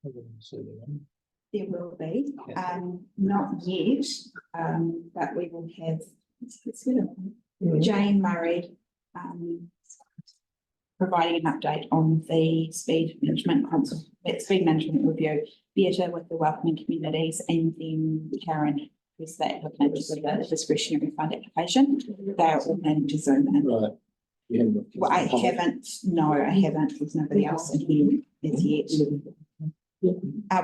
There will be, not yet, but we will have Jane Murray providing an update on the speed management review, Beata with the welcoming communities, and then Karen, who's the applicant with the discretionary fund application. They're all planning to Zoom in. Right. Yeah. Well, I haven't, there's nobody else in here as yet.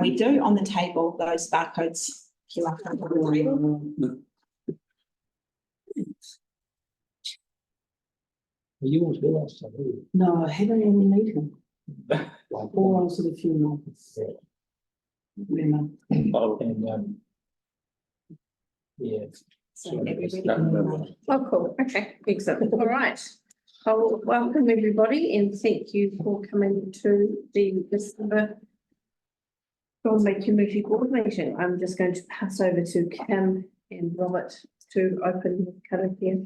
We do on the table those barcodes. QR code. You was with us, I believe. No, I haven't any meeting. Or on sort of few months. Remember. And yeah. So everybody. Oh, cool. Okay, excellent. All right. I'll welcome everybody and thank you for coming to the December Golden Bay Community Board meeting. I'm just going to pass over to Kim and Robert to open Karakia.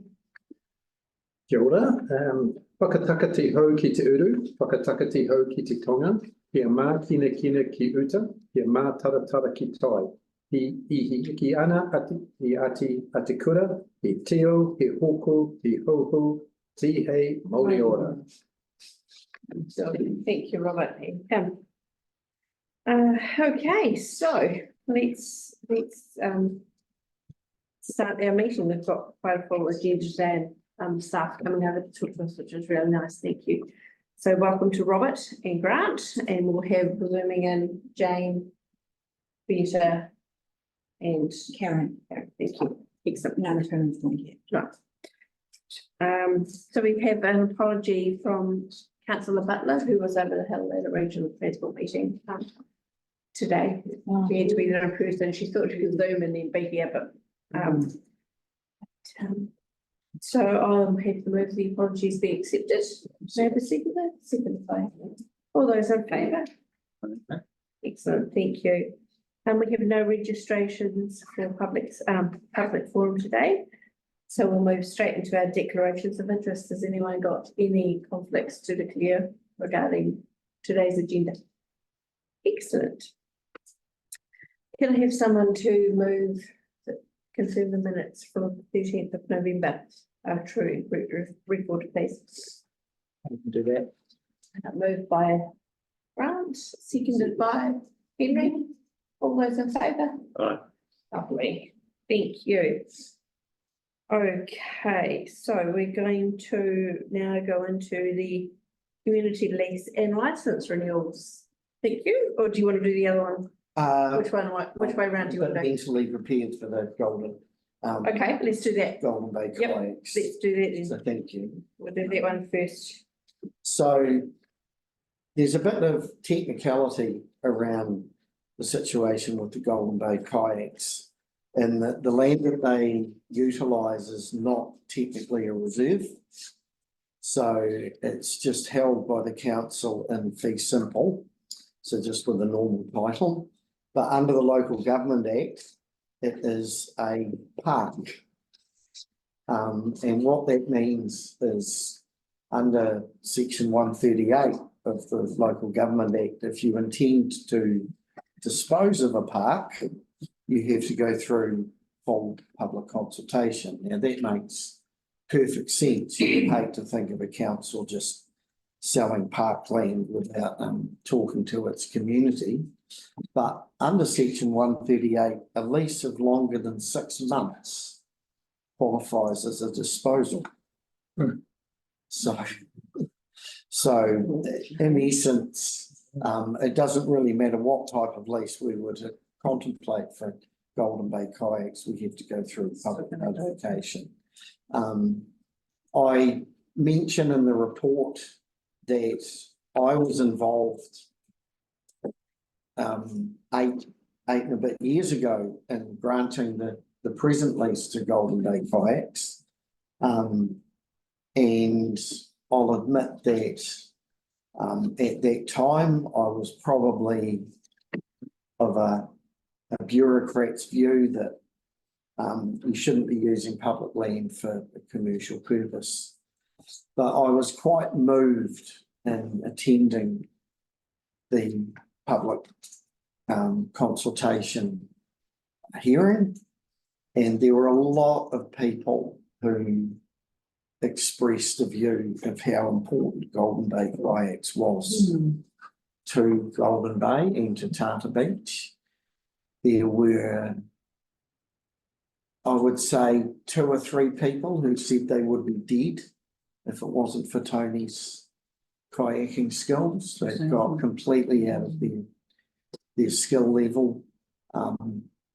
Kia ora, whakataka te hau ki te uru, whakataka te hau ki te tonga, kia mā kina kina ki uta, kia mā taratara ki tai. Hi ki ana ati kura, he teo, he hoko, he ho, ti hei, mauri ora. So, thank you, Robert and Kim. Okay, so let's start our meeting. We've got quite a full agenda today and staff coming over to talk to us, which is really nice. Thank you. So welcome to Robert and Grant, and we'll have zooming in Jane, Beata, and Karen. Thank you. Excellent. No, the term is not yet. Right. So we have an apology from Councillor Butler, who was over the hill at a regional transport meeting today. She had to be there in person. She thought she could Zoom and then be here, but so I'll have to move the apologies be accepted. May I have a seconder? Second, all those in favour? Excellent, thank you. And we have no registrations for public forum today. So we'll move straight into our declarations of interest. Has anyone got any conflicts to declare regarding today's agenda? Excellent. Can I have someone to move, confirm the minutes from the 13th of November? True record, please. I can do that. Moved by Grant, seconded by Henry. All those in favour? Aye. Lovely, thank you. Okay, so we're going to now go into the community lease and licence renewals. Thank you. Or do you want to do the other one? Which way round do you want to go? Mentally prepared for the golden. Okay, let's do that. Golden Bay Kayaks. Let's do that then. So thank you. We'll do that one first. So there's a bit of technicality around the situation with the Golden Bay Kayaks, and the land that they utilise is not technically a reserve. So it's just held by the council in fee simple, so just with a normal title. But under the Local Government Act, it is a park. And what that means is under section 138 of the Local Government Act, if you intend to dispose of a park, you have to go through full public consultation. Now that makes perfect sense. You would hate to think of a council just selling parkland without talking to its community. But under section 138, a lease of longer than 6 months qualifies as a disposal. So in essence, it doesn't really matter what type of lease we were to contemplate for Golden Bay Kayaks, we have to go through public notification. I mention in the report that I was involved 8 and a bit years ago in granting the present lease to Golden Bay Kayaks. And I'll admit that at that time I was probably of a bureaucrat's view that you shouldn't be using public land for a commercial purpose. But I was quite moved in attending the public consultation hearing. And there were a lot of people who expressed a view of how important Golden Bay Kayaks was to Golden Bay and to Tartar Beach. There were, I would say, 2 or 3 people who said they would be dead if it wasn't for Tony's kayaking skills. They got completely out of their skill level.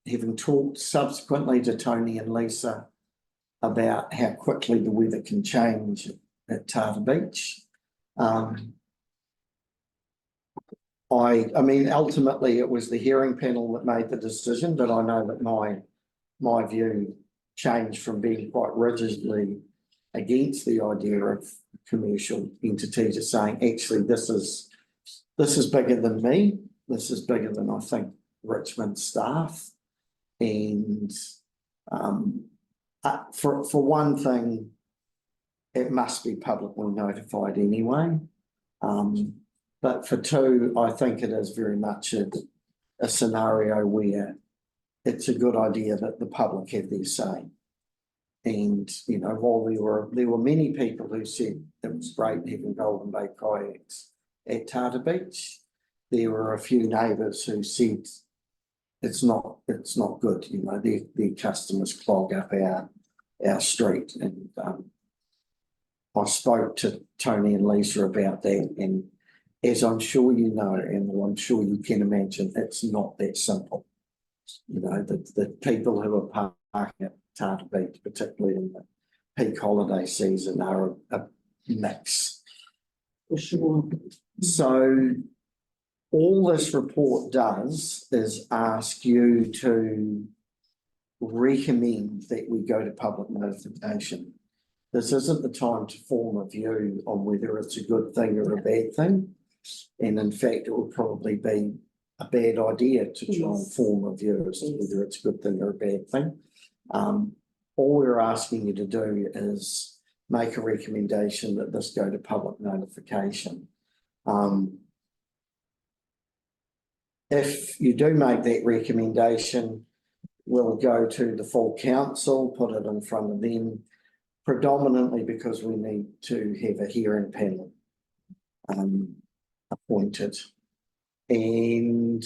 Having talked subsequently to Tony and Lisa about how quickly the weather can change at Tartar Beach. I mean, ultimately it was the hearing panel that made the decision, but I know that my view changed from being quite rigidly against the idea of commercial entity to saying, actually, this is bigger than me. This is bigger than, I think, Richmond staff. And for one thing, it must be publicly notified anyway. But for 2, I think it is very much a scenario where it's a good idea that the public have their say. And, you know, while there were many people who said it was great having Golden Bay Kayaks at Tartar Beach, there were a few neighbours who said it's not good, you know, their customers clog up our street. And I spoke to Tony and Lisa about that, and as I'm sure you know, and I'm sure you can imagine, it's not that simple. You know, the people who are parking at Tartar Beach, particularly in the peak holiday season, are a mix. For sure. So all this report does is ask you to recommend that we go to public notification. This isn't the time to form a view on whether it's a good thing or a bad thing. And in fact, it would probably be a bad idea to try and form a view as to whether it's a good thing or a bad thing. All we're asking you to do is make a recommendation that this go to public notification. If you do make that recommendation, we'll go to the full council, put it in front of them, predominantly because we need to have a hearing panel appointed. And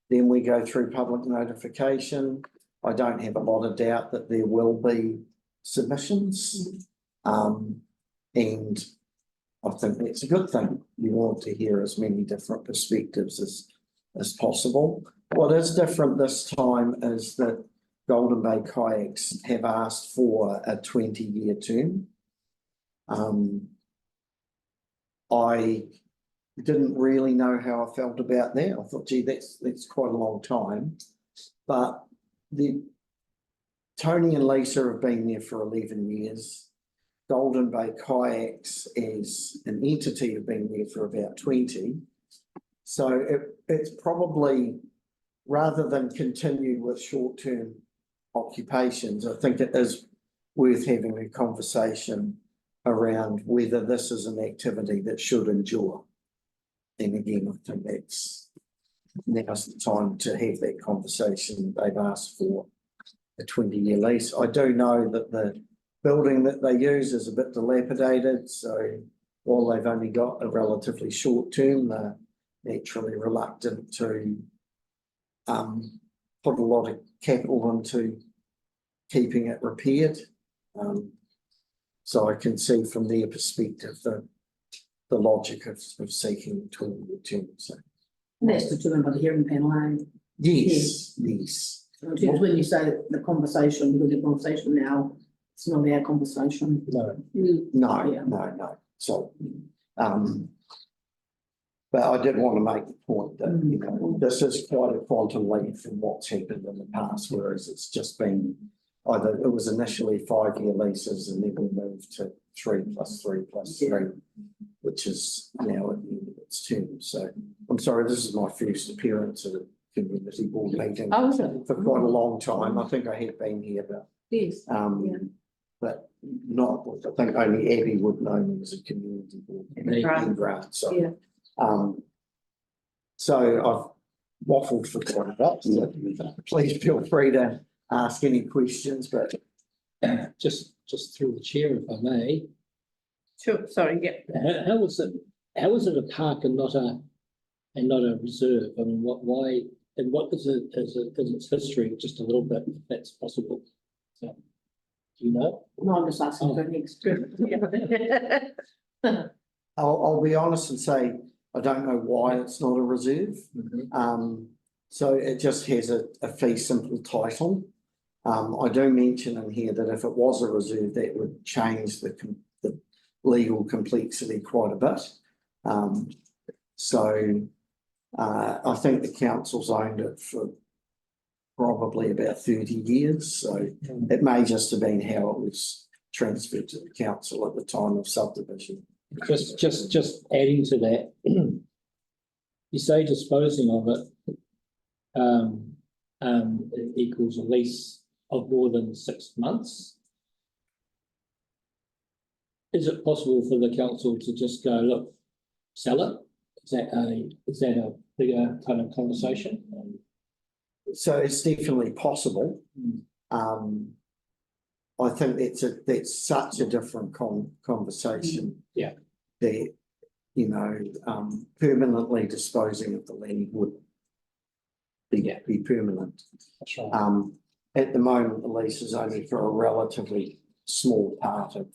then we go through public notification. I don't have a lot of doubt that there will be submissions. And I think that's a good thing. You want to hear as many different perspectives as possible. What is different this time is that Golden Bay Kayaks have asked for a 20-year term. I didn't really know how I felt about that. I thought, gee, that's quite a long time. But Tony and Lisa have been there for 11 years. Golden Bay Kayaks as an entity have been there for about 20. So it's probably, rather than continue with short-term occupations, I think it is worth having a conversation around whether this is an activity that should endure. And again, I think now's the time to have that conversation. They've asked for a 20-year lease. I do know that the building that they use is a bit dilapidated, so while they've only got a relatively short term, they're naturally reluctant to put a lot of capital into keeping it repaired. So I can see from their perspective the logic of seeking 20-year term. So And that's determined by the hearing panel, and yes. so when you say the conversation, because the conversation now, it's not our conversation. No. So, but I did want to make the point that, you know, this is quite a quantum leap from what's happened in the past, whereas it's just been either, it was initially 5-year leases and then we moved to 3 + 3 + 3, which is now at the end of its term. So I'm sorry, this is my first appearance at a community board meeting for quite a long time. I think I have been here, but Yes. but not, I think only Abby would know me as a community board. Right. Grant, so. Yeah. So waffled for quite a bit, so please feel free to ask any questions, but Just through the chair, if I may, Sure, sorry, yeah. how is it a park and not a reserve? I mean, why, and what is its history, just a little bit, if that's possible? So, do you know? No, I'm just asking for next. I'll be honest and say, I don't know why it's not a reserve. So it just has a fee simple title. I do mention in here that if it was a reserve, that would change the legal complexity quite a bit. I think the council's owned it for probably about 30 years, so it may just have been how it was transferred to the council at the time of subdivision. Just adding to that, you say disposing of it equals a lease of more than 6 months. Is it possible for the council to just go, look, sell it? Is that a bigger kind of conversation? So it's definitely possible. I think that's such a different conversation. Yeah. That, permanently disposing of the land would be permanent. That's right. At the moment, the lease is only for a relatively small part of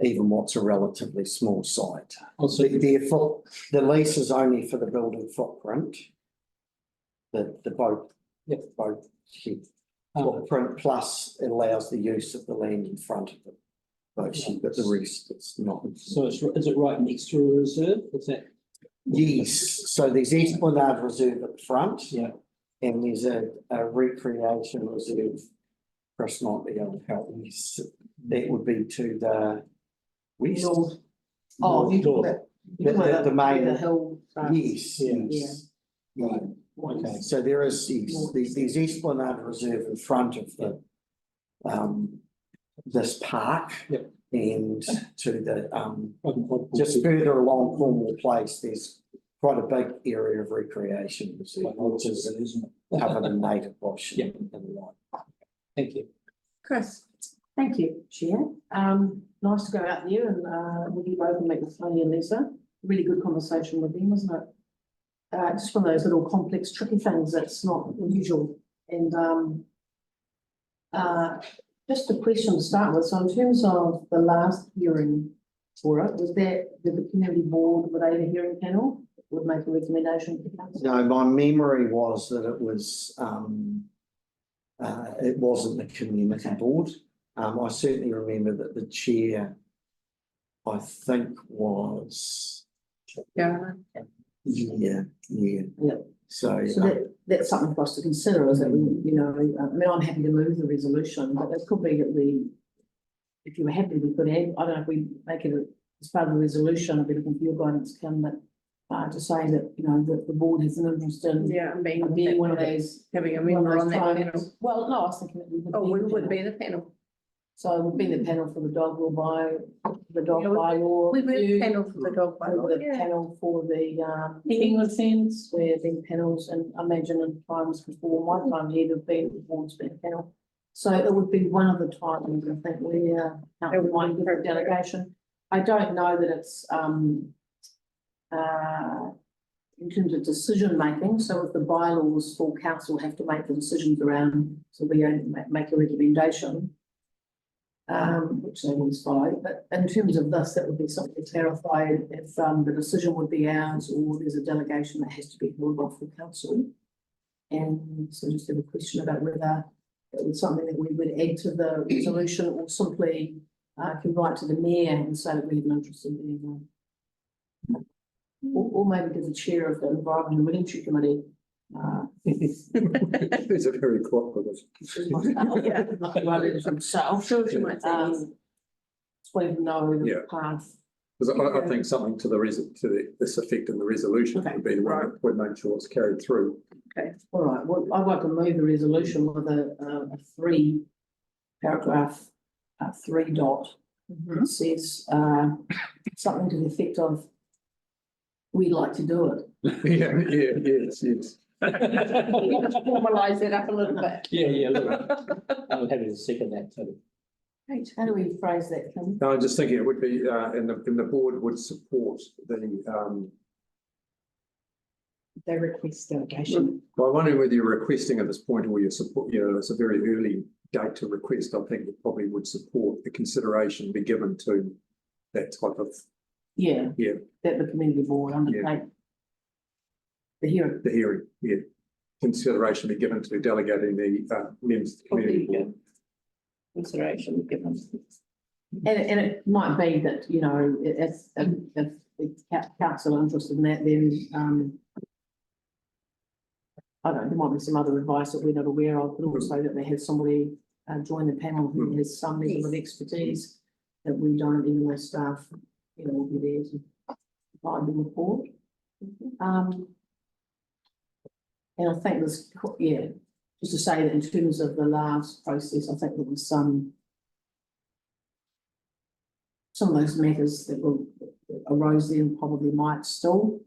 even what's a relatively small site. Also, Therefore, the lease is only for the building footprint, the boat shed footprint, plus it allows the use of the land in front of the boat shed, but the rest it's not. so is it right next to a reserve? Is that? Yes, so there's Esplanade Reserve at the front. Yeah. And there's a recreation reserve. Chris might be able to help me. That would be to the west. North. Oh, you talk about. The main- The hill. Yes, Yeah. yes. Right. Okay, so there's Esplanade Reserve in front of the this park. Yep. And to the just further along Cornwall Place, there's quite a big area of recreation reserve, which is covered in native bush Yep. and the like. Thank you. Chris? Thank you, Chair. Nice to go out there and with you both and meet with Tony and Lisa. Really good conversation with them, wasn't it? Just one of those little complex, tricky things that's not usual. And just a question to start with. So in terms of the last hearing for it, was that the community board, were they the hearing panel, would make a recommendation to the council? No, my memory was that it wasn't the community board. I certainly remember that the chair, I think, was. Yeah. Yeah. Yep. So That's something for us to consider, is that we, I'm happy to move the resolution, but it could be that if you were happy, we could add, I don't know if we make it as part of the resolution, I'd be looking for your guidance, Kim, that to say that, that the board has an interest in being one of those. Having a member on that panel. Well, no, I was thinking that we would. Oh, we the would be panel. the panel. So we've been the panel for the dog bylaw. We were the review. panel for the dog We were bylaw, the yeah. panel for the England fence, where the panels, and I imagine in times before my time here, the board's been a panel. So it would be one of the times, I think, we might give a delegation. I don't know that it's in terms of decision making, so if the bylaws for council have to make the decisions around, so we only make a recommendation. Which they always follow, but in terms of this, that would be something to clarify if the decision would be ours or there's a delegation that has to be held off the council. And so just have a question about whether it was something that we would add to the resolution or simply can write to the mayor and say that we have an interest in being or maybe to the chair of the Environment and Military Committee. These are very cooperative. Himself. Sure, she might say yes. So we know the Yeah. path. Because I think something to this effect in the resolution Okay, would be the one that would make sure it's carried through. All right, well, I'd like to move the resolution with a 3-paragraph, 3 dot. It says, something to the effect of, we'd like to do it. Yes. You just formalise it up a little bit. Yeah, look, I'm happy to second that too. Right. How do we phrase that, Kim? No, I'm just thinking it would be, and the board would support They request delegation. well, I'm wondering whether you're requesting at this point or you're support, it's a very early date to request. I think you probably would support the consideration be given to that type of, Yeah. Yeah. That the community board undertake. The hearing. the hearing, yeah. Consideration be given to delegating the members of the community board. Consideration given. And it might be that, you know, if the council are interested in that, then, I don't know, there might be some other advice that we're not aware of, but also that they have somebody join the panel who has some level of expertise that we don't, even though staff, you know, will be there to provide the report. And I think there's, yeah, just to say that in terms of the last process, I think there was some of those matters that arose then probably might still.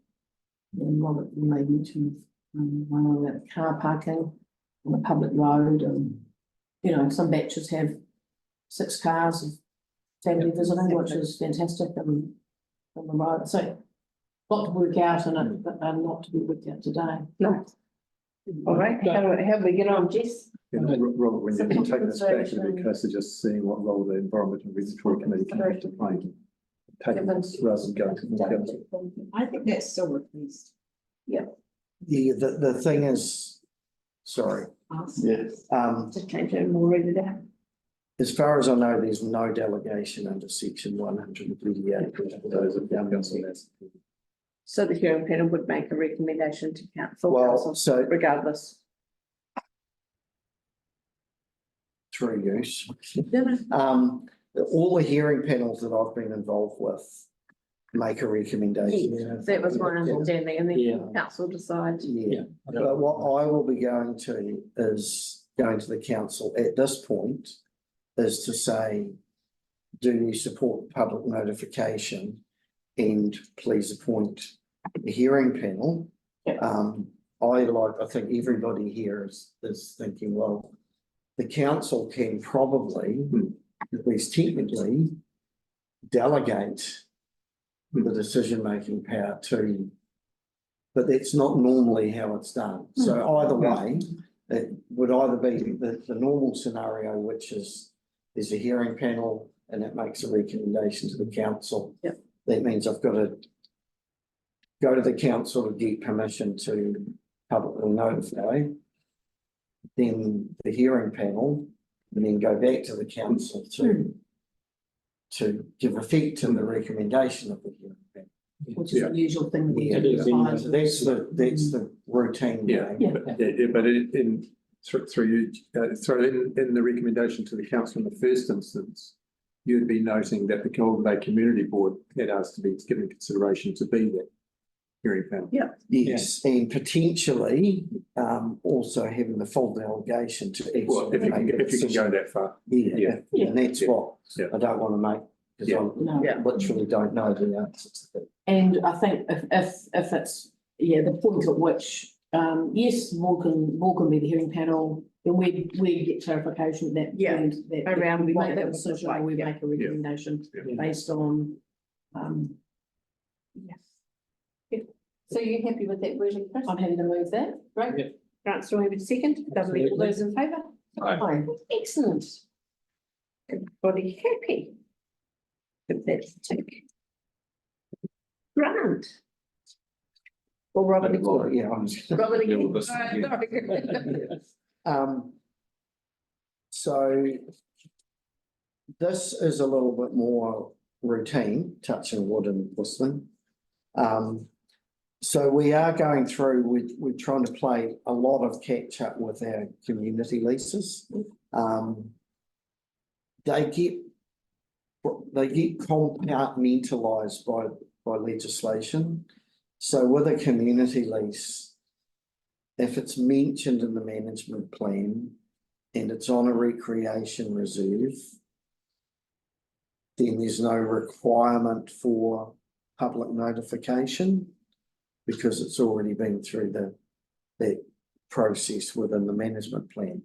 And Robert made mention of one about car parking on a public road, and you know, some batches have 6 cars of family visiting, which is fantastic, and on the road. So a lot to work out and not to be worked out today. No. All right, how do we get on, Jess? Robert, when Some you take this back, it'd consideration. be close to just seeing what role the Environment and Regulatory Committee can have to play. Take it rather than go to more government. I think that's still request. The thing is, sorry, Just change it and we'll read it out. as far as I know, there's no delegation under section 138. Those of council. So the hearing panel would make a recommendation to council. Well, so Regardless. through use. All the hearing panels that I've been involved with make a recommendation. That was my understanding, and Yeah. then council decides. Yeah, but what I will be going to is going to the council at this point is to say, do you support public notification? And please appoint a hearing panel. I think everybody here is thinking, well, the council can probably, at least technically, delegate the decision-making power to, but that's not normally how it's done. So either way, it would either be the normal scenario, which is there's a hearing panel and it makes a recommendation to the council. Yep. That means I've got to go to the council to get permission to publicly notify. Then the hearing panel, and then go back to the council to give effect to the recommendation of the hearing panel. Which is the usual thing that we Yeah, do. that's the routine. Yeah. way. But in the recommendation to the council in the first instance, you'd be noting that the Golden Bay Community Board had asked to be given consideration to be that hearing panel. Yes, and potentially also having the full delegation to Well, actually if you make a can decision. go that far. Yeah, Yeah. and that's Yeah. what Yeah. I don't want to make, because No. I literally don't know the answer to that. And I think if it's, the point at which, yes, more can be the hearing panel, then we get clarification that. Yeah, point that around we what make that a would look decision, or like, we yeah. make a recommendation Yeah. based on, So you're happy with that version, Chris? I'm happy to move that, great. Councillor Webber second, lovely, all those in favour? Aye. Excellent. Everybody happy? If that's a tick. Grant. Or Robert again. Well, yeah, I'm just. Robert again. Yeah, well, this- Alright, sorry. So this is a little bit more routine, touching wood and whistling. So we are going through, we're trying to play a lot of catch up with our community leases. They get compartmentalised by legislation. So with a community lease, if it's mentioned in the management plan and it's on a recreation reserve, then there's no requirement for public notification because it's already been through the that process within the management plan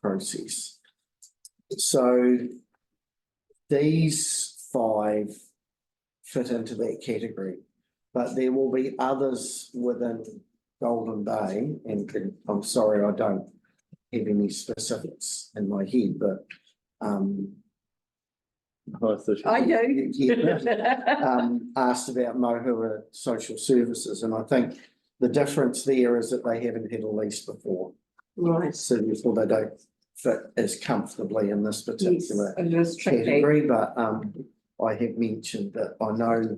process. So these 5 fit into that category, but there will be others within Golden Bay, and I'm sorry, I don't have any specifics in my head, but I do. asked about Mohua Social Services, and I think the difference there is that they haven't had a lease before, Right. so therefore they don't fit as comfortably in this Yes, particular it is tricky. category, but I have mentioned that I know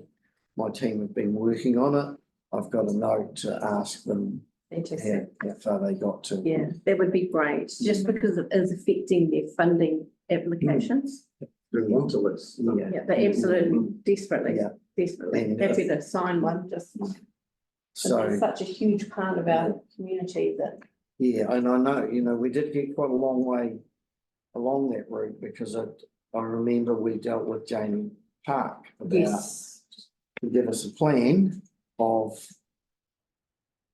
my team have been working on it. I've got a note to ask them Fantastic. how far they got to. Yeah, that would be great, just because it is affecting their funding applications. They want to list. Yeah. Yeah, they absolutely desperately, Yeah. desperately And, happy to sign one, just. So, It's such a huge part of our community that. yeah, and I know, we did get quite a long way along that route, because I remember we dealt with Jamie Park about Yes. to give us a plan of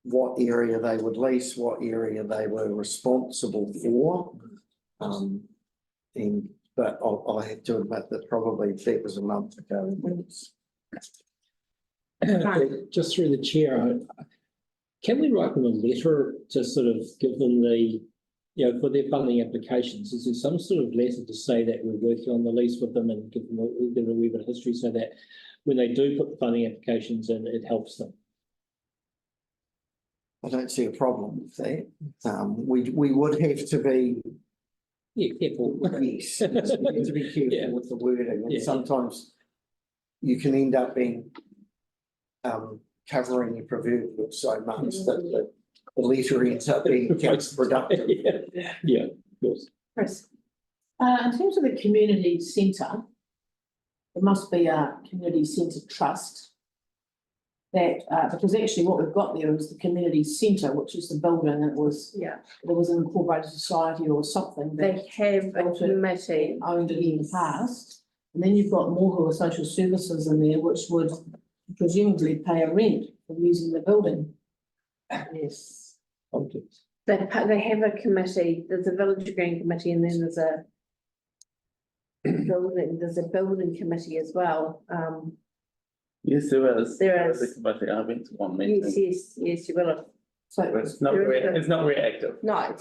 what area they would lease, what area they were responsible for. But I have to admit that probably that was a month ago. Just through the chair, can we write them a letter to sort of give them the, for their funding applications? Is there some sort of letter to say that we're working on the lease with them and give them a wee bit of history, so that when they do put the funding applications in, it helps them? I don't see a problem with that. We would have to be, Yeah, careful. yes, we need to be careful Yeah. with the wording, and Yeah. sometimes you can end up being covering your proverbial so much that the letter ends up being counterproductive. Yeah, of course. Chris. In terms of the community centre, there must be a community centre trust. That, because actually what we've got there is the community centre, which is the building, and it was an incorporated society or something. that They have a committee. Owned it in the past, and then you've got Mohua Social Services in there, which would presumably pay a rent for using the building. Yes. Context. They have a committee, there's a village green committee, and then there's a building committee as well. Yes, there is. There is. The committee, I went to one meeting. Yes, you will have. So It's not There is very, a- it's not very active. No,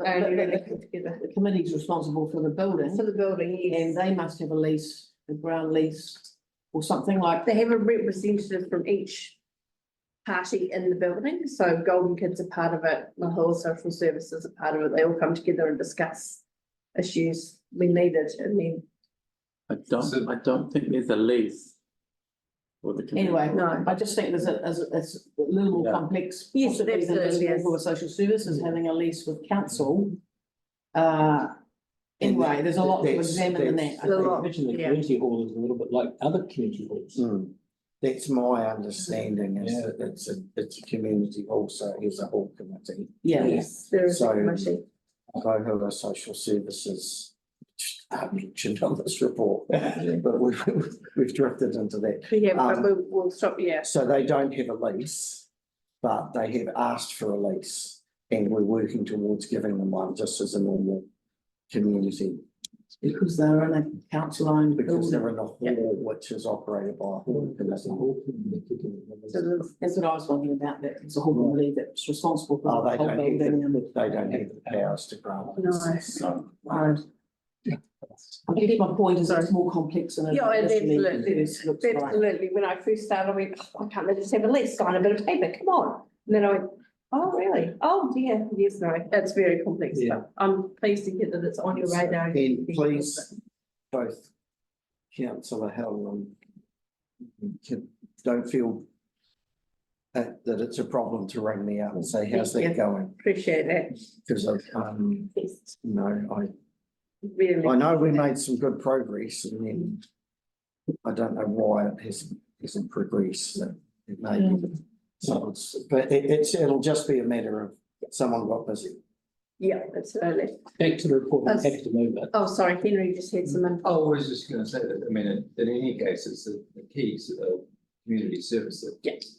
only really put together. the committee's responsible for the building, For the building, and yes. they must have a lease, a ground lease, or something like. They have a representative from each party in the building, so Golden Kids are part of it, Mohua Social Services are part of it, they all come together and discuss issues when needed, and then. I don't think there's a lease. For the community. Anyway, No. I just think it's a little more Yeah. complex. Yes, possibly than just absolutely, yes. Mohua Social Services having a lease with council. Anyway, there's a lot to That's- examine in that. that's- I A think. lot. Imagine the Yeah. community hall is a little bit like other community halls. That's my understanding, is Yeah. that it's a community also, is a whole committee. Yeah, Yes, there is a So- committee. Mohua Social Services are mentioned on this report, but we've drifted into that. Yeah, but we'll stop, yeah. So they don't have a lease, but they have asked for a lease, and we're working towards giving them one, just as a normal community, because they're in a council owned because building. they're in a hall which is operated by a hall committee. So there's- That's what I was wondering about, that it's a whole committee that's responsible for Oh, the they whole don't building and. have the powers to grant. Nice. So, Right. I guess my point is it's more complex than it Yeah, and initially absolutely. first looks like. Absolutely, when I first started, I went, "Oh, I can't let just have a lease, sign a bit of paper, come on." And then I went, oh, really? Oh, dear, yes, no, it's very complex, Yeah. but I'm pleased to hear that it's on your radar. and please, both councillor Hill and don't feel that it's a problem to ring me up and say, how's Yeah. that going? Appreciate that, Because I, yes, I really. know we made some good progress, and then I don't know why it hasn't progressed, so it may be. So but it'll just be a matter of someone got busy. Yeah, absolutely. Back to the report, I'm Us- happy to move it. Oh, sorry, Henry just had some info. Oh, I was just gonna say that, I mean, in any case, it's the keys of community service that Yes.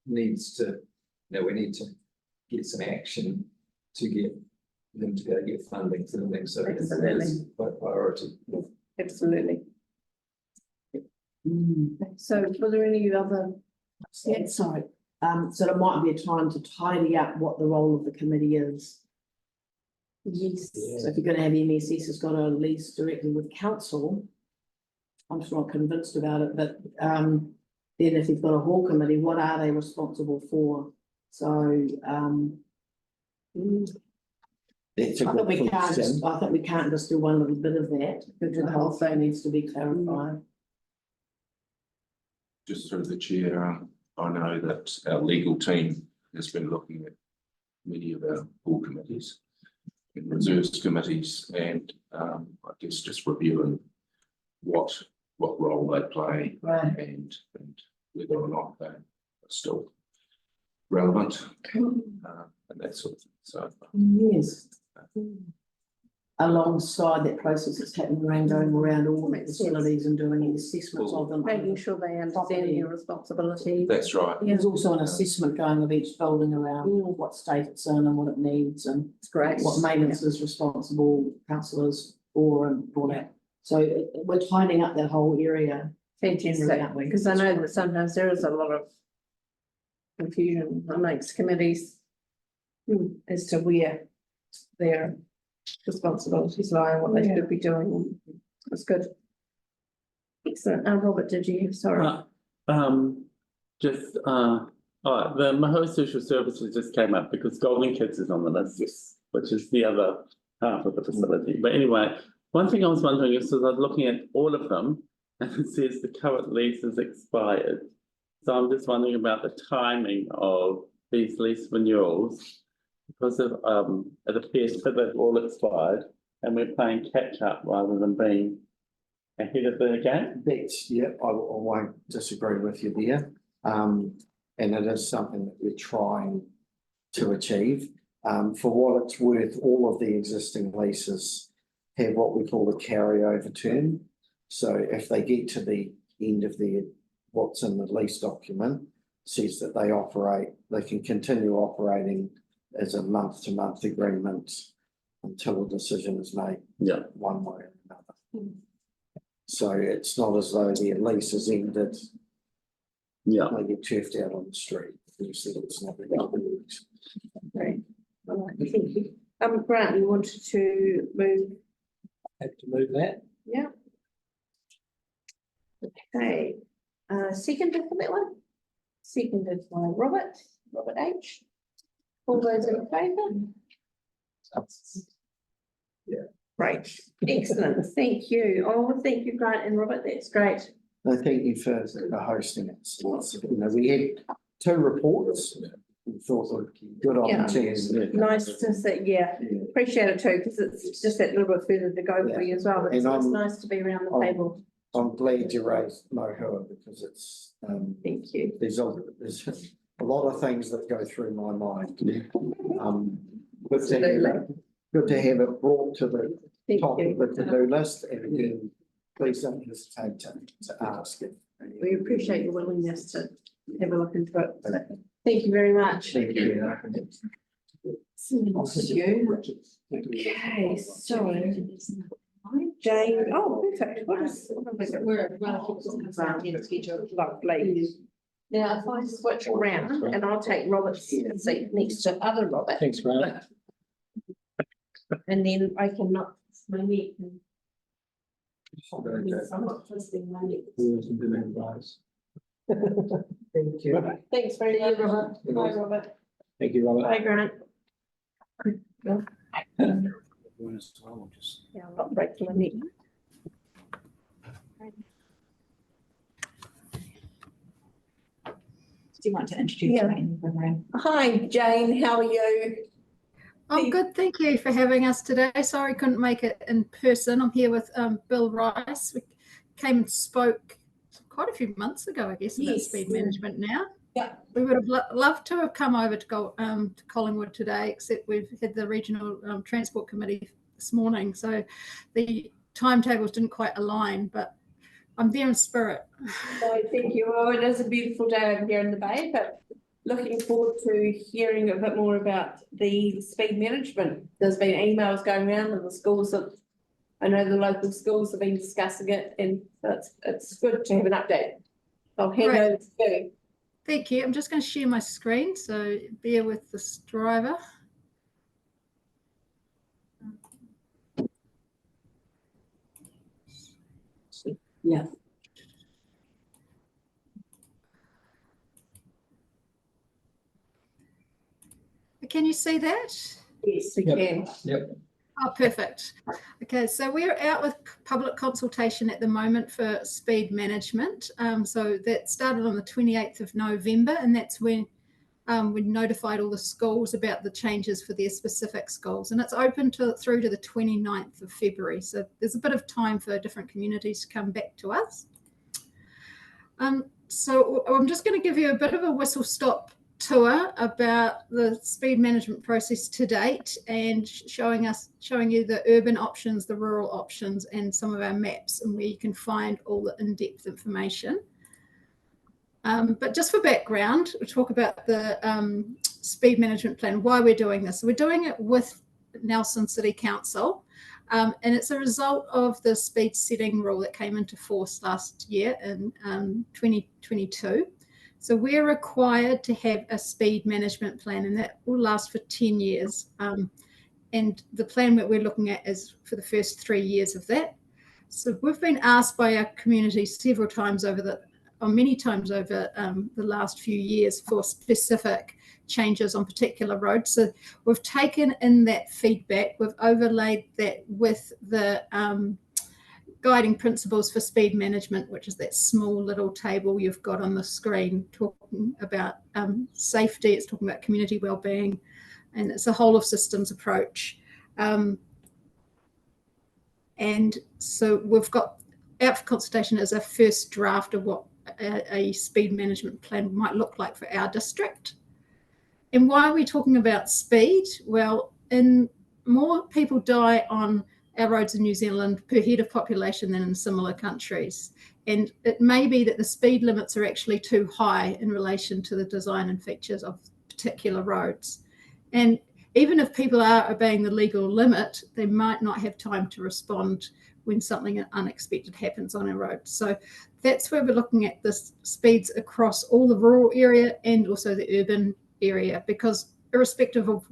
needs to, we need to get some action to get them to go get funding for the thing, so it's Absolutely. by priority. Absolutely. So were there any other? Yeah, sorry. So there might be a time to tidy up what the role of the committee is. Yes. So if you're gonna have MSS has got a lease directly with council, I'm just not convinced about it, but then if you've got a hall committee, what are they responsible for? So That's a I think good we can't question. just, I think we can't just do one little bit of that, because the whole thing needs to be clarified. Just through the chair, I know that our legal team has been looking at many of our full committees and reserves committees, and I guess just reviewing what role they play Right. and whether or not they are still relevant, and that sort of thing. So Yes. Alongside that process that's happening around going around all the facilities and doing the assessments of them. Making sure they understand their responsibilities. that's right. There's also an assessment going of each building around what state it's in and what it needs and It's great. what maintenance is responsible, councillors for and all that. So we're tidying up that whole area generally, aren't we? Because I know that sometimes there is a lot of confusion amongst committees as to where their responsibilities lie and what they should be doing. That's good. Excellent. Robert, did you, sorry. Just, the Maho Social Services just came up because Golden Kids is on the list. Yes. Which is the other half of the facility. But anyway, one thing I was wondering is, I was looking at all of them and it says the current lease is expired. So I'm just wondering about the timing of these lease renewals. Because of, it appears that they've all expired and we're playing catch up rather than being ahead of the game. That's, yeah, I won't disagree with you there. And it is something that we're trying to achieve. For what it's worth, all of the existing leases have what we call the carryover term. So if they get to the end of what's in the lease document, says that they can continue operating as a month-to-month agreement until a decision is made. Yeah. One way or another. So it's not as though the lease has ended. Yeah. They get turfed out on the street. You said it's not really works. Great. All right, thank you. Grant, you wanted to move? Have to move that. Yeah. Okay, seconded for that one? Seconded by Robert H. All those in favour? Yeah. Great, excellent, thank you. Oh, thank you, Grant and Robert, that's great. No, thank you for hosting it. You know, we had 2 reports. We thought were good opportunity. Nice to see, yeah, appreciate it too, because it's just that little bit further to go for you as well, but it's nice to be around the table. I'm glad you raised Mohua because it's, Thank you. there's a lot of things that go through my mind. Good to have it brought to the Thank top you. of the to-do list, and again, please don't hesitate to ask it. We appreciate your willingness to have a look into it. Thank you very much. Thank you. Okay, so Jane, oh, perfect. We're schedule. Lovely. Now, if I switch around and I'll take Robert's seat next to other Robert, Thanks, Grant. and then I can knock my neck. I'm not twisting my neck. Thank you. Thanks very much, Robert. Bye, Robert. Thank you, Robert. Bye, Grant. Yeah, I'll not break my neck. Do you want to introduce Yeah. Jane Boomerang? Hi, Jane, how are you? I'm good, thank you for having us today. Sorry, couldn't make it in person. I'm here with Bill Rice. We came and spoke quite a few months ago, I guess, about Yes. speed management now. Yeah. We would have loved to have come over to to Collingwood today, except we've had the regional transport committee this morning, so the timetables didn't quite align, but I'm there in spirit. No, thank you. Oh, it is a beautiful day over here in the Bay, but looking forward to hearing a bit more about the speed management. There's been emails going around and the schools have, I know the local schools have been discussing it, and it's good to have an update. I'll hand Right. over to you. Thank you. I'm just going to share my screen, so bear with this driver. Yeah. Can you see that? Yes, we Yep. can. Yep. Oh, perfect. Okay, so we're out with public consultation at the moment for speed management. So that started on the 28th of November, and that's when we notified all the schools about the changes for their specific schools, and it's open through to the 29th of February. So there's a bit of time for different communities to come back to us. So I'm just going to give you a bit of a whistle-stop tour about the speed management process to date, and showing you the urban options, the rural options, and some of our maps, and where you can find all the in-depth information. But just for background, we'll talk about the speed management plan, why we're doing this. We're doing it with Nelson City Council, and it's a result of the speed setting rule that came into force last year in 2022. So we're required to have a speed management plan, and that will last for 10 years. And the plan that we're looking at is for the first 3 years of that. So we've been asked by our community several times many times over the last few years for specific changes on particular roads. So we've taken in that feedback, we've overlaid that with the guiding principles for speed management, which is that small little table you've got on the screen, talking about safety, it's talking about community wellbeing, and it's a whole of systems approach. And so we've got out for consultation as a first draft of what a speed management plan might look like for our district. And why are we talking about speed? Well, more people die on our roads in New Zealand per head of population than in similar countries. And it may be that the speed limits are actually too high in relation to the design and features of particular roads. And even if people are obeying the legal limit, they might not have time to respond when something unexpected happens on a road. So that's where we're looking at the speeds across all the rural area and also the urban area, because irrespective of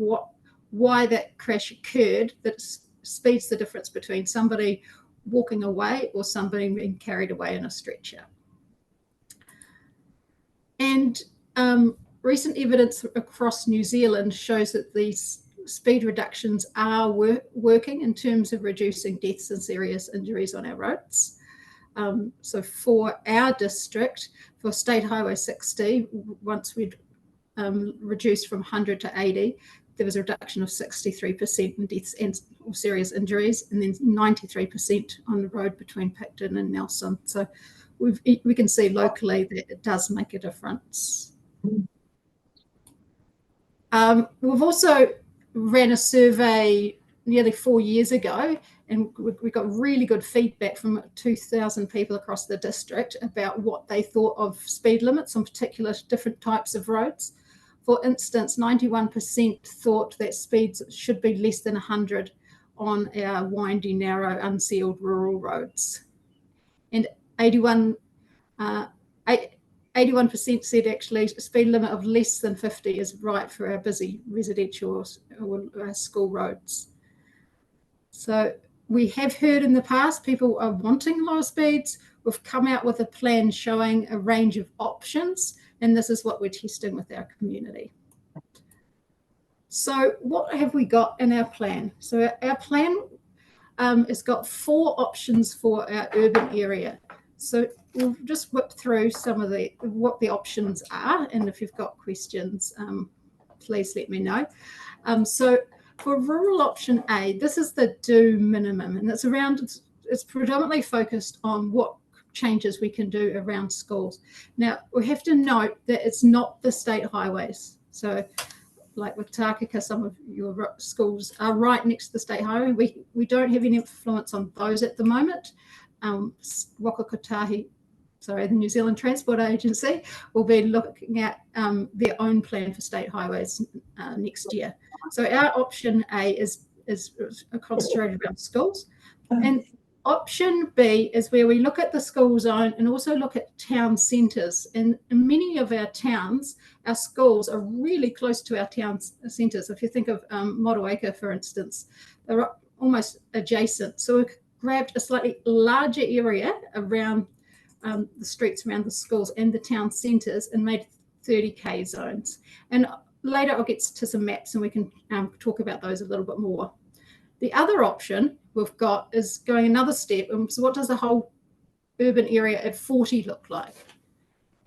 why that crash occurred, that speed's the difference between somebody walking away or somebody being carried away in a stretcher. And recent evidence across New Zealand shows that these speed reductions are working in terms of reducing deaths and serious injuries on our roads. So for our district, for State Highway 60, once we'd reduced from 100 to 80, there was a reduction of 63% in deaths and serious injuries, and then 93% on the road between Picton and Nelson. So we can see locally that it does make a difference. We've also ran a survey nearly 4 years ago, and we got really good feedback from 2,000 people across the district about what they thought of speed limits on particular different types of roads. For instance, 91% thought that speeds should be less than 100 on our windy, narrow, unsealed rural roads. And 81% said actually a speed limit of less than 50 is right for our busy residential or school roads. So we have heard in the past people are wanting lower speeds. We've come out with a plan showing a range of options, and this is what we're testing with our community. So what have we got in our plan? So our plan has got 4 options for our urban area. So we'll just whip through some of what the options are, and if you've got questions, please let me know. So for rural option A, this is the do minimum, and it's predominantly focused on what changes we can do around schools. Now, we have to note that it's not the state highways. So like with Takaka, some of your schools are right next to the state highway. We don't have any influence on those at the moment. Waka Kotahi the New Zealand Transport Agency will be looking at their own plan for state highways next year. So our option A is concentrated around schools, and option B is where we look at the school zone and also look at town centres. And in many of our towns, our schools are really close to our town centres. If you think of Motueka, for instance, they're almost adjacent. So we've grabbed a slightly larger area around the streets around the schools and the town centres and made 30k zones. And later I'll get to some maps and we can talk about those a little bit more. The other option we've got is going another step. So what does the whole urban area at 40 look like?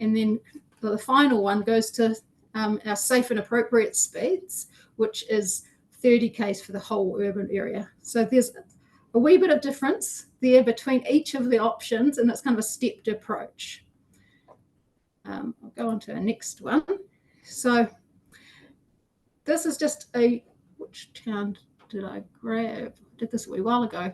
And then the final one goes to our safe and appropriate speeds, which is 30 k's for the whole urban area. So there's a wee bit of difference there between each of the options, and it's kind of a stepped approach. I'll go on to our next one. So this is just which town did I grab? I did this a wee while ago.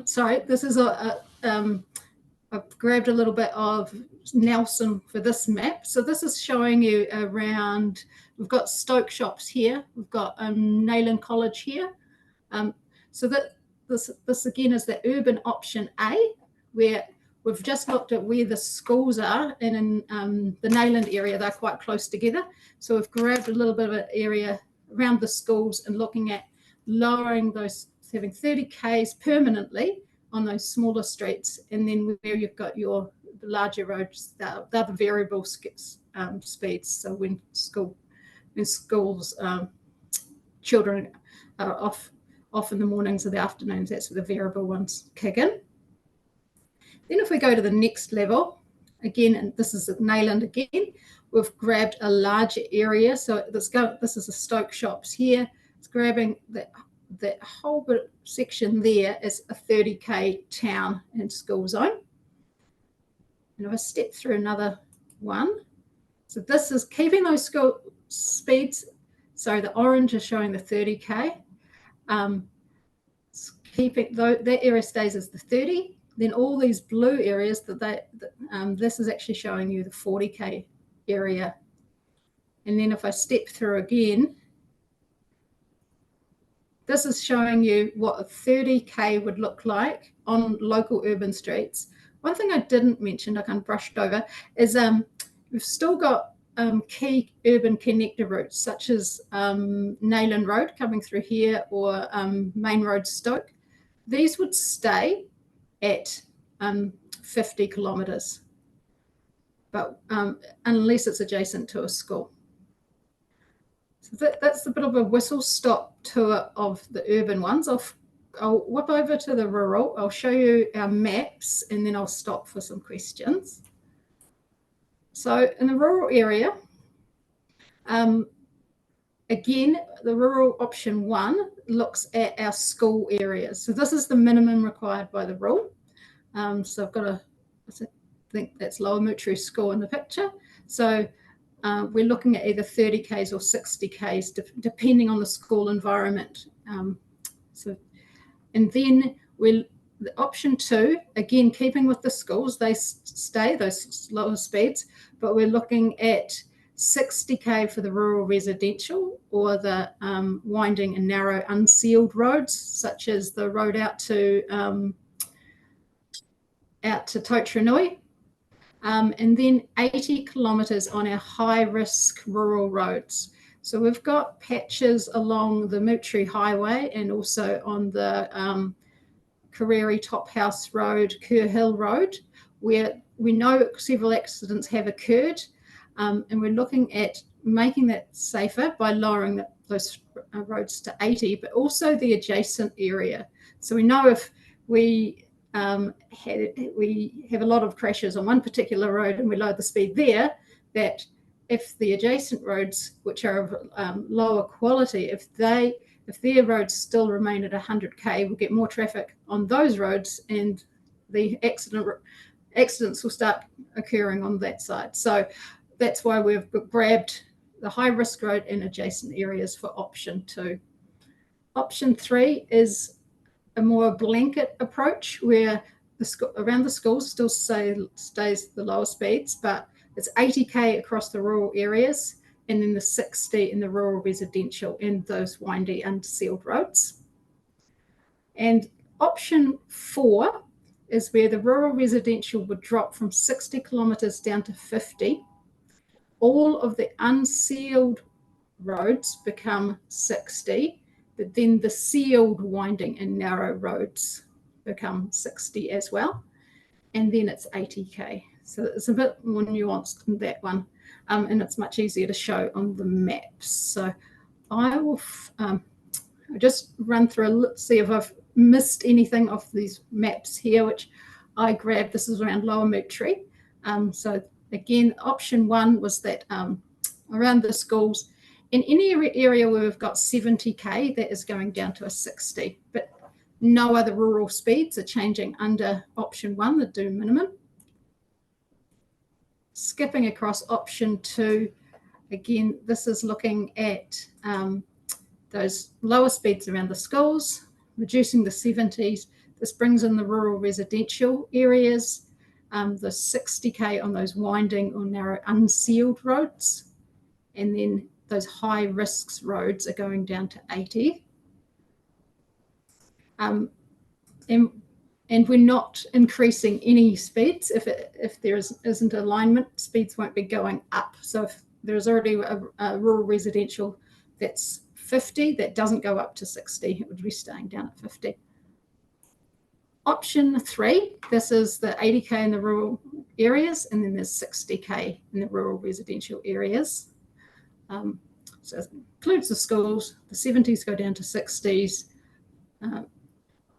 Sorry, this is I've grabbed a little bit of Nelson for this map. So this is showing you around, we've got Stoke Shops here, we've got Nayland College here. So that this again is the urban option A, where we've just looked at where the schools are, and in the Nayland area, they're quite close together. So we've grabbed a little bit of an area around the schools and looking at lowering those, having 30 k's permanently on those smaller streets, and then where you've got your larger roads, they're the variable speeds. So when schools, children are off in the mornings or the afternoons, that's where the variable ones kick in. Then if we go to the next level, again, and this is at Nayland again, we've grabbed a larger area. So this is the Stoke Shops here. It's grabbing that whole bit section there is a 30k town and school zone. And if I step through another one, so this is keeping those school speeds. So the orange is showing the 30k. Keeping that area stays as the 30. Then all these blue areas this is actually showing you the 40k area. And then if I step through again, this is showing you what a 30k would look like on local urban streets. One thing I didn't mention, I kind of brushed over, is we've still got key urban connector routes, such as Nayland Road coming through here, or Main Road Stoke. These would stay at 50 kilometres, but unless it's adjacent to a school. So that's a bit of a whistle-stop tour of the urban ones. I'll whip over to the rural. I'll show you our maps, and then I'll stop for some questions. So in the rural area, again, the rural option 1 looks at our school areas. So this is the minimum required by the rule. So I've got I think that's Lower Mutru School in the picture. So we're looking at either 30 k's or 60 k's, depending on the school environment. And then the option 2, again, keeping with the schools, they stay those lower speeds, but we're looking at 60k for the rural residential, or the winding and narrow unsealed roads, such as the road out to Tautranui. And then 80 kilometres on our high-risk rural roads. So we've got patches along the Mutri Highway and also on the Kareri Top House Road, Kerr Hill Road, where we know several accidents have occurred, and we're looking at making that safer by lowering those roads to 80, but also the adjacent area. So we know if we have a lot of crashes on one particular road and we lower the speed there, that if the adjacent roads, which are of lower quality, if their roads still remain at 100k, we'll get more traffic on those roads, and the accidents will start occurring on that side. So that's why we've grabbed the high risk road and adjacent areas for option 2. Option 3 is a more blanket approach, where around the schools still stays the lower speeds, but it's 80k across the rural areas, and then the 60 in the rural residential and those windy unsealed roads. And option 4 is where the rural residential would drop from 60 kilometres down to 50. All of the unsealed roads become 60, but then the sealed winding and narrow roads become 60 as well. And then it's 80k. So it's a bit more nuanced than that one. And it's much easier to show on the maps. So I will just run through, see if I've missed anything off these maps here, which I grabbed. This is around Lower Moutere. So again, option 1 was that around the schools, in any area where we've got 70k, that is going down to a 60, but no other rural speeds are changing under option 1, the do minimum. Skipping across option 2, again, this is looking at those lower speeds around the schools, reducing the 70s. This brings in the rural residential areas, the 60k on those winding or narrow unsealed roads, and then those high risks roads are going down to 80. And we're not increasing any speeds. If there isn't alignment, speeds won't be going up. So if there's already a rural residential that's 50, that doesn't go up to 60, it would be staying down at 50. Option 3, this is the 80k in the rural areas, and then there's 60k in the rural residential areas. So it includes the schools, the 70s go down to 60s,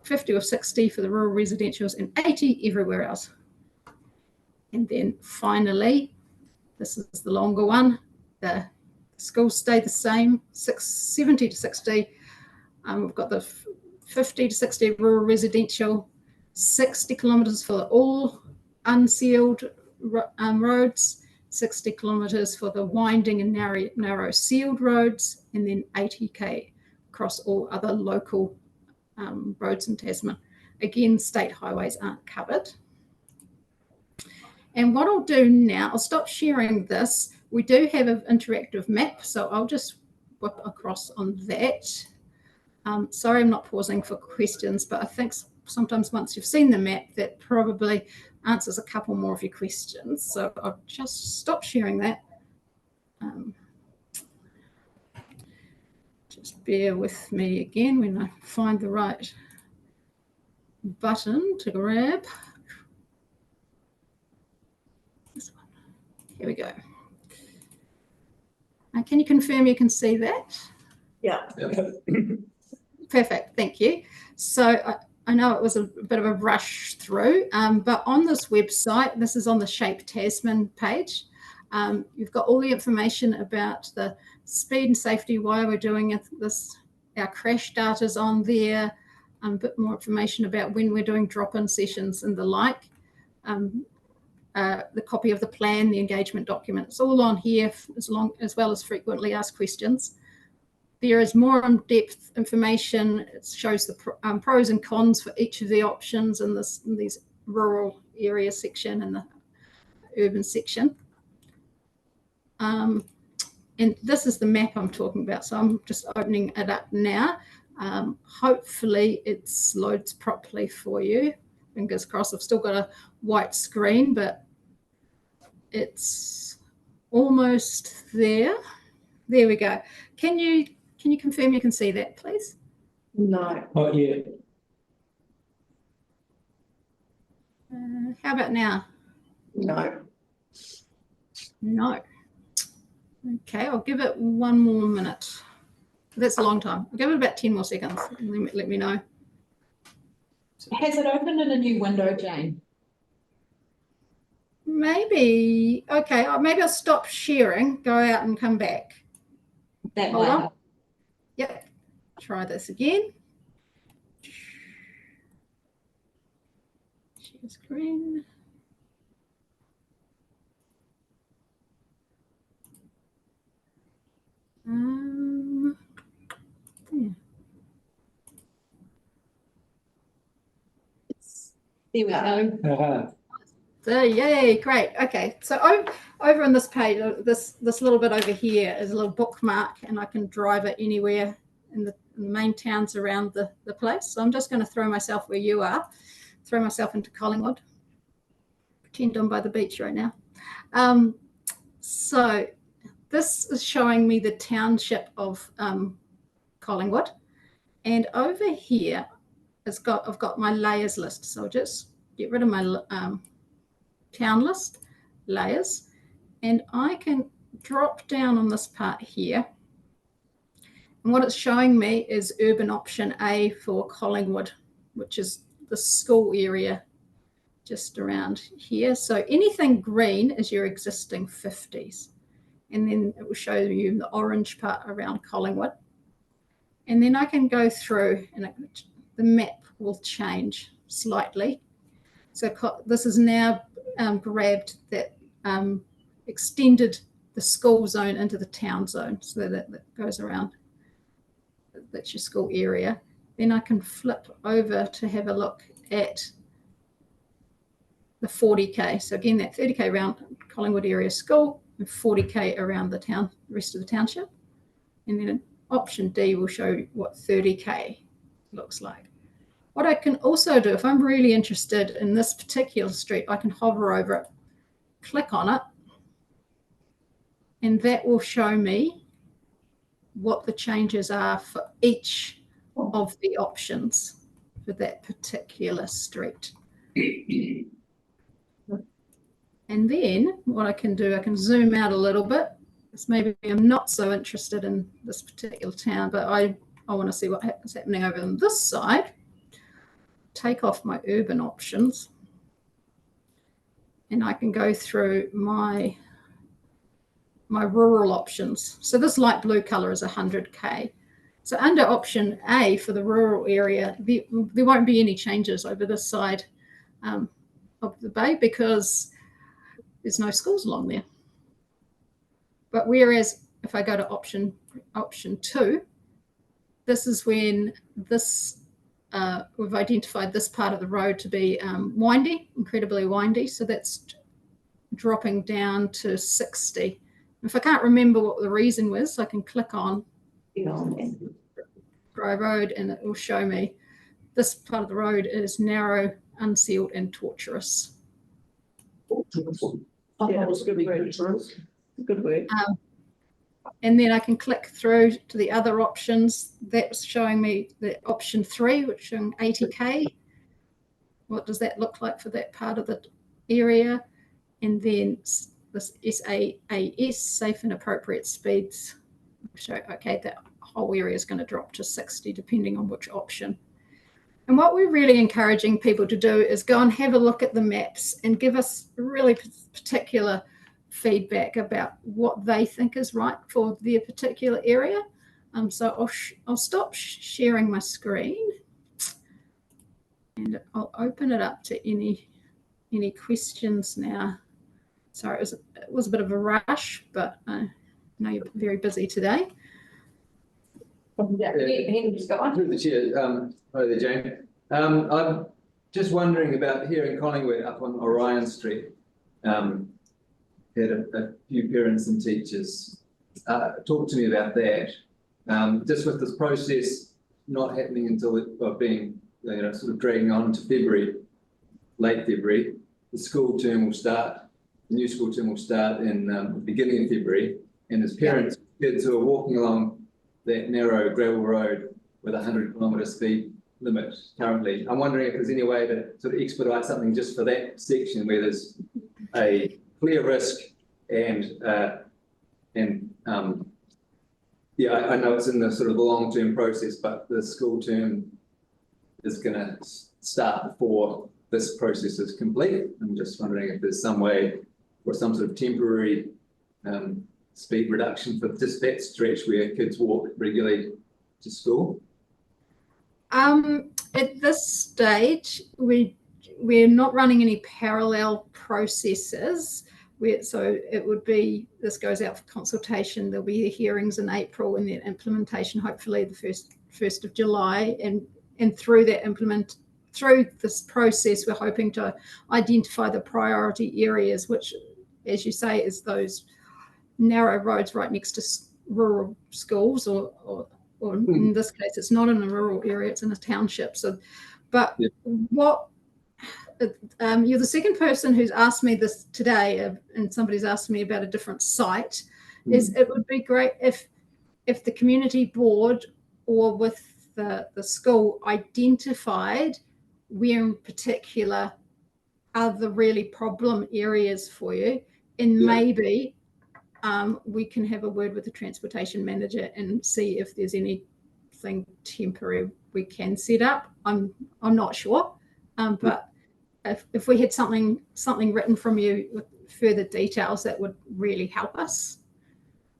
50 or 60 for the rural residentials, and 80 everywhere else. And then finally, this is the longer one, the schools stay the same, 70 to 60. We've got the 50 to 60 rural residential, 60 kilometres for all unsealed roads, 60 kilometres for the winding and narrow sealed roads, and then 80k across all other local roads in Tasman. Again, state highways aren't covered. And what I'll do now, I'll stop sharing this. We do have an interactive map, so I'll just whip across on that. Sorry, I'm not pausing for questions, but I think sometimes once you've seen the map, that probably answers a couple more of your questions. So I'll just stop sharing that. Just bear with me again when I find the right button to grab. This one. Here we go. Can you confirm you can see that? Yeah. Perfect, thank you. So I know it was a bit of a rush through, but on this website, this is on the Shape Tasman page. You've got all the information about the speed and safety, why we're doing this. Our crash data's on there, a bit more information about when we're doing drop-in sessions and the like. The copy of the plan, the engagement document, it's all on here, as well as frequently asked questions. There is more in-depth information. It shows the pros and cons for each of the options in these rural area section and the urban section. And this is the map I'm talking about. So I'm just opening it up now. Hopefully it loads properly for you. Fingers crossed. I've still got a white screen, but it's almost there. There we go. Can you confirm you can see that, please? No. Oh, yeah. How about now? No. No. Okay, I'll give it one more minute. That's a long time. I'll give it about 10 more seconds. Let me know. Has it opened in a new window, Jane? Maybe. Okay, maybe I'll stop sharing, go out and come back. That Hold might on. help. Yep. Try this again. Share screen. Yeah. There we go. So, yay, great. Okay, so over on this page, this little bit over here is a little bookmark, and I can drive it anywhere in the main towns around the place. So I'm just going to throw myself where you are, throw myself into Collingwood, pretend I'm by the beach right now. So this is showing me the township of Collingwood, and over here I've got my layers list. So I'll just get rid of my town list, layers, and I can drop down on this part here. And what it's showing me is urban option A for Collingwood, which is the school area just around here. So anything green is your existing 50s. And then it will show you the orange part around Collingwood. And then I can go through and the map will change slightly. So this is now grabbed that extended the school zone into the town zone, so that goes around, that's your school area. Then I can flip over to have a look at the 40k. So again, that 30k around Collingwood area school and 40k around the town, the rest of the township. And then option D will show you what 30k looks like. What I can also do, if I'm really interested in this particular street, I can hover over it, click on it, and that will show me what the changes are for each of the options for that particular street. And then what I can do, I can zoom out a little bit. Because maybe I'm not so interested in this particular town, but I want to see what's happening over on this side. Take off my urban options, and I can go through my rural options. So this light blue color is 100k. So under option A for the rural area, there won't be any changes over this side of the bay because there's no schools along there. But whereas if I go to option 2, this is when this we've identified this part of the road to be windy, incredibly windy. So that's dropping down to 60. If I can't remember what the reason was, I can click on Dry Road and it will show me this part of the road is narrow, unsealed and tortuous. Good word. And then I can click through to the other options. That's showing me the option 3, which is showing 80k. What does that look like for that part of the area? And then this SAAS, safe and appropriate speeds. So, okay, that whole area is going to drop to 60 depending on which option. And what we're really encouraging people to do is go and have a look at the maps and give us really particular feedback about what they think is right for their particular area. So I'll stop sharing my screen and I'll open it up to any questions now. Sorry, it was a bit of a rush, but I know you're very busy today. Through the chair, hi there, Jane. I'm just wondering about here in Collingwood up on Orion Street. Had a few parents and teachers talk to me about that. Just with this process not happening until being sort of dragging on to February, late February, the school term will start. The new school term will start in the beginning of February, and as parents, kids who are walking along that narrow gravel road with 100-kilometre speed limit currently, I'm wondering if there's any way to sort of expedite something just for that section where there's a clear risk and yeah, I know it's in the sort of the long-term process, but the school term is going to start before this process is complete. I'm just wondering if there's some way or some sort of temporary speed reduction for just that stretch where kids walk regularly to school. At this stage, we're not running any parallel processes. So it would be, this goes out for consultation. There'll be hearings in April and then implementation, hopefully the 1st of July. And through through this process, we're hoping to identify the priority areas, which, as you say, is those narrow roads right next to rural schools, or in this case, it's not in a rural area, it's in a township. So, but what you're the second person who's asked me this today, and somebody's asked me about a different site. Is it would be great if the community board or with the school identified where in particular are the really problem areas for you, and maybe we can have a word with the transportation manager and see if there's anything temporary we can set up. I'm not sure, but if we had something written from you with further details, that would really help us.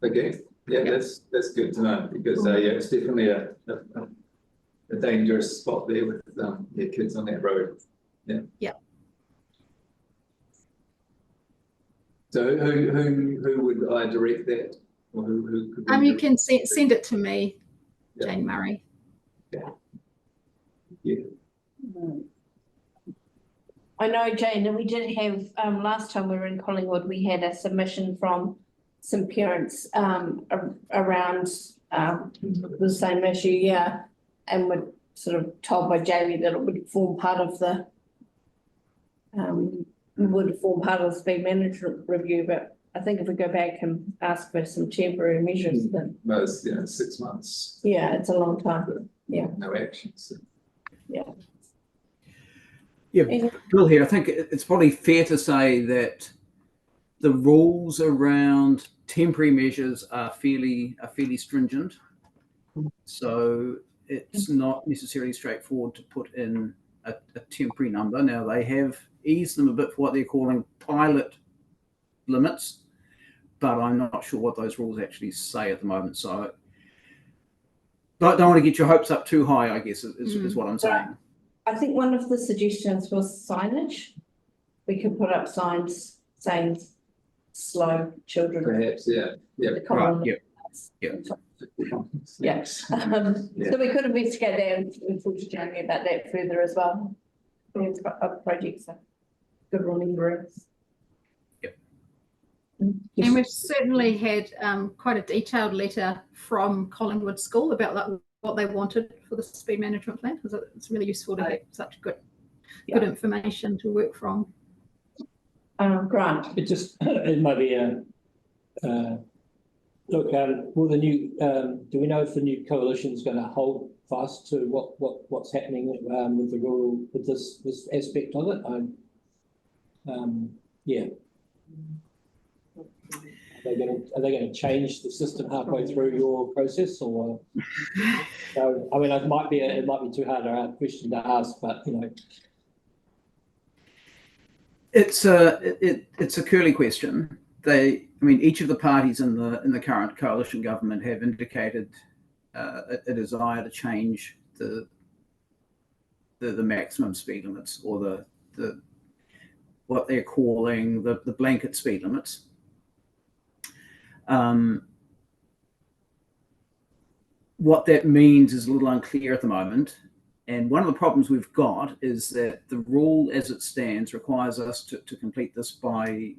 Okay, yeah, that's good to know, because it's definitely a dangerous spot there with kids on that road. Yeah. So who would I direct that? Or who could we You can send it to me, Jane Murray. Yeah. I know, Jane, and we did have, last time we were in Collingwood, we had a submission from some parents around the same issue, and were sort of told by Jamie that it would form part of the speed management review. But I think if we go back and ask for some temporary measures, then most 6 months. Yeah, it's a long time. No action. So. Yeah, Bill here. I think it's probably fair to say that the rules around temporary measures are fairly stringent. So it's not necessarily straightforward to put in a temporary number. Now, they have eased them a bit for what they're calling pilot limits, but I'm not sure what those rules actually say at the moment. So don't want to get your hopes up too high, I guess, is what I'm saying. I think one of the suggestions was signage. We could put up signs saying slow children. Perhaps, yeah. Right, So we could investigate that and talk to Jamie about that further as well. We've got other projects, good remembering. And we've certainly had quite a detailed letter from Collingwood School about what they wanted for the speed management plan, because it's really useful to have such good information to work from. Grant. It might be look, will the new do we know if the new coalition is going to hold fast to what's happening with the rural, with this aspect of it? Are they going to change the system halfway through your process, or? So, I mean, it might be too hard a question to ask, but it's a curly question. Each of the parties in the current coalition government have indicated a desire to change the maximum speed limits, or the what they're calling the blanket speed limits. What that means is a little unclear at the moment. And one of the problems we've got is that the rule as it stands requires us to complete this by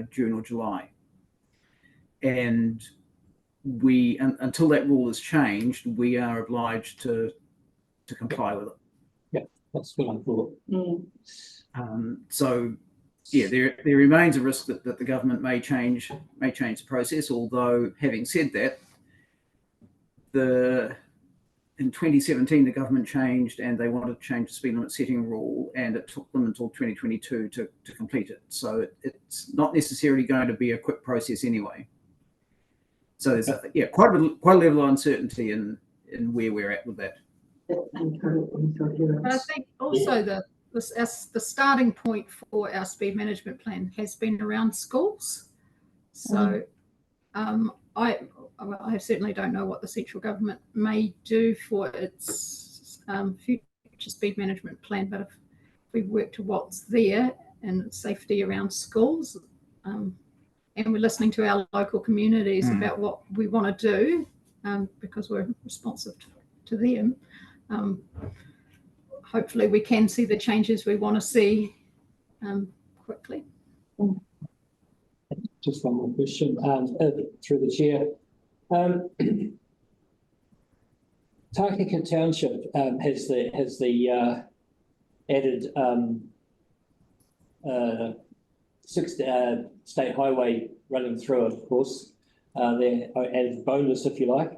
June or July. And until that rule is changed, we are obliged to comply with it. Yeah, that's what I thought. So there remains a risk that the government may change the process, although having said that, in 2017 the government changed, and they wanted to change the speed limit setting rule, and it took them until 2022 to complete it. So it's not necessarily going to be a quick process anyway. So there's quite a level of uncertainty in where we're at with that. But I think also the starting point for our speed management plan has been around schools. So I certainly don't know what the central government may do for its future speed management plan, but if we work to what's there and safety around schools, and we're listening to our local communities about what we want to do, because we're responsive to them, hopefully we can see the changes we want to see quickly. Just one more question, through the chair. Karakia Township has the added state highway running through it, of course. Their added bonus, if you like.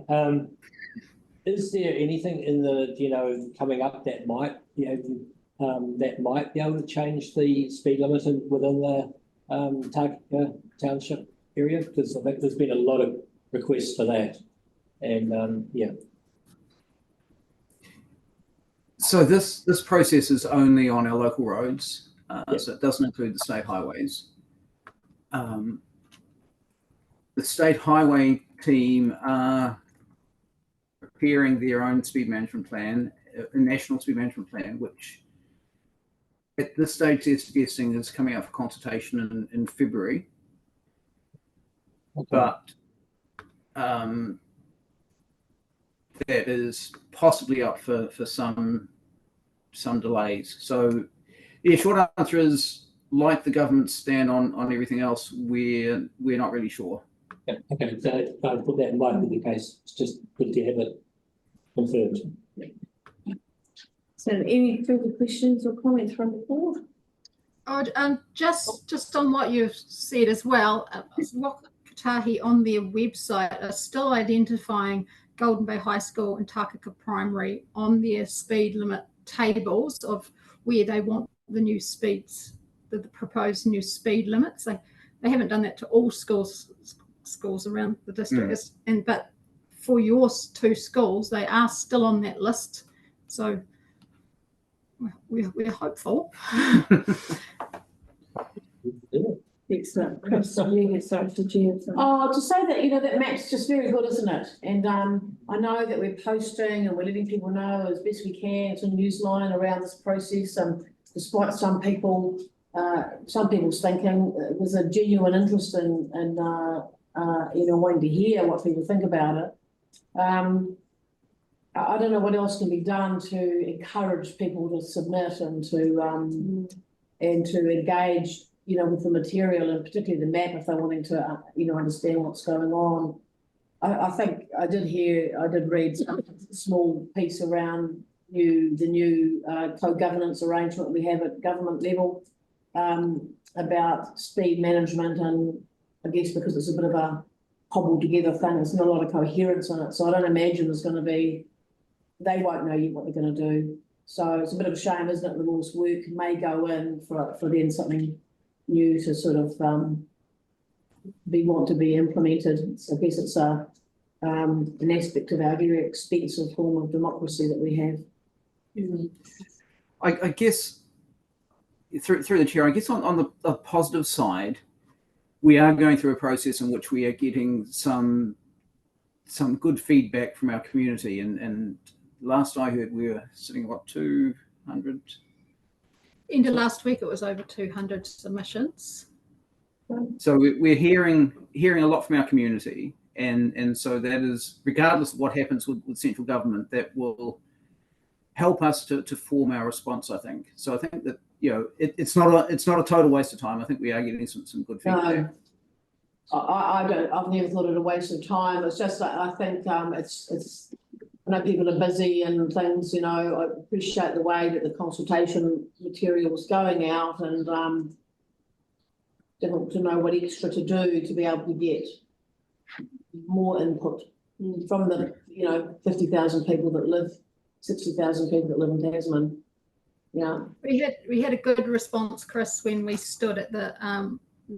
Is there anything in the coming up that might be able to change the speed limit within the Karakia Township area? Because I think there's been a lot of requests for that, and yeah. So this process is only on our local roads, Yep. so it doesn't include the state highways. The state highway team are preparing their own speed management plan, a national speed management plan, which at this stage they're suggesting is coming out for consultation in February. Okay. But that is possibly up for some delays. So yeah, short answer is, like the government stand on everything else, we're not really sure. Yeah, okay, so I put that might be the case. It's just good to have it confirmed. So any further questions or comments from the board? Just on what you've said as well, Waka Kotahi on their website are still identifying Golden Bay High School and Takaka Primary on their speed limit tables of where they want the new speeds, the proposed new speed limits. They haven't done that to all schools around the district, but for your two schools, they are still on that list. So we're hopeful. Excellent. Chris, you get started to Jen. Oh, to say that, that map's just very good, isn't it? And I know that we're posting and we're letting people know as best we can. It's a newsline around this process. Despite some people's thinking, there's a genuine interest in wanting to hear what people think about it. I don't know what else can be done to encourage people to submit and to engage, with the material, and particularly the map if they're wanting to, understand what's going on. I think I did read some small piece around the new co-governance arrangement we have at government level about speed management, and I guess because it's a bit of a cobbled together thing, there's not a lot of coherence in it. So I don't imagine there's going to be, they won't know yet what they're going to do. So it's a bit of a shame, isn't it? The rules work may go in for then something new to sort of want to be implemented. So I guess it's an aspect of our very expensive form of democracy that we have. I guess through the chair, I guess on the positive side, we are going through a process in which we are getting some good feedback from our community, and last I heard we were sitting at 200. End of last week, it was over 200 submissions. So we're hearing a lot from our community, and so that is, regardless of what happens with central government, that will help us to form our response, I think. So I think that it's not a total waste of time. I think we are getting some good feedback. No, I've never thought it a waste of time. It's just that I think it's I know people are busy and things, I appreciate the way that the consultation material was going out, and difficult to know what extra to do to be able to get more input from the 50,000 people that live, 60,000 people that live in Tasman. Yeah, we had a good response, Chris, when we stood at the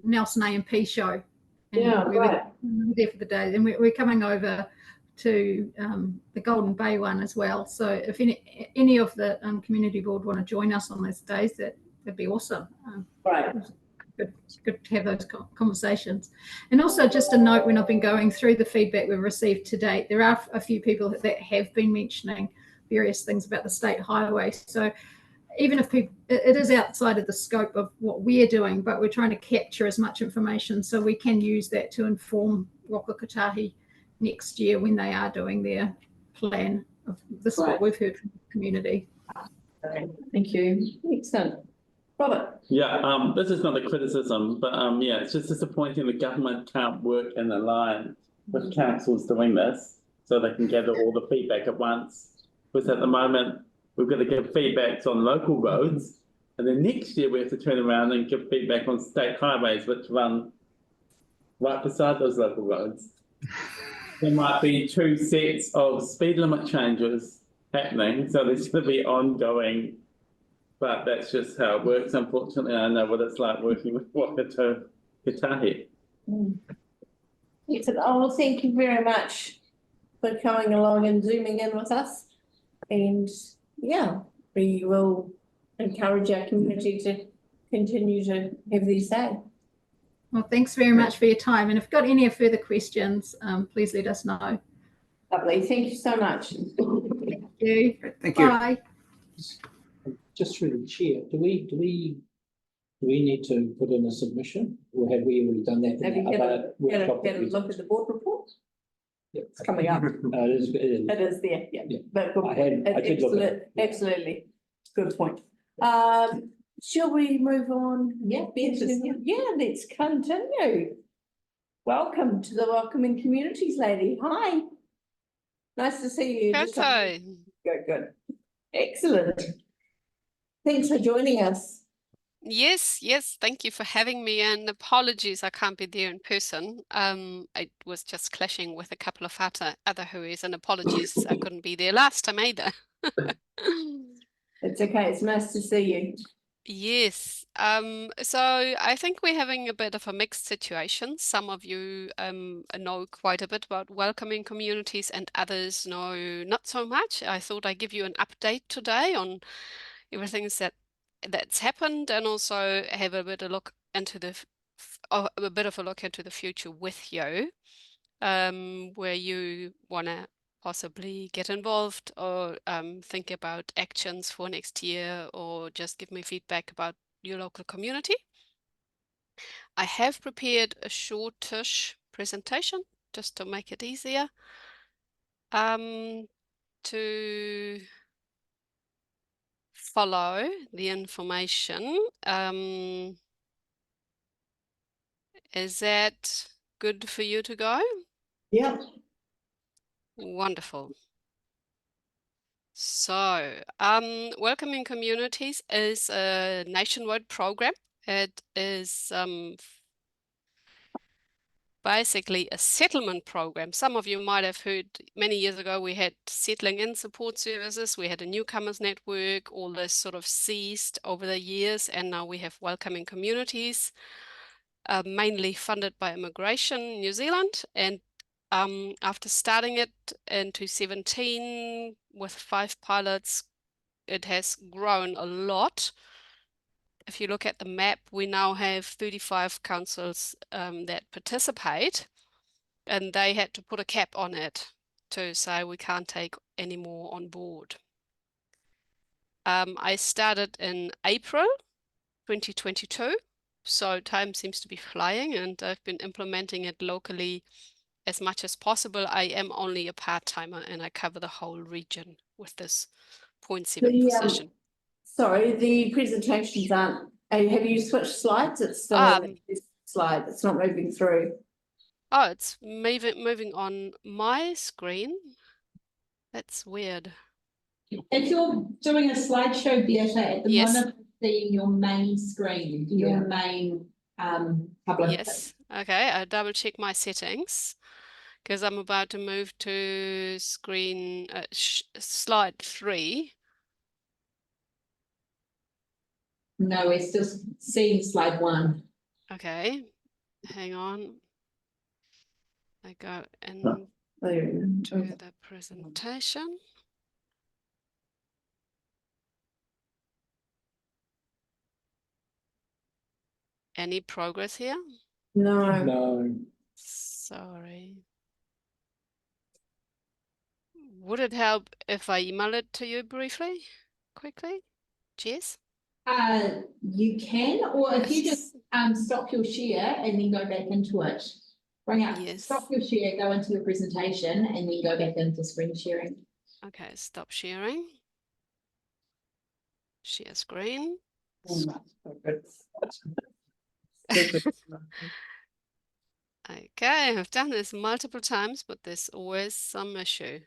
Nelson A&P show. And yeah, we right. were there for the day, and we're coming over to the Golden Bay one as well. So if any of the community board want to join us on those days, that'd be awesome. Right. Good to have those conversations. And also just a note, when I've been going through the feedback we've received to date, there are a few people that have been mentioning various things about the state highway. So even if it is outside of the scope of what we're doing, but we're trying to capture as much information so we can use that to inform Waka Kotahi next year when they are doing their plan. This is what we've heard from the community. Thank you. Excellent. Robert? Yeah, this is not a criticism, but yeah, it's just disappointing the government can't work in a line with councils doing this, so they can gather all the feedback at once. Because at the moment, we've got to give feedbacks on local roads, and then next year we have to turn around and give feedback on state highways, which run right beside those local roads. There might be 2 sets of speed limit changes happening, so there's going to be ongoing. But that's just how it works. Unfortunately, I know what it's like working with Waikato Katahi. Excellent. Oh, well, thank you very much for coming along and zooming in with us. And yeah, we will encourage our community to continue to have their say. Well, thanks very much for your time. And if you've got any further questions, please let us know. Lovely. Thank you so much. Thank you. Thank you. Bye. Just through the chair, do we need to put in a submission, or have we already done that? Have you had a look at the board report? Yeah. It's coming up. It is there, yeah. Yeah. But good I point. did look at it. Absolutely. Good point. Shall we move on? Yeah, Yeah, let's continue. Welcome to the Welcoming Communities lady. Hi. Nice to see you. Good. Excellent. Thanks for joining us. Yes, thank you for having me, and apologies I can't be there in person. I was just clashing with a couple of other huis, and apologies I couldn't be there last time either. It's okay, it's nice to see you. Yes, so I think we're having a bit of a mixed situation. Some of you know quite a bit about welcoming communities, and others know not so much. I thought I'd give you an update today on everything that's happened, and also have a bit of a look into the future with you, where you want to possibly get involved or think about actions for next year, or just give me feedback about your local community. I have prepared a shortish presentation just to make it easier to follow the information. Is that good for you to go? Yeah. Wonderful. So, Welcoming Communities is a nationwide program. It is basically a settlement program. Some of you might have heard many years ago we had settling in support services, we had a newcomers network, all this sort of ceased over the years, and now we have Welcoming Communities, mainly funded by Immigration New Zealand. And after starting it in 2017 with 5 pilots, it has grown a lot. If you look at the map, we now have 35 councils that participate, and they had to put a cap on it to say we can't take any more on board. I started in April 2022, so time seems to be flying, and I've been implementing it locally as much as possible. I am only a part-timer, and I cover the whole region with this 0.7 position. Sorry, the presentations aren't. Have you switched slides? It's still on this slide. It's not moving through. Oh, it's moving on my screen. That's weird. If you're doing a slideshow, Beata, at the Yes. moment, seeing your main screen, your main public. Yes. Okay, I double check my settings because I'm about to move to screen slide 3. No, we're still seeing slide 1. Okay, hang on. I go into the presentation. Any progress here? No. No. Sorry. Would it help if I email it to you briefly, quickly? Jess? You can, or if you just stop your share and then go back into it. Bring up, stop your share, go into your presentation, and then go back into screen sharing. Okay, stop sharing. Share screen. Okay, I've done this multiple times, but there's always some issue.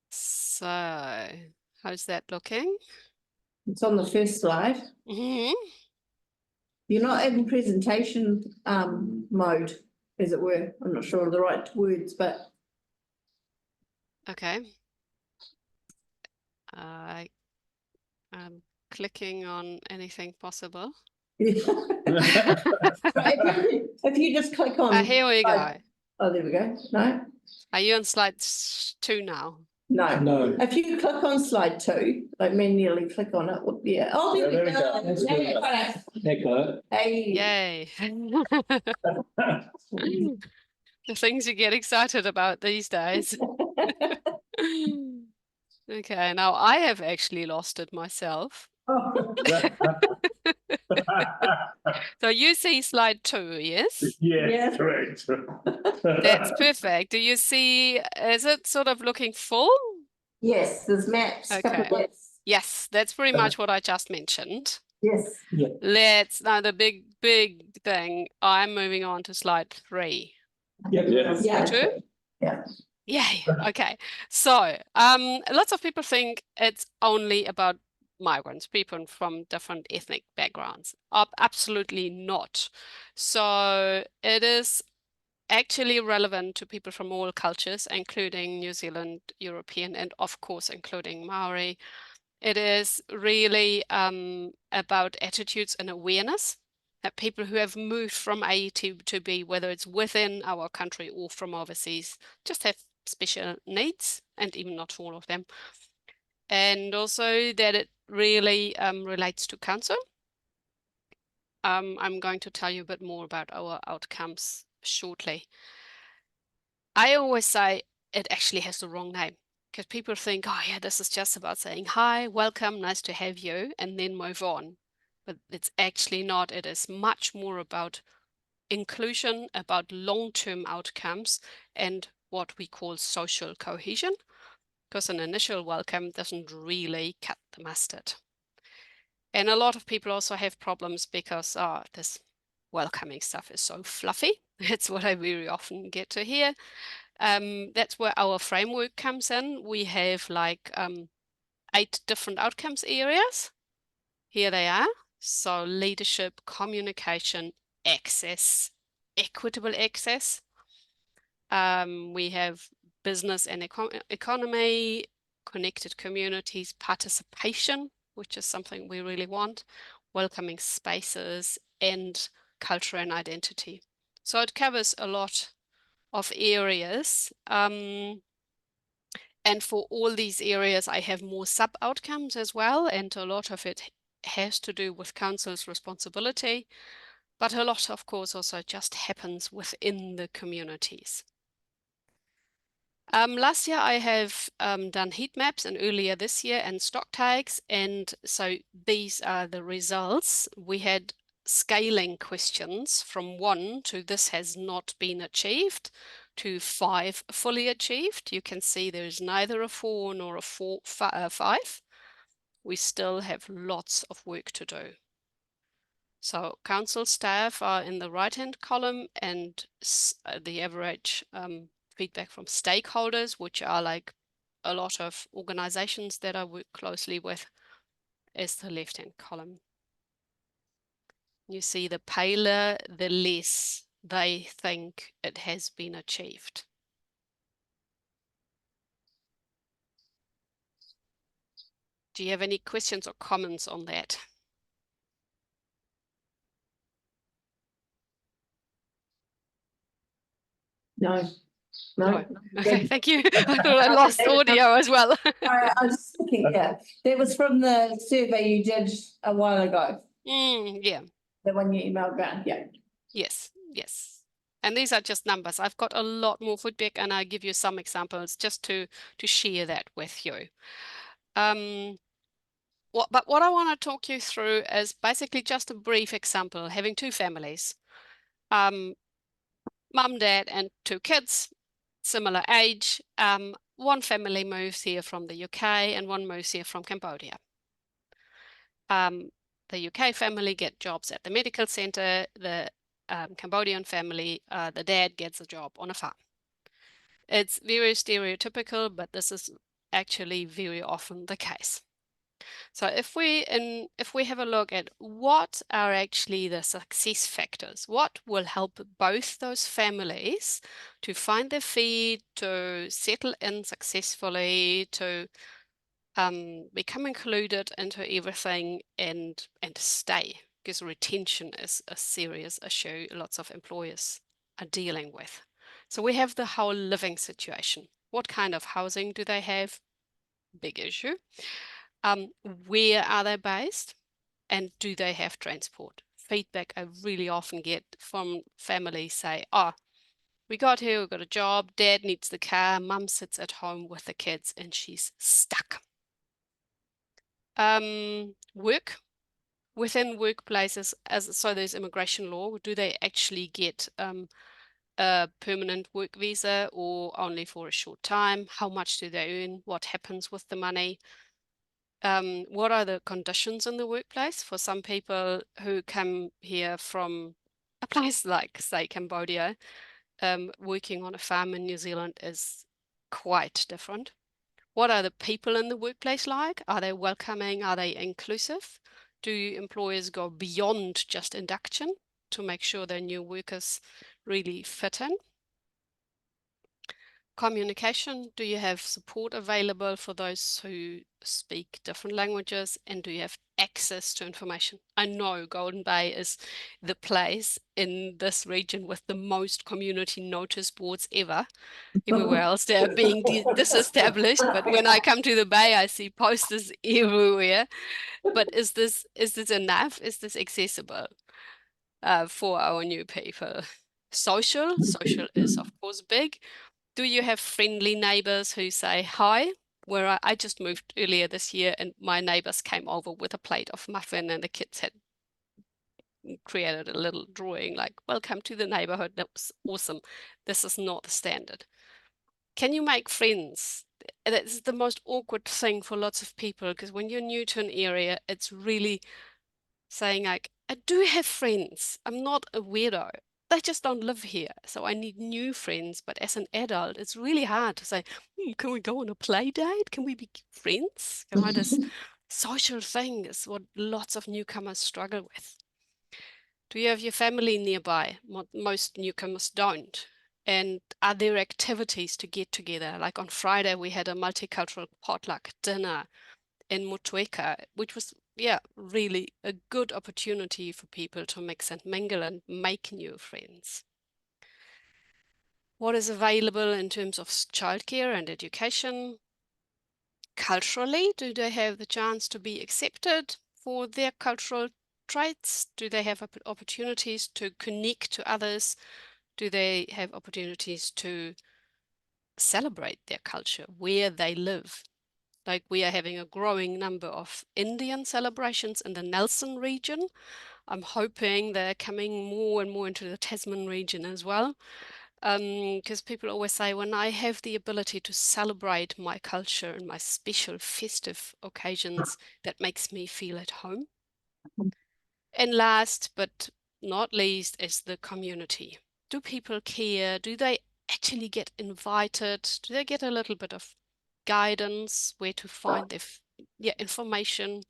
So, how's that looking? It's on the first slide. Mhm. You're not in presentation mode, as it were. I'm not sure of the right words, but Okay. I'm clicking on anything possible. if you just click on. Here we go. Oh, there we go. No, Are you on slide 2 now? no. No. If you click on slide 2, like manually click on it. Yeah. Oh, there we go. That's good. Echo. Hey. Yay. The things you get excited about these days. Okay, now I have actually lost it myself. So you see slide 2, yes? Yes. Correct. That's perfect. Do you see, is it sort of looking full? Yes, there's maps. Okay. Couple of maps. Yes, that's pretty much what I just mentioned. Yes. Now the big thing, I'm moving on to slide 3. Yes. Yeah. Two? Yeah. Yay. Okay. So, lots of people think it's only about migrants, people from different ethnic backgrounds. Absolutely not. So it is actually relevant to people from all cultures, including New Zealand, European, and of course, including Maori. It is really about attitudes and awareness that people who have moved from A to B, whether it's within our country or from overseas, just have special needs, and even not all of them. And also that it really relates to council. I'm going to tell you a bit more about our outcomes shortly. I always say it actually has the wrong name, because people think, oh yeah, this is just about saying hi, welcome, nice to have you, and then move on. But it's actually not. It is much more about inclusion, about long-term outcomes, and what we call social cohesion, because an initial welcome doesn't really cut the mustard. And a lot of people also have problems because this welcoming stuff is so fluffy. That's what I very often get to hear. That's where our framework comes in. We have like 8 different outcomes areas. Here they are. So leadership, communication, access, equitable access. We have business and economy, connected communities, participation, which is something we really want, welcoming spaces, and culture and identity. So it covers a lot of areas. And for all these areas, I have more sub-outcomes as well, and a lot of it has to do with council's responsibility, but a lot, of course, also just happens within the communities. Last year I have done heat maps, and earlier this year and stock tags, and so these are the results. We had scaling questions from 1 to this has not been achieved to 5 fully achieved. You can see there's neither a 4 nor a 5. We still have lots of work to do. So council staff are in the right-hand column, and the average feedback from stakeholders, which are like a lot of organizations that I work closely with, is the left-hand column. You see the paler, the less they think it has been achieved. Do you have any questions or comments on that? No. No. Okay, thank you. I thought I lost audio as well. I was thinking, yeah, that was from the survey you did a while ago. Yeah. The one you emailed around, yeah. Yes, yes. And these are just numbers. I've got a lot more feedback, and I give you some examples just to share that with you. But what I want to talk you through is basically just a brief example, having 2 families, mum, dad, and 2 kids, similar age. one family moves here from the UK and one moves here from Cambodia. The UK family get jobs at the medical center. The Cambodian family, the dad gets a job on a farm. It's very stereotypical, but this is actually very often the case. So if we have a look at what are actually the success factors, what will help both those families to find their feet, to settle in successfully, to become included into everything and stay, because retention is a serious issue lots of employers are dealing with. So we have the whole living situation. What kind of housing do they have? Big issue. Where are they based? And do they have transport? Feedback I really often get from families say, oh, we got here, we got a job, dad needs the car, mum sits at home with the kids and she's stuck. Work within workplaces, so there's immigration law. Do they actually get a permanent work visa or only for a short time? How much do they earn? What happens with the money? What are the conditions in the workplace? For some people who come here from a place like, say, Cambodia, working on a farm in New Zealand is quite different. What are the people in the workplace like? Are they welcoming? Are they inclusive? Do employers go beyond just induction to make sure their new workers really fit in? Communication, do you have support available for those who speak different languages, and do you have access to information? I know Golden Bay is the place in this region with the most community notice boards ever. Everywhere else they're being disestablished, but when I come to the Bay I see posters everywhere. But is this enough? Is this accessible for our new people? Social is of course big. Do you have friendly neighbors who say hi? Where I just moved earlier this year and my neighbors came over with a plate of muffin and the kids had created a little drawing like, welcome to the neighborhood. That was awesome. This is not the standard. Can you make friends? That's the most awkward thing for lots of people, because when you're new to an area, it's really saying like, I do have friends. I'm not a weirdo. They just don't live here. So I need new friends. But as an adult, it's really hard to say, can we go on a play date? Can we be friends? This social thing is what lots of newcomers struggle with. Do you have your family nearby? Most newcomers don't. And are there activities to get together? Like on Friday, we had a multicultural potluck dinner in Motueka, which was, really a good opportunity for people to mix and mingle and make new friends. What is available in terms of childcare and education? Culturally, do they have the chance to be accepted for their cultural traits? Do they have opportunities to connect to others? Do they have opportunities to celebrate their culture where they live? Like we are having a growing number of Indian celebrations in the Nelson region. I'm hoping they're coming more and more into the Tasman region as well. Because people always say, when I have the ability to celebrate my culture and my special festive occasions, that makes me feel at home. And last but not least is the community. Do people care? Do they actually get invited? Do they get a little bit of guidance where to find their information?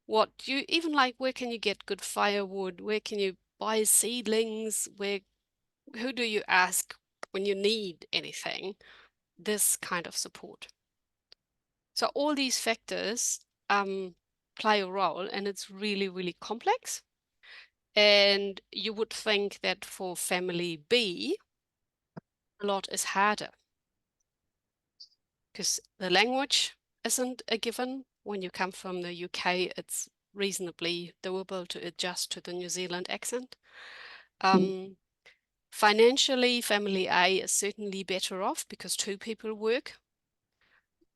What you even like, where can you get good firewood? Where can you buy seedlings? Who do you ask when you need anything? This kind of support. So all these factors play a role, and it's really, really complex. And you would think that for family B, a lot is harder because the language isn't a given. When you come from the UK, it's reasonably doable to adjust to the New Zealand accent. Financially, family A is certainly better off because two people work.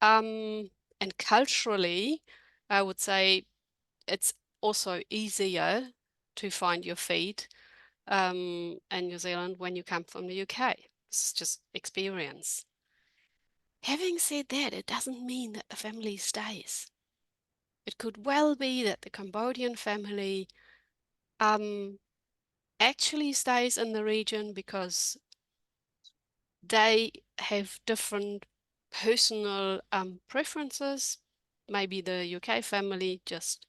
And culturally, I would say it's also easier to find your feet in New Zealand when you come from the UK. This is just experience. Having said that, it doesn't mean that the family stays. It could well be that the Cambodian family actually stays in the region because they have different personal preferences. Maybe the UK family just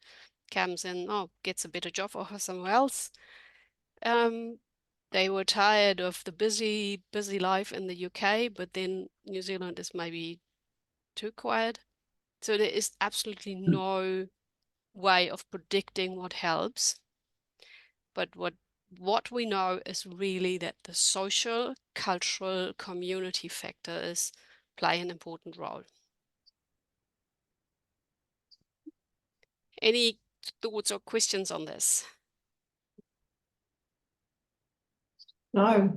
comes in, gets a better job offer somewhere else. They were tired of the busy life in the UK, but then New Zealand is maybe too quiet. So there is absolutely no way of predicting what helps. But what we know is really that the social, cultural, community factors play an important role. Any thoughts or questions on this? No.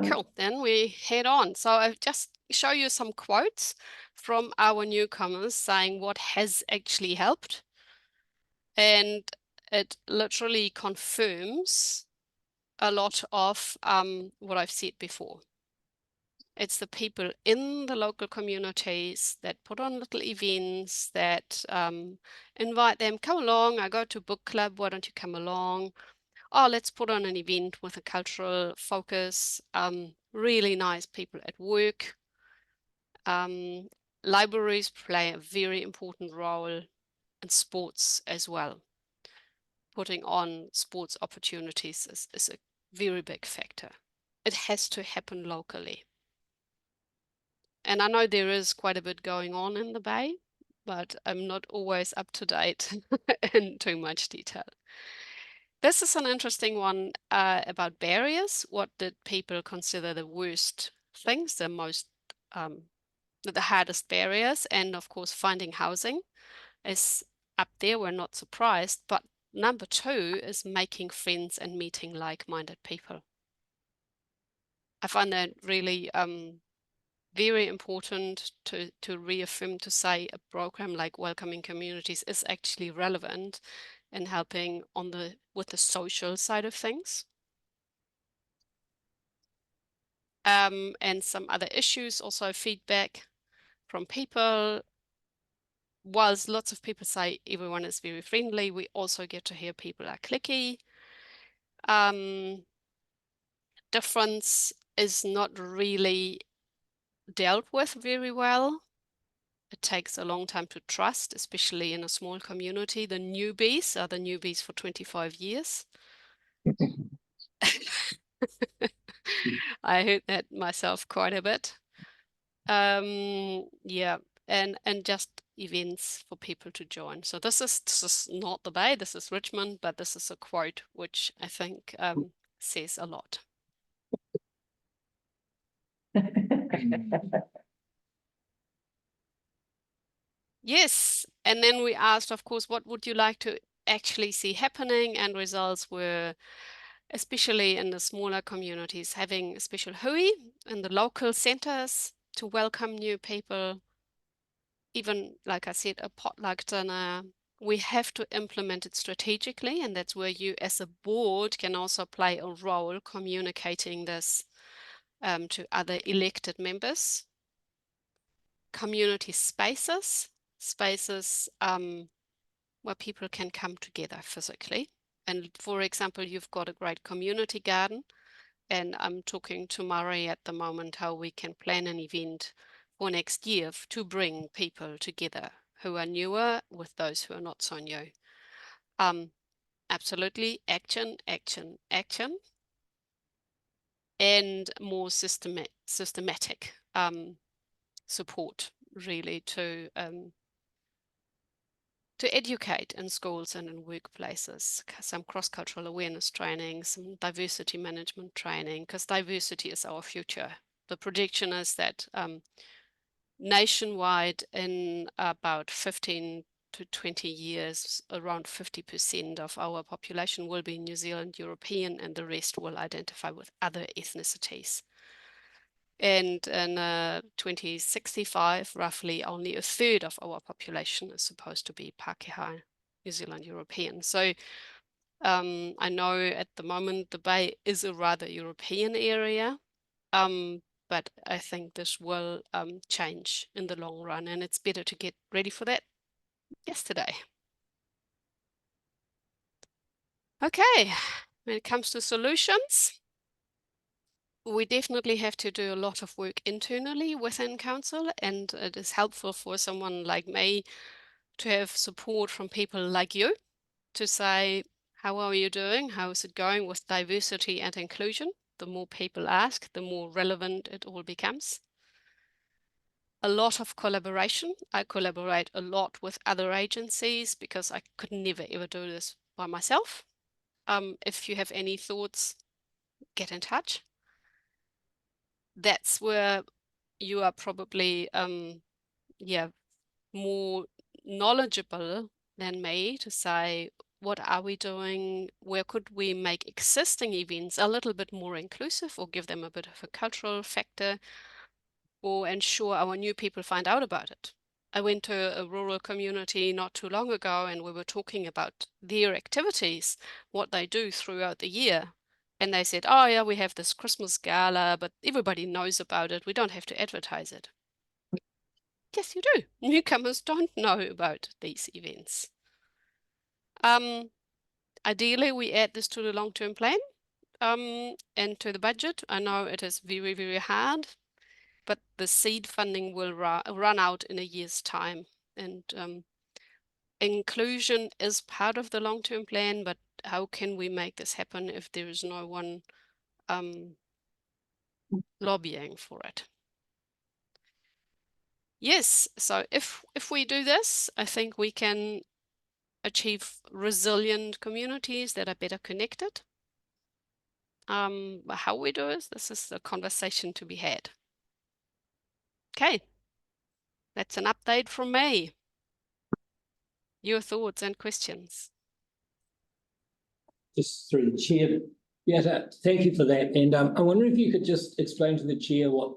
Cool, then we head on. So I'll just show you some quotes from our newcomers saying what has actually helped. And it literally confirms a lot of what I've said before. It's the people in the local communities that put on little events, that invite them, come along, I go to book club, why don't you come along? Oh, let's put on an event with a cultural focus. Really nice people at work. Libraries play a very important role, and sports as well. Putting on sports opportunities is a very big factor. It has to happen locally. And I know there is quite a bit going on in the Bay, but I'm not always up to date in too much detail. This is an interesting one about barriers. What did people consider the worst things, the most, the hardest barriers? And of course, finding housing is up there. We're not surprised. But number 2 is making friends and meeting like-minded people. I find that really very important to reaffirm, to say a program like Welcoming Communities is actually relevant in helping with the social side of things. And some other issues, also feedback from people. Whilst lots of people say everyone is very friendly, we also get to hear people are cliquey. Difference is not really dealt with very well. It takes a long time to trust, especially in a small community. The newbies are the newbies for 25 years. I heard that myself quite a bit. Yeah, and just events for people to join. So this is not the Bay, this is Richmond, but this is a quote which I think says a lot. Yes, and then we asked, of course, what would you like to actually see happening? And results were, especially in the smaller communities, having a special hui in the local centers to welcome new people. Even, like I said, a potluck dinner. We have to implement it strategically, and that's where you as a board can also play a role communicating this to other elected members. Community spaces where people can come together physically. And for example, you've got a great community garden, and I'm talking to Murray at the moment how we can plan an event for next year to bring people together who are newer with those who are not so new. Absolutely, action, action, action, and more systematic support really to educate in schools and in workplaces, some cross-cultural awareness training, some diversity management training, because diversity is our future. The prediction is that nationwide in about 15 to 20 years, around 50% of our population will be New Zealand European, and the rest will identify with other ethnicities. And in 2065, roughly only a third of our population is supposed to be Pākehā, New Zealand European. So I know at the moment the Bay is a rather European area, but I think this will change in the long run, and it's better to get ready for that yesterday. Okay, when it comes to solutions, we definitely have to do a lot of work internally within council, and it is helpful for someone like me to have support from people like you to say, how are you doing? How is it going with diversity and inclusion? The more people ask, the more relevant it all becomes. A lot of collaboration. I collaborate a lot with other agencies because I could never ever do this by myself. If you have any thoughts, get in touch. That's where you are probably more knowledgeable than me to say, what are we doing? Where could we make existing events a little bit more inclusive or give them a bit of a cultural factor or ensure our new people find out about it? I went to a rural community not too long ago and we were talking about their activities, what they do throughout the year. And they said, oh yeah, we have this Christmas gala, but everybody knows about it. We don't have to advertise it. Yes, you do. Newcomers don't know about these events. Ideally, we add this to the long-term plan and to the budget. I know it is very, very hard, but the seed funding will run out in a year's time. And inclusion is part of the long-term plan, but how can we make this happen if there is no one lobbying for it? Yes, so if we do this, I think we can achieve resilient communities that are better connected. How we do this is a conversation to be had. Okay, that's an update from me. Your thoughts and questions? Just through the chair. Yeah, thank you for that. And I wonder if you could just explain to the chair what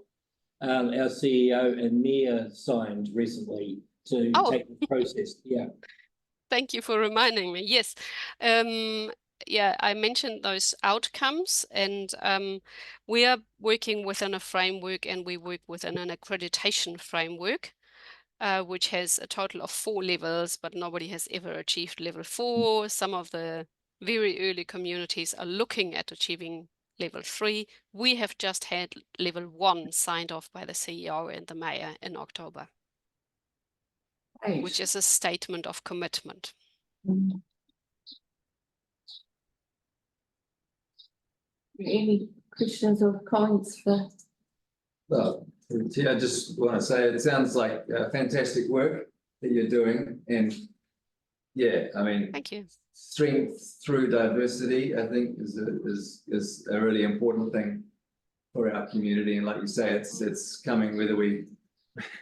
our CEO and Mayor signed recently to take the process. Yeah. Thank you for reminding me. Yes. Yeah, I mentioned those outcomes, and we are working within a framework, and we work within an accreditation framework, which has a total of 4 levels, but nobody has ever achieved level 4. Some of the very early communities are looking at achieving level 3. We have just had level 1 signed off by the CEO and the Mayor in October. Right. Which is a statement of commitment. Any questions or comments for? Well, I just want to say it sounds like fantastic work that you're doing, and yeah, I mean, thank you. Strength through diversity, I think, is a really important thing for our community, and like you say, it's coming whether we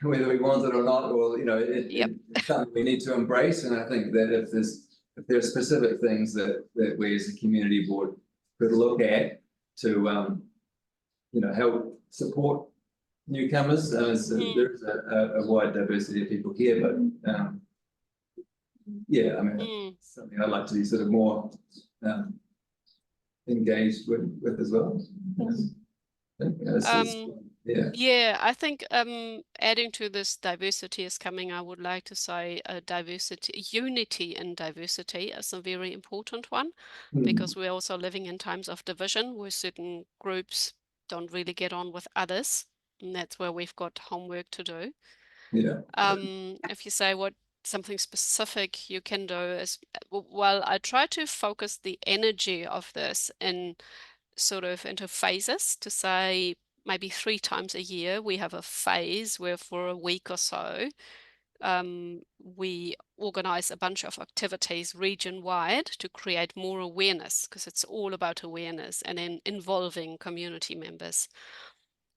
want it or not, or it's something we need to embrace. And I think that if there are specific things that we as a community board could look at to help support newcomers, there's a wide diversity of people here, but yeah, I mean, something I'd like to be sort of more engaged with as well. Yeah, I think adding to this diversity is coming. I would like to say unity in diversity is a very important one, because we're also living in times of division where certain groups don't really get on with others, and that's where we've got homework to do. Yeah. If you say something specific you can do is, well, I try to focus the energy of this in sort of into phases, to say maybe 3 times a year we have a phase where for a week or so we organize a bunch of activities region-wide to create more awareness, because it's all about awareness and then involving community members.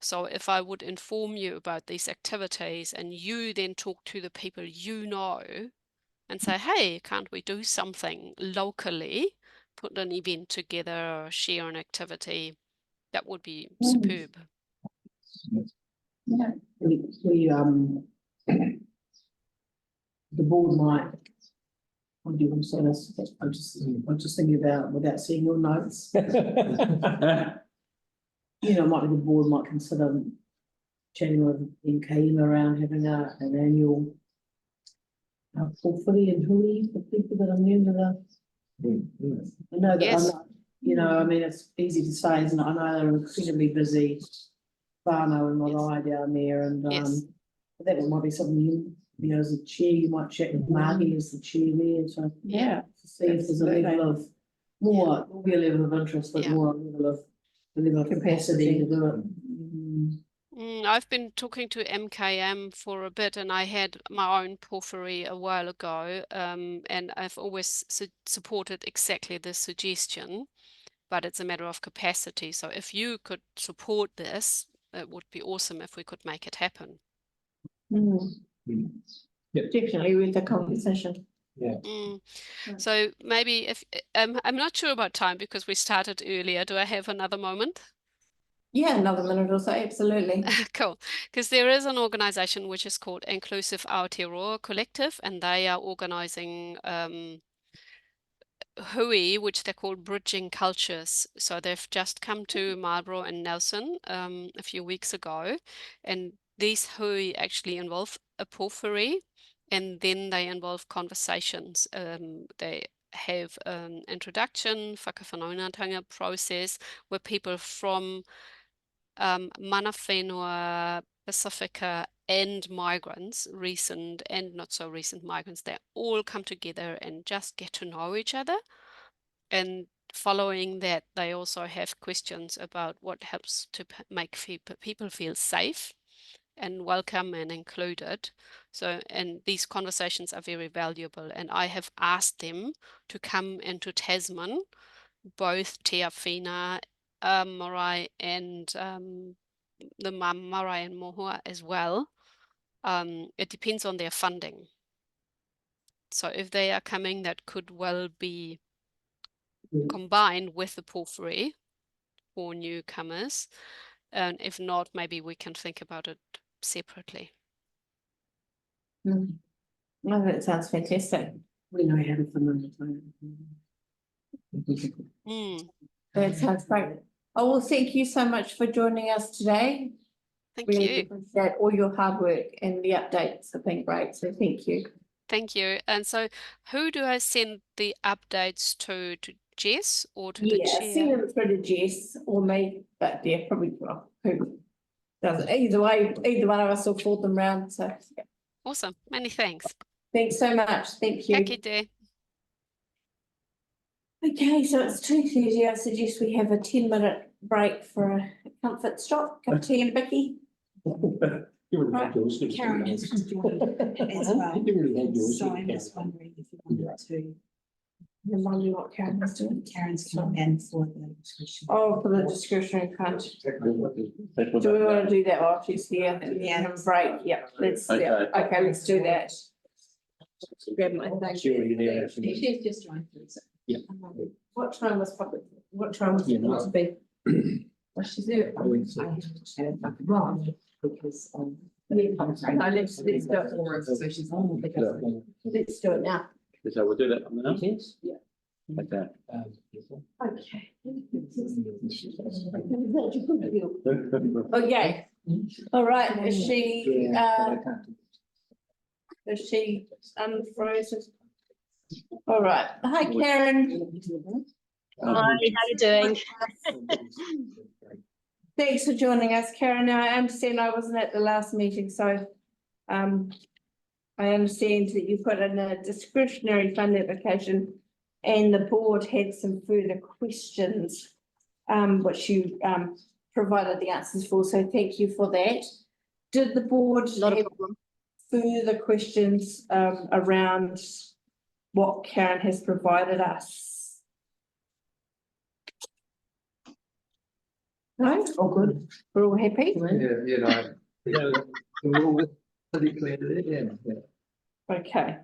So if I would inform you about these activities and you then talk to the people and say, hey, can't we do something locally, put an event together or share an activity, that would be superb. Yeah, the board might, what do you want to say this? I'm just thinking about, without seeing your notes. Might be the board might consider chatting with MKM around having an annual pōwhiri and hui for people that are new to the. I know that, Yes. you know, I mean, it's easy to say, isn't it? I know they're incredibly busy. Whānau and marae down there, and Yes. but that might be something you know, as a chair, you might chat with Margie as the chair there, so. Yeah. To see if there's a level of more, there'll be a level of interest, but Yeah. more a level of capacity to do it. I've been talking to MKM for a bit, and I had my own pōwhiri a while ago, and I've always supported exactly this suggestion, but it's a matter of capacity. So if you could support this, it would be awesome if we could make it happen. Definitely with the conversation. So maybe if I'm not sure about time because we started earlier. Do I have another moment? Yeah, another minute or so, absolutely. Cool, because there is an organization which is called Inclusive Aotearoa Collective, and they are organizing hui, which they're called Bridging Cultures. So they've just come to Marlborough and Nelson a few weeks ago, and these hui actually involve a pōwhiri, and then they involve conversations. They have an introduction, whakawhanaungatanga process, where people from mana whenua, Pacifica, and migrants, recent and not so recent migrants, they all come together and just get to know each other. And following that, they also have questions about what helps to make people feel safe and welcome and included. So, and these conversations are very valuable. And I have asked them to come into Tasman, both Te Awhina, marae, and the marae and mohua as well. It depends on their funding. So if they are coming, that could well be combined with the pōwhiri for newcomers. And if not, maybe we can think about it separately. Oh, that sounds fantastic. We know how to fund That sounds great. Oh, well, thank you so much for joining us today. Thank Really you. appreciate all your hard work, and the updates have been great, so thank you. Thank you. And so who do I send the updates to Jess or to the Yeah, chair? send them through to Jess or me, but yeah, probably who does it. Either way, either one of us will forward them round, so yeah. Awesome. Many thanks. Thanks so much, thank Kia you. kite. Okay, so it's 2:30. I suggest we have a 10-minute break for a comfort stop, cup of tea and a bicky. Right. Karen has just joined as well. You already had yours. So I'm just wondering if you wanted to. Remind me what Karen was doing. Karen's coming in for the discussion. Oh, for the discretionary fund. Do we want to do that while she's here? Yeah. Have a break, yep, let's, Okay. yeah, okay, let's do that. Grab my thing. She's just joined. Yeah. What time was public, what time was it supposed to be? Well, she's there. I haven't chatted back and forth because No, let's do it. so she's on because Let's do it now. So we'll do that on the notes? Yeah. Okay. Okay. Okay, all right, is she unfrozen? All right, hi Karen. Hi, how you doing? Thanks for joining us, Karen. Now, I understand I wasn't at the last meeting, so I understand that you put in a discretionary fund application and the board had some further questions, which you provided the answers for, so thank you for that. Did the board Not a have problem. further questions around what Karen has provided us? No? All good. We're all happy? We're all pretty clear there, yeah. Okay.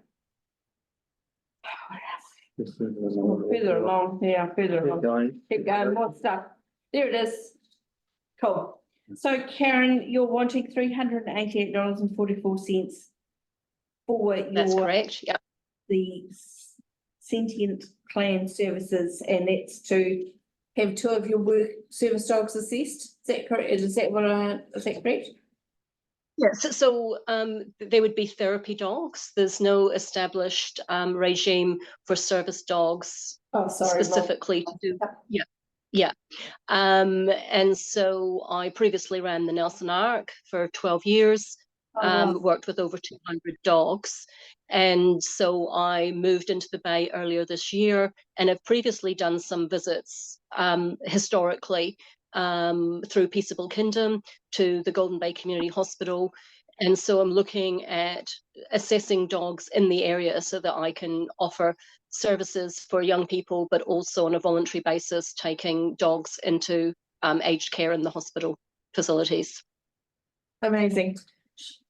Further along, yeah, further along. Keep going, more stuff. There it is. Cool. So Karen, you're wanting $388.44 for That's your correct, yep. the sentient clan services, and that's to have 2 of your work service dogs assessed. Is that correct? Is that correct? Yes, so they would be therapy dogs. There's no established regime for service dogs Oh, sorry, Rob. specifically to do. Yeah, yeah. And so I previously ran the Nelson Ark for 12 years, wow. worked with over 200 dogs. And so I moved into the Bay earlier this year and have previously done some visits historically through Peaceable Kingdom to the Golden Bay Community Hospital. And so I'm looking at assessing dogs in the area so that I can offer services for young people, but also on a voluntary basis, taking dogs into aged care in the hospital facilities. Amazing.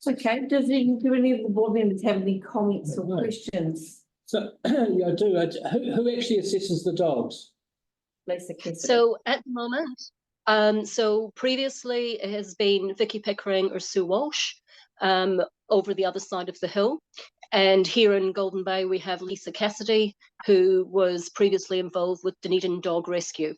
Okay, do any of the board members have any comments or questions? So, yeah, I do. Who actually assesses the dogs? Lisa Cassidy. So at the moment, so previously it has been Vicky Pickering or Sue Walsh over the other side of the hill. And here in Golden Bay, we have Lisa Cassidy, who was previously involved with Dunedin Dog Rescue.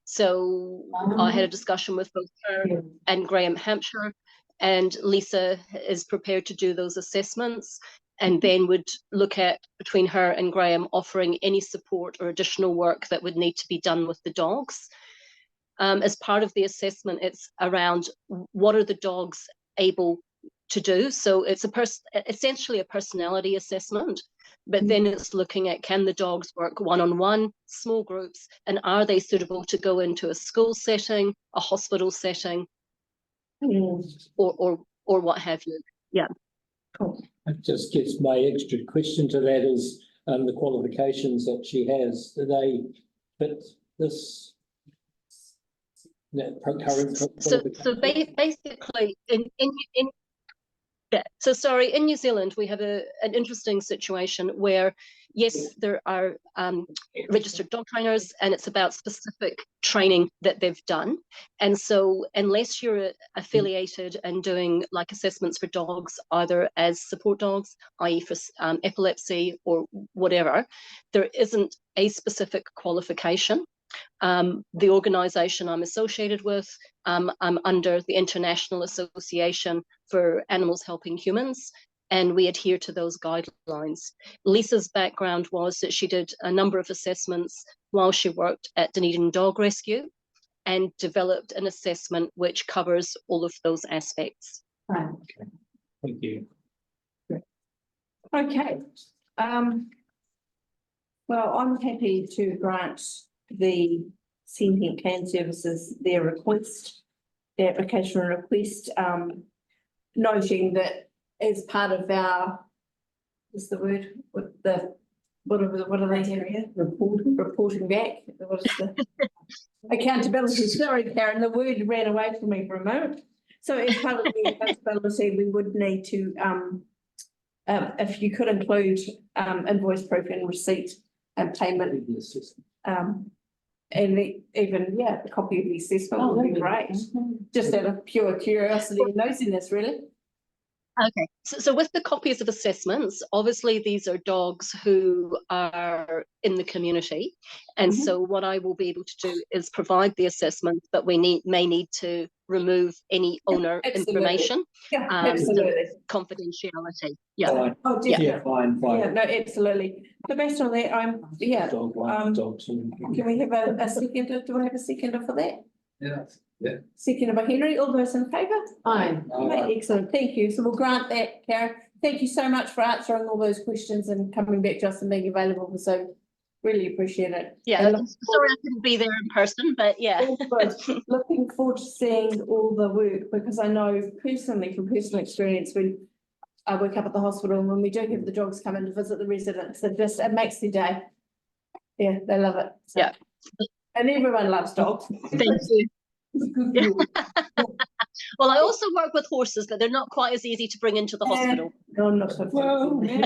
So I had a discussion with both her and Graham Hampshire, and Lisa is prepared to do those assessments and then would look at, between her and Graham, offering any support or additional work that would need to be done with the dogs. As part of the assessment, it's around what are the dogs able to do. So it's essentially a personality assessment, but then it's looking at, can the dogs work one-on-one, small groups, and are they suitable to go into a school setting, a hospital setting, or what have you. Yeah. Cool. It just gives my extra question to that is the qualifications that she has. Do they fit this? So basically, in New Zealand, we have an interesting situation where, yes, there are registered dog trainers, and it's about specific training that they've done. And so unless you're affiliated and doing like assessments for dogs, either as support dogs, i.e. for epilepsy or whatever, there isn't a specific qualification. The organisation I'm associated with, I'm under the International Association for Animals Helping Humans, and we adhere to those guidelines. Lisa's background was that she did a number of assessments while she worked at Dunedin Dog Rescue and developed an assessment which covers all of those aspects. Right. Okay. Thank you. Okay. Well, I'm happy to grant the Sentient Can Services their request, their application request, noting that as part of our, what's the word, what are they here? Reporting back. What is the accountability? Sorry, Karen, the word ran away from me for a moment. So as part of the accountability, we would need to, if you could include invoice proof and receipt and payment. And even, a copy of the assessment would be great. Just out of pure curiosity and nosiness, really. Okay, so with the copies of assessments, obviously these are dogs who are in the community. And so what I will be able to do is provide the assessment, but we may need to remove any owner information. Yeah, absolutely. Confidentiality. Yeah. Fine. Oh, definitely. Yeah, fine. Yeah, no, absolutely. So based on that, Dog one, dog two. can we have a seconder? Do I have a seconder for that? Yeah. Seconder by Henry, all those in favour? Aye. Right, excellent, thank you. So we'll grant that, Karen. Thank you so much for answering all those questions and coming back to us and being available. So really appreciate it. Yeah, sorry I couldn't be there in person, but yeah. Looking forward to seeing all the work, because I know personally, from personal experience, when I work up at the hospital and when we do have the dogs come in to visit the residents, it makes their day. Yeah, they love it. So. Yeah. And everyone loves dogs. Thank you. Well, I also work with horses, but they're not quite as easy to bring into the hospital. No, not so well. We have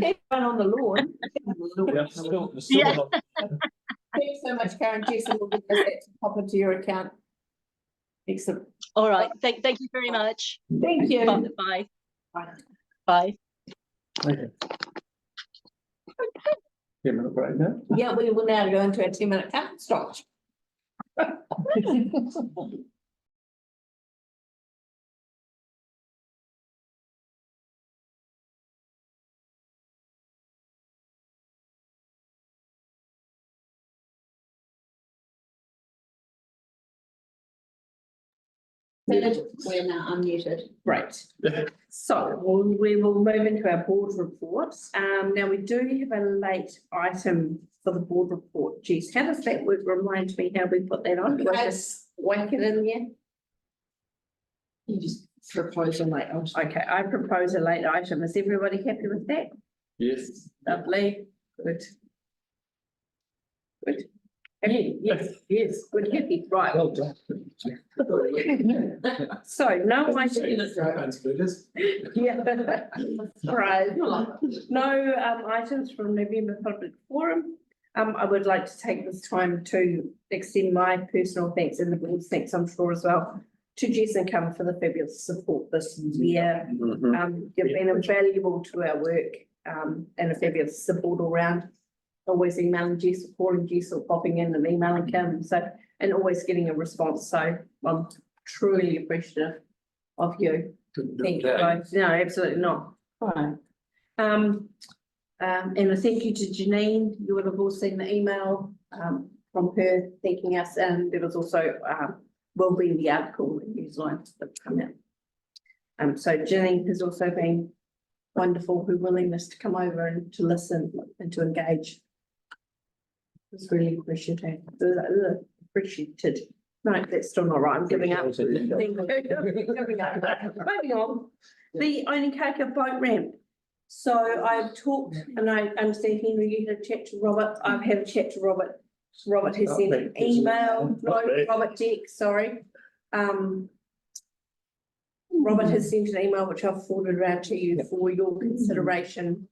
had one on the lawn. Yeah. Thanks so much, Karen. Jason will get that to pop into your account. Excellent. All right. Thank you very much. Thank you. Bye. Bye. Okay. 10-minute break now. Yeah, we will now go into a 10-minute count. Stop. We're now unmuted. Great. So we will move into our board reports. Now we do have a late item for the board report. Geez, how does that work? Remind me how we put that on. Do I just whack it in there? You just propose a late item. Okay, I propose a late item. Is everybody happy with that? Yes. Lovely, good. Good. Happy? Yes, good, happy, right. Well done. So no items. Yeah. Right. No items from November Public Forum. I would like to take this time to extend my personal thanks and the board's thanks, I'm sure as well, to Jess and Cum for the fabulous support this year. You've been invaluable to our work and a fabulous support all round. Always emailing Jess or calling Jess or popping in and emailing Kim, so, and always getting a response. So I'm truly appreciative of you. Thank you guys. No, absolutely not. Right. And a thank you to Janine. You would have all seen the email from her thanking us, and there was also will be the article in Newsline that come out. So Janine has also been wonderful, her willingness to come over and to listen and to engage. It's really appreciated. Appreciated. No, that's still not right. I'm giving up. Giving up. Moving on. The Karakia boat ramp. So I've talked, and I understand Henry, you had a chat to Robert. I've had a chat to Robert. Robert has sent an email. No, Robert Dick, sorry. Robert has sent an email which I've forwarded around to you for your consideration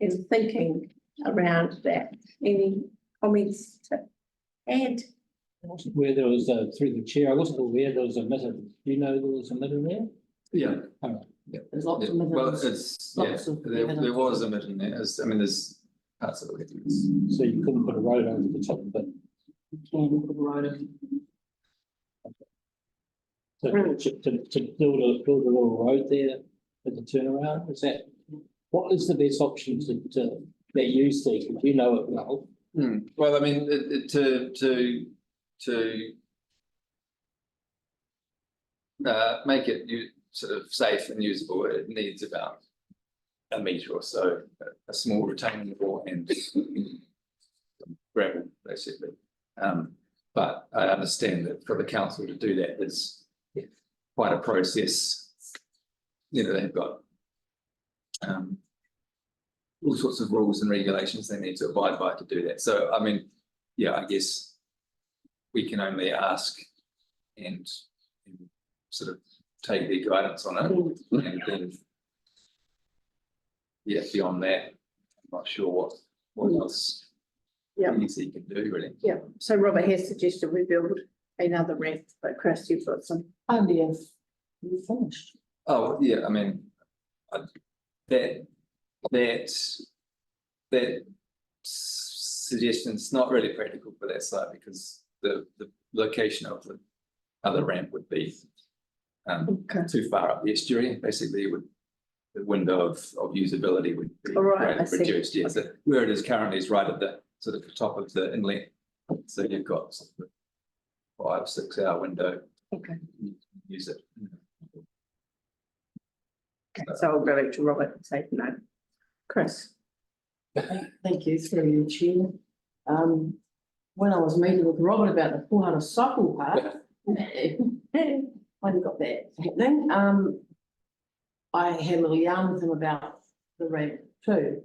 and thinking around that. Any comments to add? I wasn't aware there was through the chair. I wasn't aware there was a mitter. Do you know there was a mitter there? Yeah. All right. Yeah. There's lots of Well, middens. it's, Lots of there middens. was a middle in there. I mean, there's parts of it. So you couldn't put a road over the top of it. You can put a road in. So to build a little road there at the turnaround, is that, what is the best option to that you see? You know it well. Well, I mean, to make it sort of safe and usable, it needs about a metre or so, a small retaining wall and gravel, basically. But I understand that for the council to do that is quite a process. You know, they've got all sorts of rules and regulations they need to abide by to do that. So, I mean, yeah, I guess we can only ask and sort of take their guidance on it. And then, yeah, beyond that, I'm not sure what else he can do, really. Yeah, so Robert has suggested we build another ramp, but Chris, you've got some. Only if you finished. Oh, yeah, I mean, that suggestion's not really practical for that site because the location of the other ramp would be too far up the estuary. Basically, the window of usability would be greatly reduced. Yes, where it is currently is right at the sort of top of the inlet. So you've got sort of a 5-6 hour window. Okay. Use it. Okay, so I'll go back to Robert and say no. Chris. Thank you through you, Chair. When I was meeting with Robert about the 400 cycle park, when got that happening, I had a little yarn with him about the ramp too.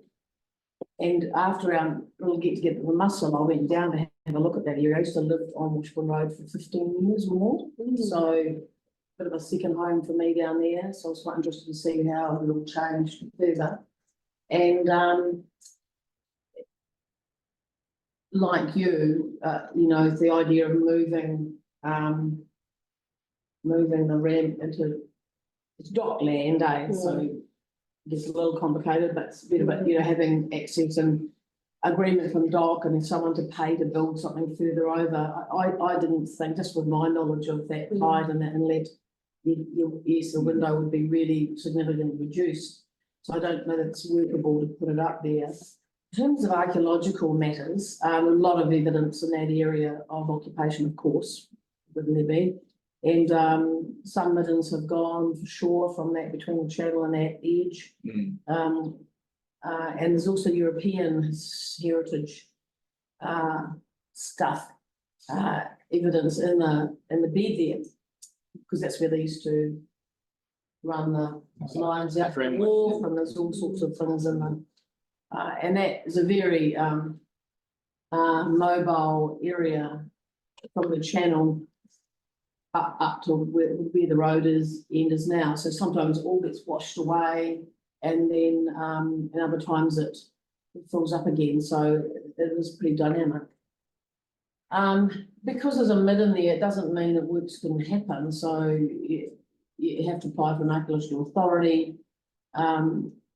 And after our little get together with Muscle, I went down to have a look at that area. I used to live on Washburn Road for 15 years or more. So a bit of a second home for me down there. So I was quite interested to see how it all changed further. And like you, you know, the idea of moving the ramp into it's dock land, so it gets a little complicated, but it's better, but you know, having access and agreement from dock and then someone to pay to build something further over. I didn't think, just with my knowledge of that tide and that inlet, yes, the window would be really significantly reduced. So I don't know that it's workable to put it up there. In terms of archaeological matters, a lot of evidence in that area of occupation, of course, wouldn't there be? And some middens have gone for sure from that between the channel and that edge. And there's also European heritage stuff, evidence in the bed there, because that's where they used to run the lines out the wharf, and there's all sorts of things in them. And that is a very mobile area from the channel up to where the road end is now. So sometimes it all gets washed away, and then and other times it fills up again. So it is pretty dynamic. Because there's a midden there, it doesn't mean that works can happen. So you have to apply for an aboriginal authority.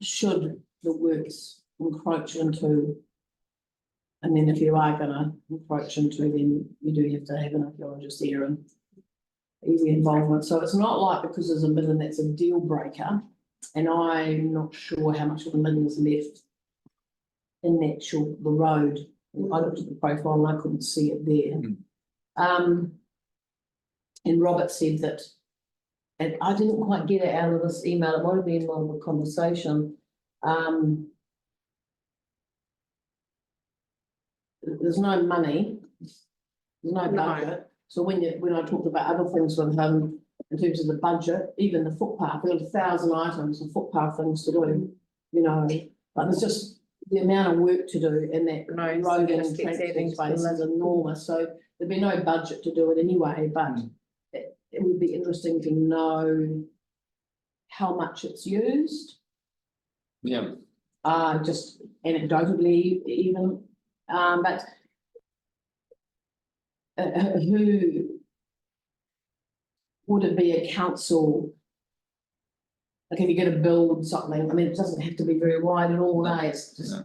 Should the works encroach into, and then if you are going to encroach into, then you do have to have an archaeologist there and easy involvement. So it's not like because there's a midden that's a deal breaker, and I'm not sure how much of the midden is left in the road. I looked at the profile and I couldn't see it there. And Robert said that, and I didn't quite get it out of this email, it might have been more of a conversation. There's no money, there's no budget. So when I talked about other things with him in terms of the budget, even the footpath, there were 1,000 items of footpath things to do, you know, but there's just the amount of work to do in that road and transport space is enormous. So there'd be no budget to do it anyway, but it would be interesting to know how much it's used. Yeah. Just anecdotally even, but who would it be? A council? Like if you're going to build something, I mean, it doesn't have to be very wide at all. No, it's just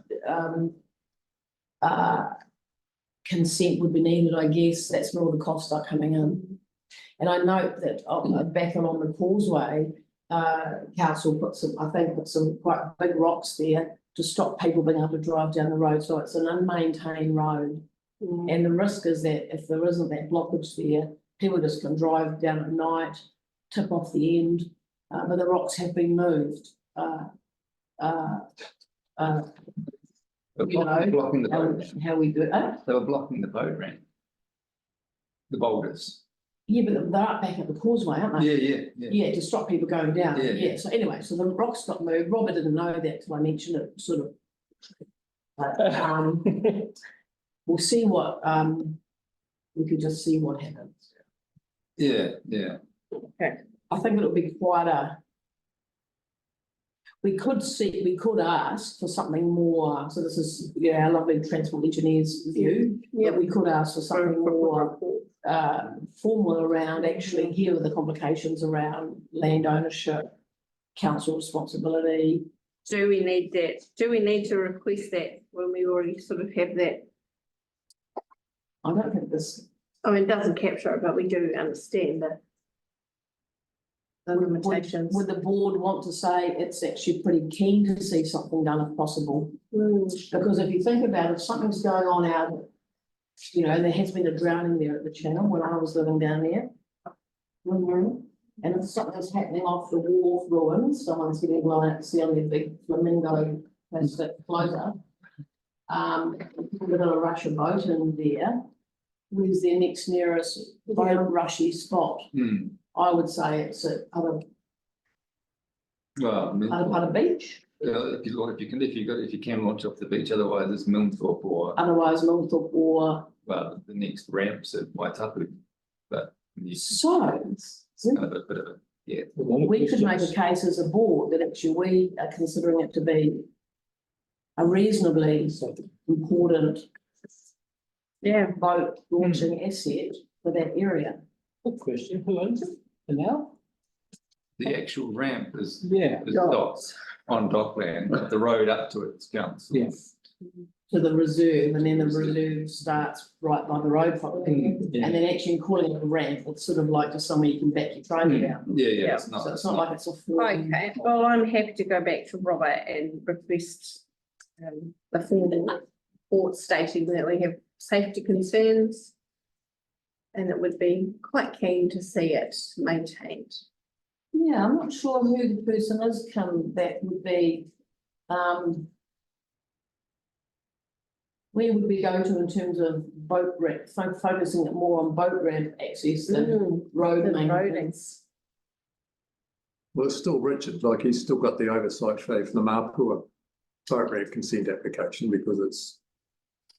consent would be needed, I guess. That's where all the costs are coming in. And I note that back along the causeway, council put some quite big rocks there to stop people being able to drive down the road. So it's an unmaintained road. And the risk is that if there isn't that blockage there, people just can drive down at night, tip off the end, but the rocks have been moved. Blocking the boat. How we do it. They were blocking the boat ramp. The boulders. Yeah, but they're up back at the causeway, aren't they? Yeah, to stop people going down. Yeah. So anyway, so the rocks got moved. Robert didn't know that until I mentioned it, sort of. But, we'll see what, we could just see what happens. Yeah. Okay. I think it'll be quite we could ask for something more. So this is, our lovely transport engineer's view. Yeah. We could ask for something more formal around actually, here are the complications around land ownership, council responsibility. Do we need that? Do we need to request that when we already sort of have that? I don't think this. I mean, it doesn't capture it, but we do understand that. The limitations. Would the board want to say it's actually pretty keen to see something done if possible? Because if you think about it, if something's going on out, there has been a drowning there at the channel when I was living down there. And if something's happening off the wharf ruins, someone's getting blown out to sea on their big flamingo plastic floater. We're going to rush a boat in there. Where's their next nearest boat rushy spot? I would say it's at other part of beach. If you can launch off the beach, otherwise it's Milnthorpe or the next ramps at Waitapu. But it's kind of a bit of we could make a case as a board that actually we are considering it to be a reasonably important boat launching asset for that area. Good question. Who owns it for now? The actual ramp is docked on dockland, but the road up to it's council. Yes. To the reserve, and then the reserve starts right by the road property. And then actually calling it a ramp, it's sort of like just somewhere you can back your trailer down. Yeah. So it's not like it's a full. Okay, well, I'm happy to go back to Robert and request the formal report stating that we have safety concerns and it would be quite keen to see it maintained. Yeah, I'm not sure who the person is that would be, where would we go to in terms of boat ramp, focusing it more on boat ramp access than road The maintenance? Well, it's still Richard, like he's still got the oversight for the Mapua boat ramp consent application because it's.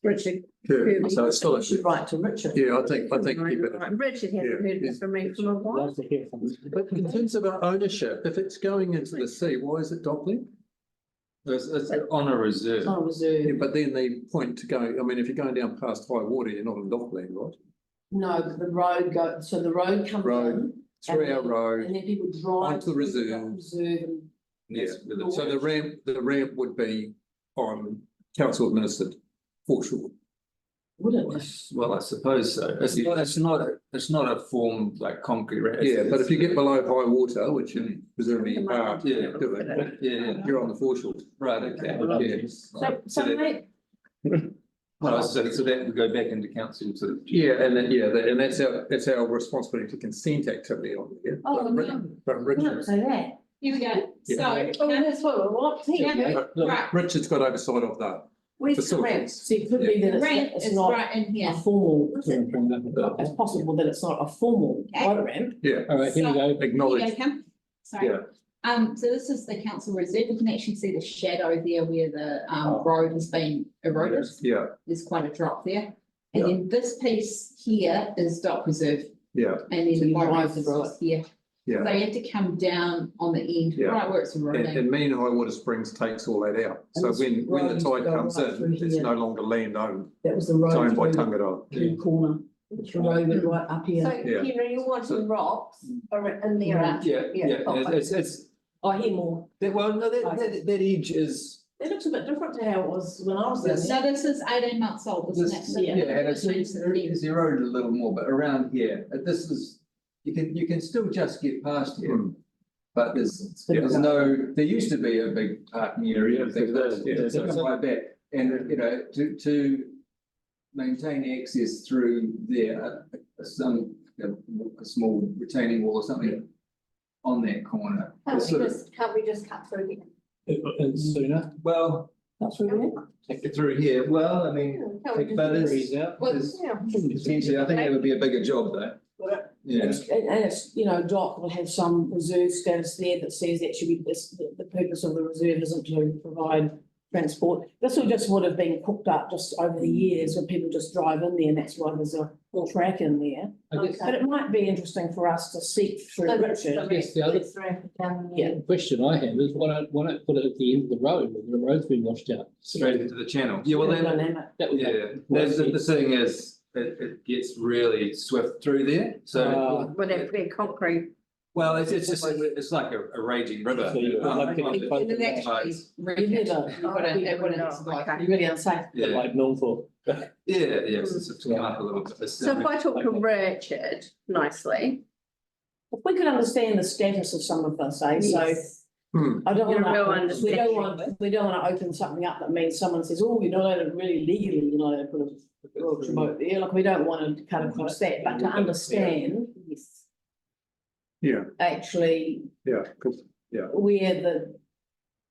Richard. Yeah, so it's still. We should write to Richard. Yeah, I think keep it. Richard hasn't heard this from me for a while. Love to hear from you. But in terms of our ownership, if it's going into the sea, why is it dockling? It's on a reserve. It's on reserve. Yeah, but then the point to go, I mean, if you're going down past high water, you're not on dockland, right? No, but the road so the road comes in. Through our road, And then people drive. onto the reserve. Reserve and. yeah, so the ramp would be on council administered foreshore. Would it? Well, I suppose so. It's not a form like concrete ramp. Yeah, but if you get below high water, which you presumably are, Yeah. doing, Yeah, you're on the foreshore. right, okay. Yeah. So mate, Well, so that would go back into council to. Yeah, and then, and that's our responsibility to consent activity on it. Oh, But no. But we don't Richard, say that. Here we go. Yeah. So, Oh, that's what we want. look, Richard's got oversight of that. Where's the Facilities. ramp? See, it could be that ramp it's is not right in here. a formal, All it's possible that it's not a formal Okay. boat ramp. Yeah, right, here we go. acknowledge. Here you go, Kim. Sorry. Yeah. So this is the council reserve. You can actually see the shadow there where the road has been eroded. Yeah, There's quite a drop there. And then this piece here is dock reserve. yeah, And then So the you boat drive ramp is through it. here. yeah. They had to come down on the end, Yeah. right where it's eroding. And mean high water springs takes all that out. And So this when the road tide goes comes right through in, it's here. no longer land owned, That was the it's road owned by through Tangara. the corner. It's the road went right up So here. Yeah. Henry, you're wanting rocks in there, aren't you? Yeah, it's, I hear more. well, no, that edge is. It looks a bit different to how it was when I was there. So this is 18 months old, isn't it? So Yeah, and it's it's eroded a little more, but around here, this is, you can still just get past here. Mm. But there's no, there used to be a big parking area, I think that's, so it's like that. And, you know, to maintain access through there, a small retaining wall or something on that corner. Can't we just cut through here? And sooner. Well, That's through there. through here, well, I mean, Can't we just- but Freeze out. there's Yeah. potentially, I think that would be a bigger job though. Yeah. And it's, Doc will have some reserve status there that says actually this, the purpose of the reserve isn't to provide transport. This will just would have been cooked up just over the years when people just drive in there and that's why there's a full track in there. I guess, But it might be interesting for us to seek through Richard. I guess the other question I have is why don't put it at the end of the road where the road's been washed out? Straight into the channel. Yeah, well then, Dynamic. That would yeah, the thing is, it gets really swift through there, so. Would it be concrete? Well, it's just, it's like a raging river. So you've got like And it actually really, Okay. Really unsafe. Yeah, like Norfolk. yes, it's come up a little bit. So if I talk to Richard nicely, If we could understand the status of some of this, eh, so I don't Get a real want to, we don't understanding. want to open something up that means someone says, oh, you're not allowed to really legally, you're not allowed to put a remote there, like, we don't want to cut across that, but to understand Yeah, actually yeah, because where the,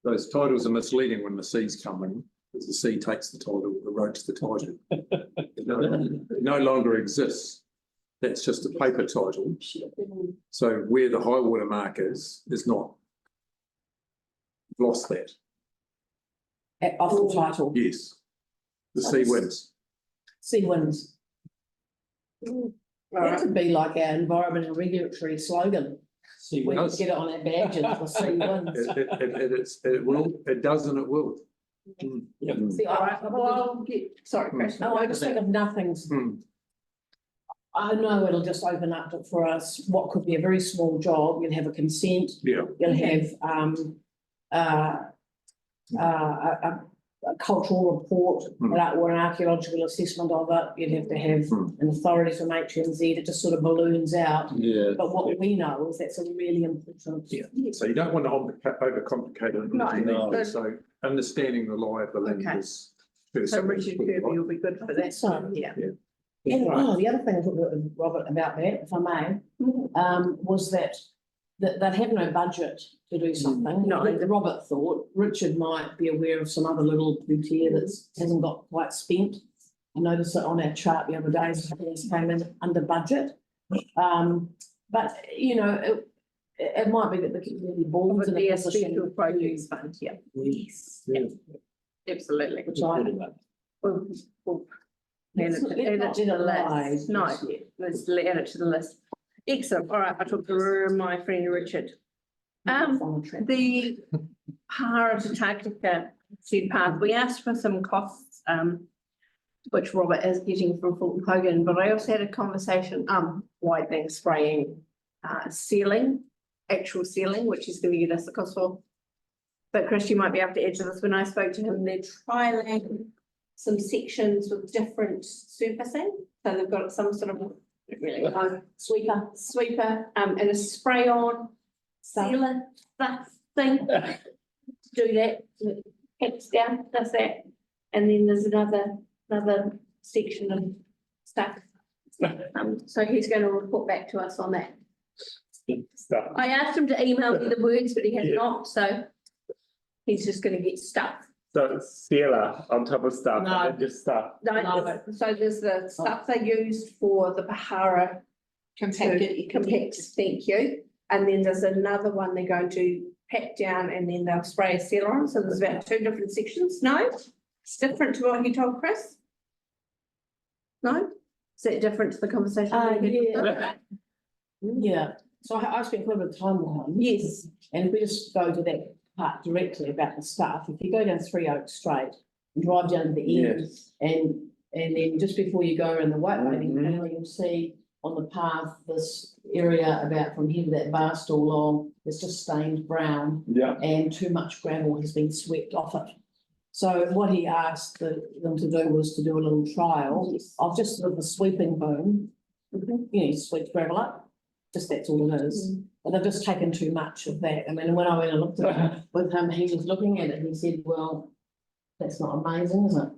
those titles are misleading when the sea's coming, because the sea takes the title, the road's the title. It no longer exists. That's just a paper title. So where the high water mark is not. Lost that, off the title, yes. The sea wins. sea winds. That could be like our environmental regulatory slogan. See We what could get it on our badges, the sea winds. It will, it does and it will. Mm. See, sorry, Chris. No, I just think of nothing's. Hmm. I know it'll just open up for us what could be a very small job. You'll have a consent, Yeah, you'll have a cultural report or an archaeological assessment of it. You'd have to have an authority from HMZ. It just sort of balloons out. Yeah. But what we know is that's a really important. yeah. So you don't want to overcomplicate it. No. So understanding the lie of the land Okay. is. first So of all, Richard good, Kirby right? will be good for that. So, Yeah. And the other thing I talked with Robert about that, if I may, was that they have no budget to do something. No. Robert thought Richard might be aware of some other little boutique that hasn't got quite spent. I noticed it on our chart the other day, things came in under budget. But, you know, it might be that the community boards With in the a position special projects fund, yeah. Yes. Absolutely. Which I, We'll add it to the list. No, let's add it to the list. Excellent. All right, I talked to my friend Richard. The Para to Takaka said path, we asked for some costs, which Robert is getting from Fulton Hogan, but I also had a conversation, widening, spraying, sealing, actual sealing, which is going to get us the cost for. But Chris, you might be able to add to this. When I spoke to him, they're trialing some sections with different surfacing. So they've got some sort of sweeper, and a spray on sealer stuff thing. Do that, packs down, does that. And then there's another section of stuff. So he's going to report back to us on that. Stuff. I asked him to email me the words, but he has not, so he's just going to get stuff. So sealer on top of stuff, No. and then just stuff. No, so there's the stuff they used for the Bahara compact, thank you. And then there's another one they're going to pack down and then they'll spray a sealer on. So there's about 2 different sections. No, it's different to what you told Chris. No, is that different to the conversation? Yeah, so I spent quite a bit of time with him. Yes. And if we just go to that part directly about the stuff, if you go down 3 Oaks Straight and drive down to the end, and then just before you go around the white lady, you'll see on the path this area about from here to that bar stool on, it's just stained brown. Yeah. And too much gravel has been swept off it. So what he asked them to do was to do a little trial of just sort of a sweeping boom. You know, sweep gravel up, just that's all it is. But they've just taken too much of that. I mean, when I went and looked at it with him, he was looking at it, he said, well, that's not amazing, is it?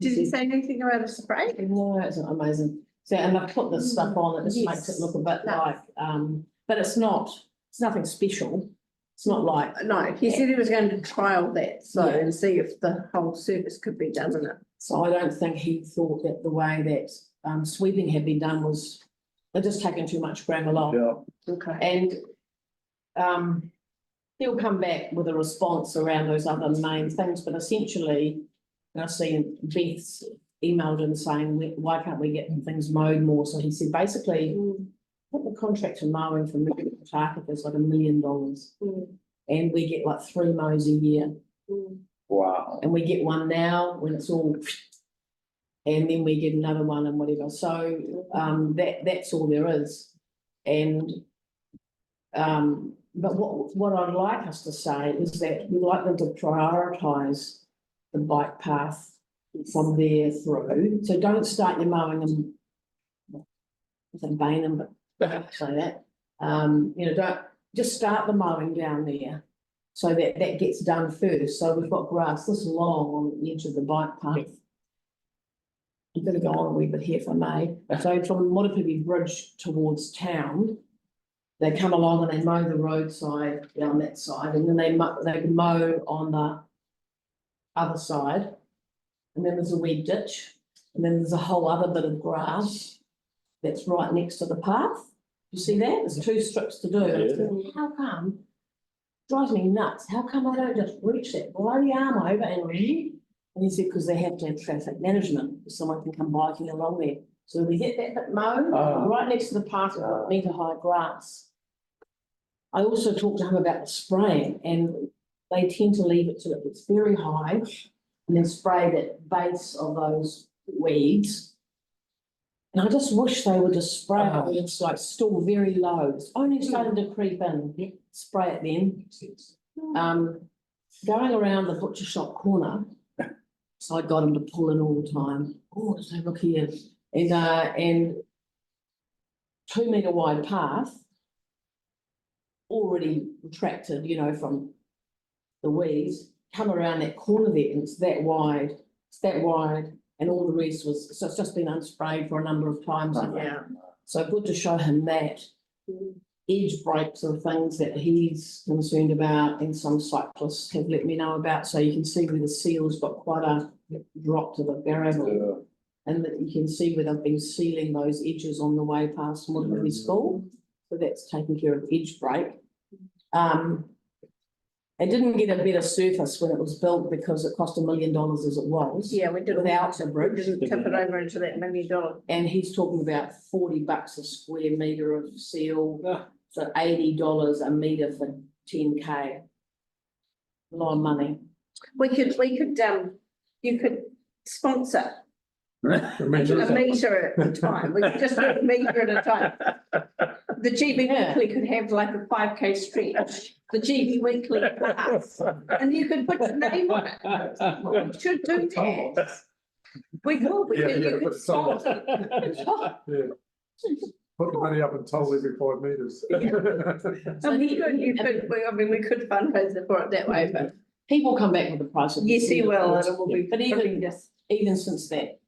Did he say anything about a spray? No, it's not amazing. So, and I've put this stuff on, it just makes it look a bit like, but it's nothing special. It's not like. No, he said he was going to trial that, so, and see if the whole surface could be done in it. So I don't think he thought that the way that sweeping had been done was, they're just taking too much gravel off. Yeah. Okay. And he'll come back with a response around those other main things, but essentially, I see Beth's emailed him saying, why can't we get things mowed more? So he said, basically, I think the contract for mowing from Karakia is like $1 million. And we get like 3 mows a year. Wow. And we get one now when it's all, and then we get another one and whatever. So that's all there is. And but what I'd like us to say is that we'd like them to prioritise the bike path from there through. So don't start your mowing and I think Bainham, but say that. You know, don't just start the mowing down there so that gets done first. So we've got grass this long on the edge of the bike path. I'm going to go on a wee bit here if I may. So from Moripipi Bridge towards town, they come along and they mow the roadside down that side, and then they mow on the other side. And then there's a wee ditch, and then there's a whole other bit of grass that's right next to the path. You see that? There's 2 strips to do. And I said, how come? Drives me nuts. How come I don't just reach that bloody arm over and read? And he said, because they have to have traffic management, so someone can come biking along there. So we get that bit mowed, right next to the path, we've got metre-high grass. I also talked to him about the spraying, and they tend to leave it till it gets very high, and then spray that base of those weeds. And I just wish they would just spray it when it's like still very low. It's only starting to creep in. Spray it then. Going around the butcher shop corner, so I got him to pull in all the time. Oh, let's have a look here. And 2 metre wide path, already retracted, you know, from the weeds, come around that corner there, and it's that wide. It's that wide. And all the rest was, so it's just been unsprayed for a number of times. Yeah. So good to show him that. Edge breaks are things that he's concerned about, and some cyclists have let me know about, so you can see where the seal's got quite a drop to the gravel. And that you can see where they've been sealing those edges on the way past Moodley School, so that's taking care of edge break. It didn't get a better surface when it was built because it cost $1 million as it was. Yeah, we didn't. Without the We bridge. didn't tip it over into that $1 million. And he's talking about $40 a square metre of seal, so $80 a metre for 10K. A lot of money. You could sponsor A a metre at a time. We could just do a metre at a time. The GB Weekly could have like a 5K stretch, the GB Weekly pass, and you could put your name on it. We should do that. We could, you could sponsor. Put the money up and toll every 5 metres. We could fundraise for it that way, but. People come back with the price of. Yes, he will, and it will be. But even since that,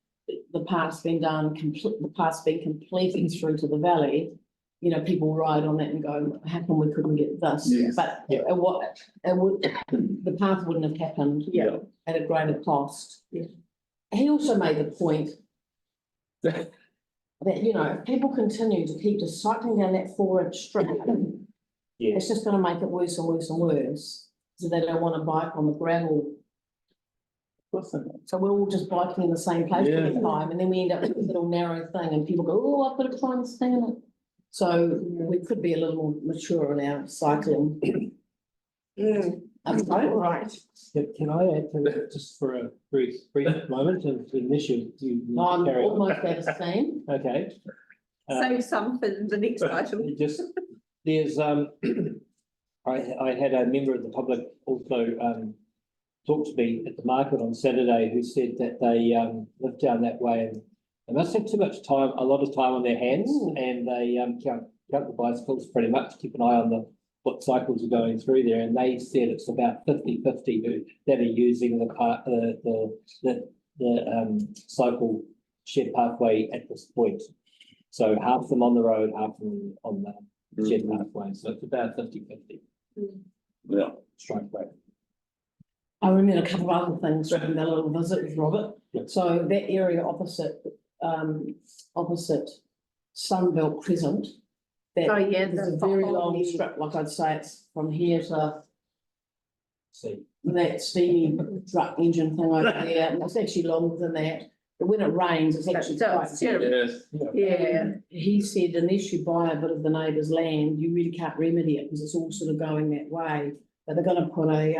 the path's been done, the path's been completed through to the valley, you know, people ride on that and go, how come we couldn't get this? Yes. But the path wouldn't have happened. Yeah. At a greater cost. Yeah. He also made the point that, you know, if people continue to keep just cycling down that 4-inch strip, it's just gonna make it worse and worse and worse. So they don't want to bike on the gravel. So we're all just biking in the same place all the time, and then we end up with this little narrow thing, and people go, "Oh, I've got to try and stand it." So we could be a little more mature in our cycling. Right. Can I add to that just for a brief moment, and unless you I'm carry on? almost at the same. Okay. Save some for the next item. There's I had a member of the public also talk to me at the market on Saturday who said that they live down that way and they must have too much time, a lot of time on their hands, and they count the bicycles pretty much, keep an eye on what cycles are going through there, and they said it's about 50-50 that are using the cycle shed pathway at this point. So half them on the road, half them on the shed pathway, so it's about 50-50. Yeah. Strike rate. I remember a couple of other things from that little visit with Robert. So that area opposite Sunbelt Crescent. There's a very long strip, like I'd say it's from here to that steamy truck engine thing over there, and it's actually longer than that. But when it rains, it's actually quite terrible. Yeah. He said unless you buy a bit of the neighbour's land, you really can't remedy it because it's all sort of going that way. But they're going to put a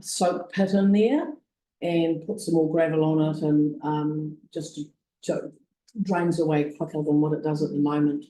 soak pit in there and put some more gravel on it, and just to drains away quicker than what it does at the moment.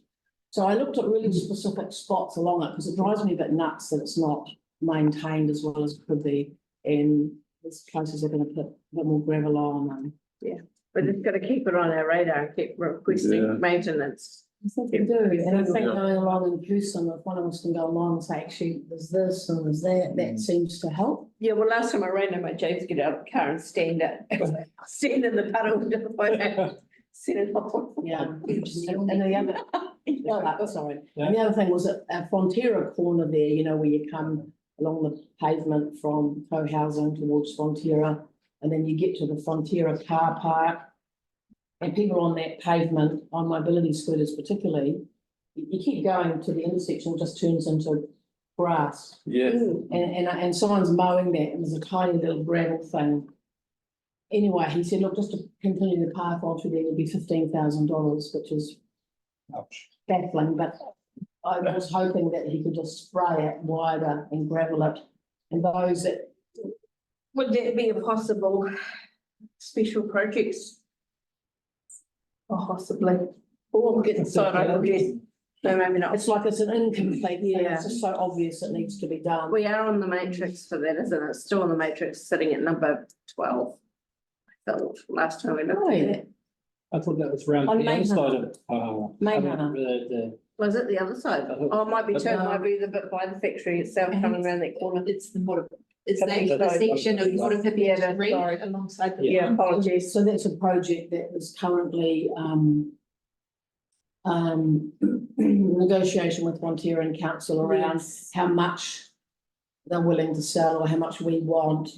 So I looked at really specific spots along it because it drives me a bit nuts that it's not maintained as well as it could be. And these places are going to put a bit more gravel on. Yeah, we're just going to keep it on our radar and keep requesting maintenance. I think we do, and I think going along in person, if one of us can go along and say, actually, there's this and there's that, that seems to help. Yeah, well, last time I ran over, James get out of the car and stand in the puddle and just set it off. Yeah, and the other, sorry, and the other thing was at Frontiera corner there, you know, where you come along the pavement from co-housing towards Frontiera, and then you get to the Frontiera car park. And people on that pavement, on mobility scooters particularly, you keep going to the intersection, it just turns into grass. Yes. And someone's mowing that, and there's a tiny little gravel thing. Anyway, he said, look, just to continue the path onto there would be $15,000, which is baffling, but I was hoping that he could just spray it wider and gravel it. And those that. Would that be a possible special projects? Possibly. Or get the side over there. No, maybe not. It's like it's an incomplete, it's just so obvious it needs to be done. We are on the matrix for that, isn't it? Still on the matrix, sitting at number 12. I thought last time we looked at it. I thought that was around On the other Main side Hunter. of Was it the other side? I thought- Oh, it might be too, it might be the bit by the factory itself coming around that corner. It's the more Is that the section of what if it be sorry. alongside the? Yeah, apologies. So that's a project that is currently negotiation with Ontario Council around Yes. how much they're willing to sell or how much we want.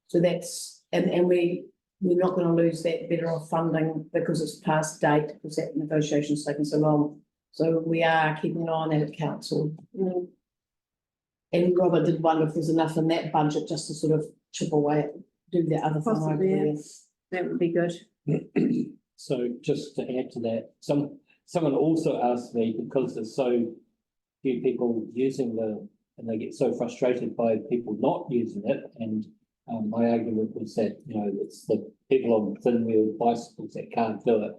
So that's, and we're not going to lose that better off funding because it's past date, because that negotiation's taken so long. So we are keeping an eye on that at council. And Robert did wonder if there's enough in that budget just to sort of chip away at, do the other thing over Possibly, there. yes. That would be good. So just to add to that, someone also asked me, because there's so few people using and they get so frustrated by people not using it, and my argument was that, it's the people on thin wheel bicycles that can't do it.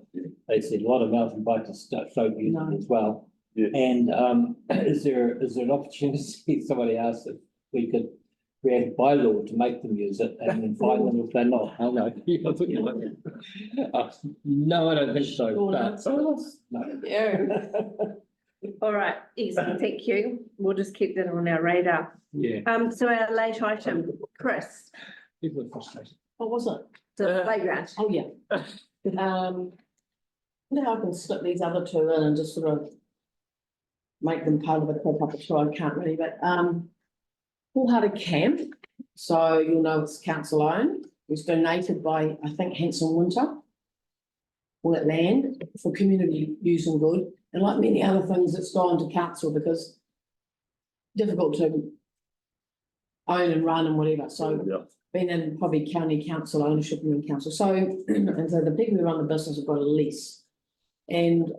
They said a lot of mountain bikers don't use it as well. Yes. And is there an opportunity, somebody asked if we could create a bylaw to make them use it and then fine them if they're not. I know. No, I don't think so, but no. Yeah. All right, excellent, thank you. We'll just keep that on our radar. Yeah, So our late item, Chris, people are frustrated. What was it? the playground. Oh, yeah. Now I can slip these other two in and just sort of make them part of a pop-up show. I can't really, but Full-Hearted Camp. So you'll know it's council owned. It was donated by, I think, Hanson Winter. All that land for community use and good. And like many other things, it's gone to council because difficult to own and run and whatever. So been in probably county council ownership and council. So and so the people who run the business have got a lease. And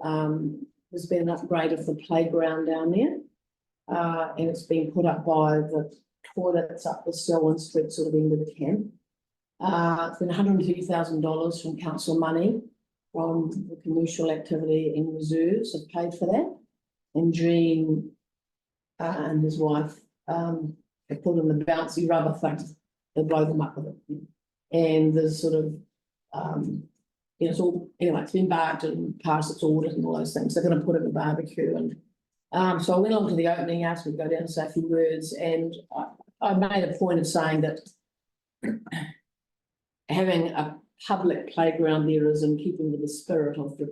there's been an upgrade of the playground down there. And it's been put up by the toilets up the Selwyn Street sort of end of the camp. It's been $130,000 from council money from the commercial activity and reserves have paid for that. And Jean and his wife have put in the bouncy rubber thing. They blow them up with it. And there's sort of it's all, anyway, it's been barked and passed its audit and all those things. They're going to put it in a barbecue. And so I went on to the opening, asked me to go down and say a few words. And I made a point of saying that having a public playground there is in keeping with the spirit of the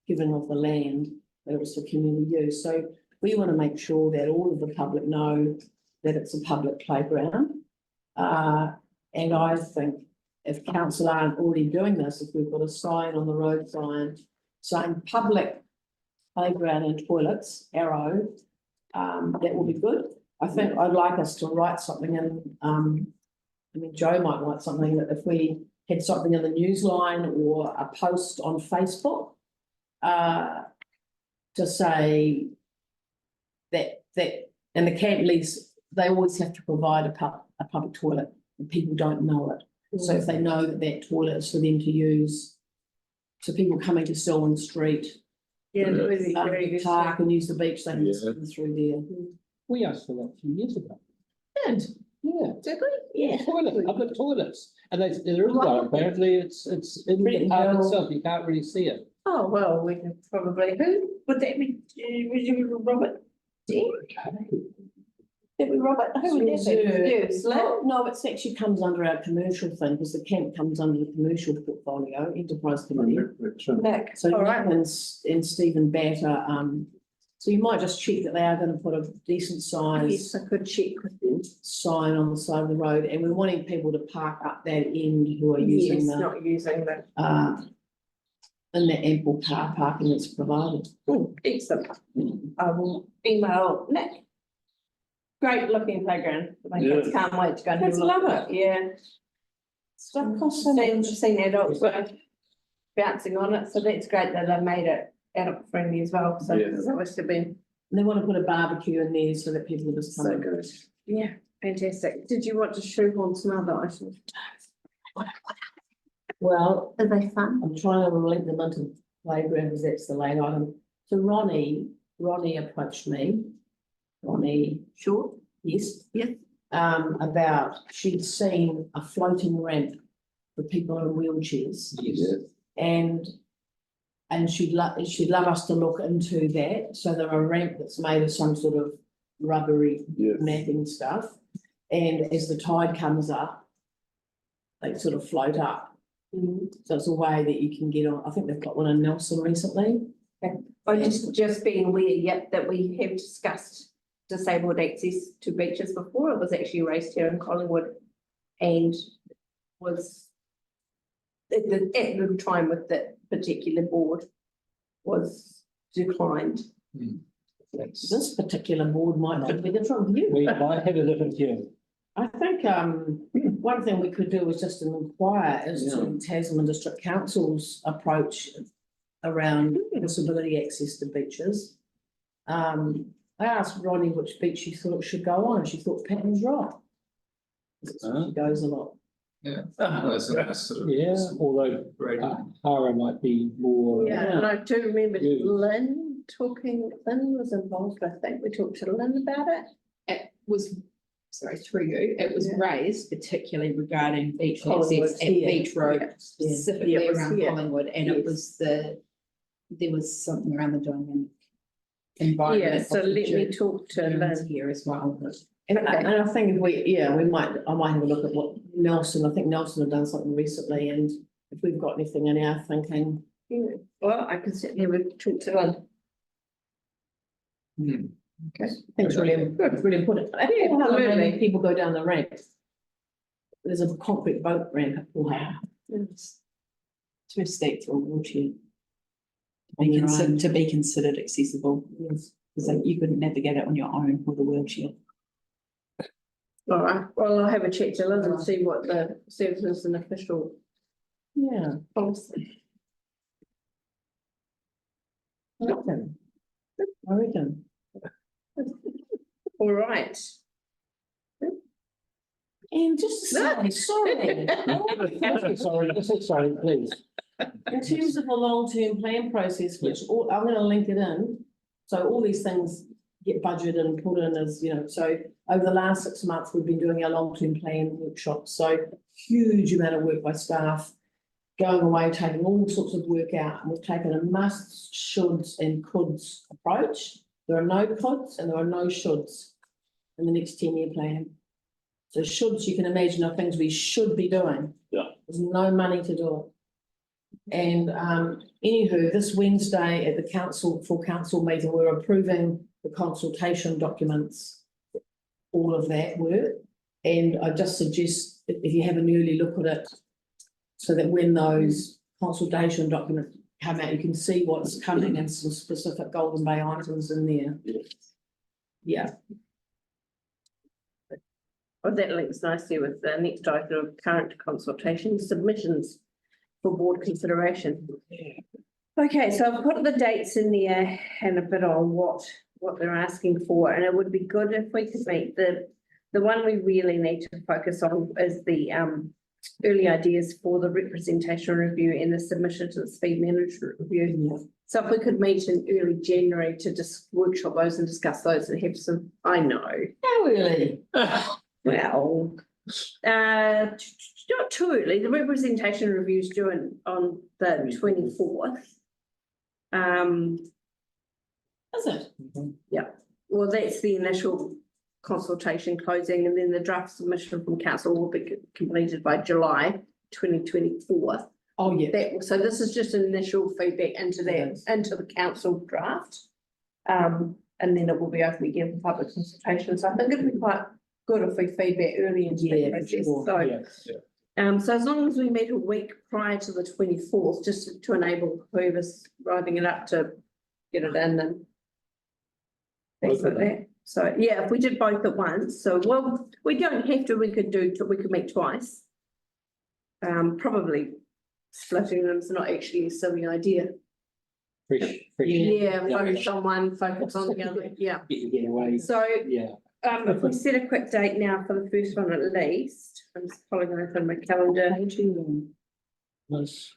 giving of the land, that it was for community use. So we want to make sure that all of the public know that it's a public playground. And I think if council aren't already doing this, if we've got a sign on the road saying public playground and toilets, arrow, that will be good. I think I'd like us to write something in, I mean, Joe might write something that if we had something in the newsline or a post on Facebook, to say that, and the camp lease, they always have to provide a public toilet and people don't know it. So if they know that that toilet is for them to use, so people coming to Selwyn Street, Yeah, that would be very good. park and use the beach, they can just come through there. We asked for that a few years ago. And, Yeah. did we? Yeah. Public toilets. And there is one, apparently it's in the park itself, you can't really see it. Oh, well, we can probably, who would that be? Would you Robert? Did we Robert? Who would that be? You, Slim? No, it actually comes under our commercial thing, because the camp comes under the commercial portfolio, enterprise committee. Nick, So all right. Nick and Stephen Batter, so you might just check that they are going to put a decent size Yes, I could check with them. sign on the side of the road, and we're wanting people to park up that end who are using Yes, the not using that. in the ample car parking that's provided. Excellent. I will email Nick. Great looking playground. My kids can't wait to go and have a Kids look. love it. Yeah. Stuff costs so much. Seen adults bouncing on it, so that's great that they've made it adult friendly as well, so Yes. it's always been And they want to put a barbecue in there so that people just come. so good. Yeah, fantastic. Did you want to shoehorn some other items? Well, Are they fun? I'm trying to link them into playground because that's the late item. So Ronnie approached me. Ronnie, Sure. yes. Yes. About she'd seen a floating ramp for people in wheelchairs. Yes. And she'd love us to look into that. So there are a ramp that's made of some sort of rubbery Yes. mapping stuff. And as the tide comes up, they sort of float up. So it's a way that you can get on. I think they've got one in Nelson recently. I just being aware, yep, that we have discussed disabled access to beaches before. It was actually raised here in Collingwood and was at the time with that particular board was declined. This particular board might have a different view. We might have a different view. I think one thing we could do is just inquire as to Tasman District Council's approach around disability access to beaches. I asked Ronnie which beach she thought should go on, and she thought Patton's Rock. She goes a lot. Yeah. That's sort of. Yeah, although Hara might be more. Yeah, and I do remember Good. Lynn was involved. I think we talked to Lynn about it. It was, sorry, through you, it was raised particularly regarding beach Collingwood, access at yeah. Beach Road, Yeah. specifically Yeah, it was around here. Collingwood, and it was there was something around the dynamic Yeah, environment. so of let me the talk to journeys Lynn. here as well. And I think if I might have a look at what Nelson, I think Nelson have done something recently, and if we've got anything in our thinking. Yeah. Well, I can certainly have a talk to Lynn. Okay. I think it's really good, really important. I think absolutely. people go down the ramp. There's a concrete boat ramp at Pool House. It's too steep for a wheelchair. On your own. To be considered accessible, Yes. because you couldn't navigate it on your own with a wheelchair. All right, well, I'll have a chat to Lynn and see what the services and official Yeah. policy. I reckon. All right. And just sorry. Sorry, please. In terms of the long-term plan process, which I'm gonna link it in, so all these things get budgeted and put in as, so over the last 6 months, we've been doing our long-term plan workshops, so huge amount of work by staff, going away, taking all sorts of work out, and we've taken a musts, shoulds and coulds approach. There are no coulds and there are no shoulds in the next 10-year plan. So shoulds, you can imagine, are things we should be doing. Yeah. There's no money to do it. And anywho, this Wednesday at the full council meeting, we're approving the consultation documents, all of that work. And I just suggest if you have an early look at it, so that when those consultation documents come out, you can see what's coming and some specific Golden Bay items in there. Yeah. Well, that links nicely with the next item of current consultation submissions for board consideration. Okay, so I've put the dates in there and a bit on what they're asking for, and it would be good if we could make the one we really need to focus on is the early ideas for the representation review and the submission to the speed management review. Yeah. So if we could meet in early January to just workshop those and discuss those and have some, I know. Oh, really? Well, not too early. The representation review is due on the 24th. Is it? Yeah, well, that's the initial consultation closing, and then the draft submission from council will be completed by July 2024. Oh, yeah. So this is just an initial feedback into the council draft. And then it will be open again for public consultation. So I think it'd be quite good if we feedback early into the process. So, so as long as we meet a week prior to the 24th, just to enable whoever's writing it up to get it in and things like that. So, yeah, if we did both at once, so, well, we don't have to, we could meet twice. Probably splitting them is not actually a silly idea. Fresh. Yeah, focus on one, focus on the other, yeah. Get away. So, Yeah. if we set a quick date now for the first one at least, I'm just pulling it up on my calendar. Nice.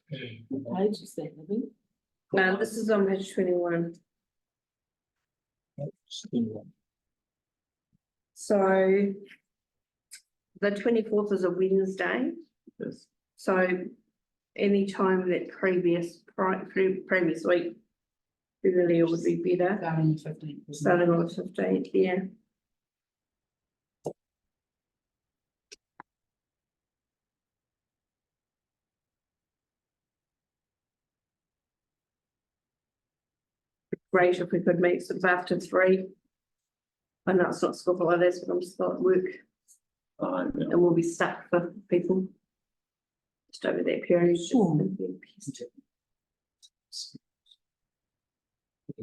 What page is that, Libby? This is on page 21. So the 24th is a Wednesday. Yes. So any time that previous week, earlier would be better. Starting the 15th. Starting on the 15th, yeah. great if we could meet sort of after 3. I know it's not school holidays, but I'm still at work Fine, yeah. and we'll be stuck for people. Just over that period.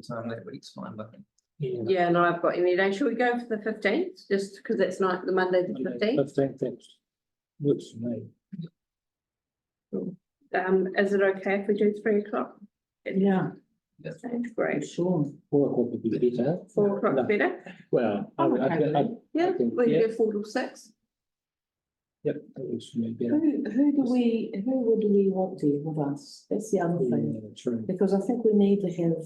Time that week's fine, but. Yeah, no, I've got any day. Shall we go for the 15th? Just because it's not the Monday, the 15th? 15th, that works for me. Is it okay if we do 3 o'clock? Yeah, Sounds great. sure. 4 o'clock would be better. 4 o'clock No. better? Well, I'm okay with it. Yeah, think- we yeah. can do 4 till 6. Yep, that works for me better. Who would we want there with us? That's the other thing, Yeah, true. because I think we need to have,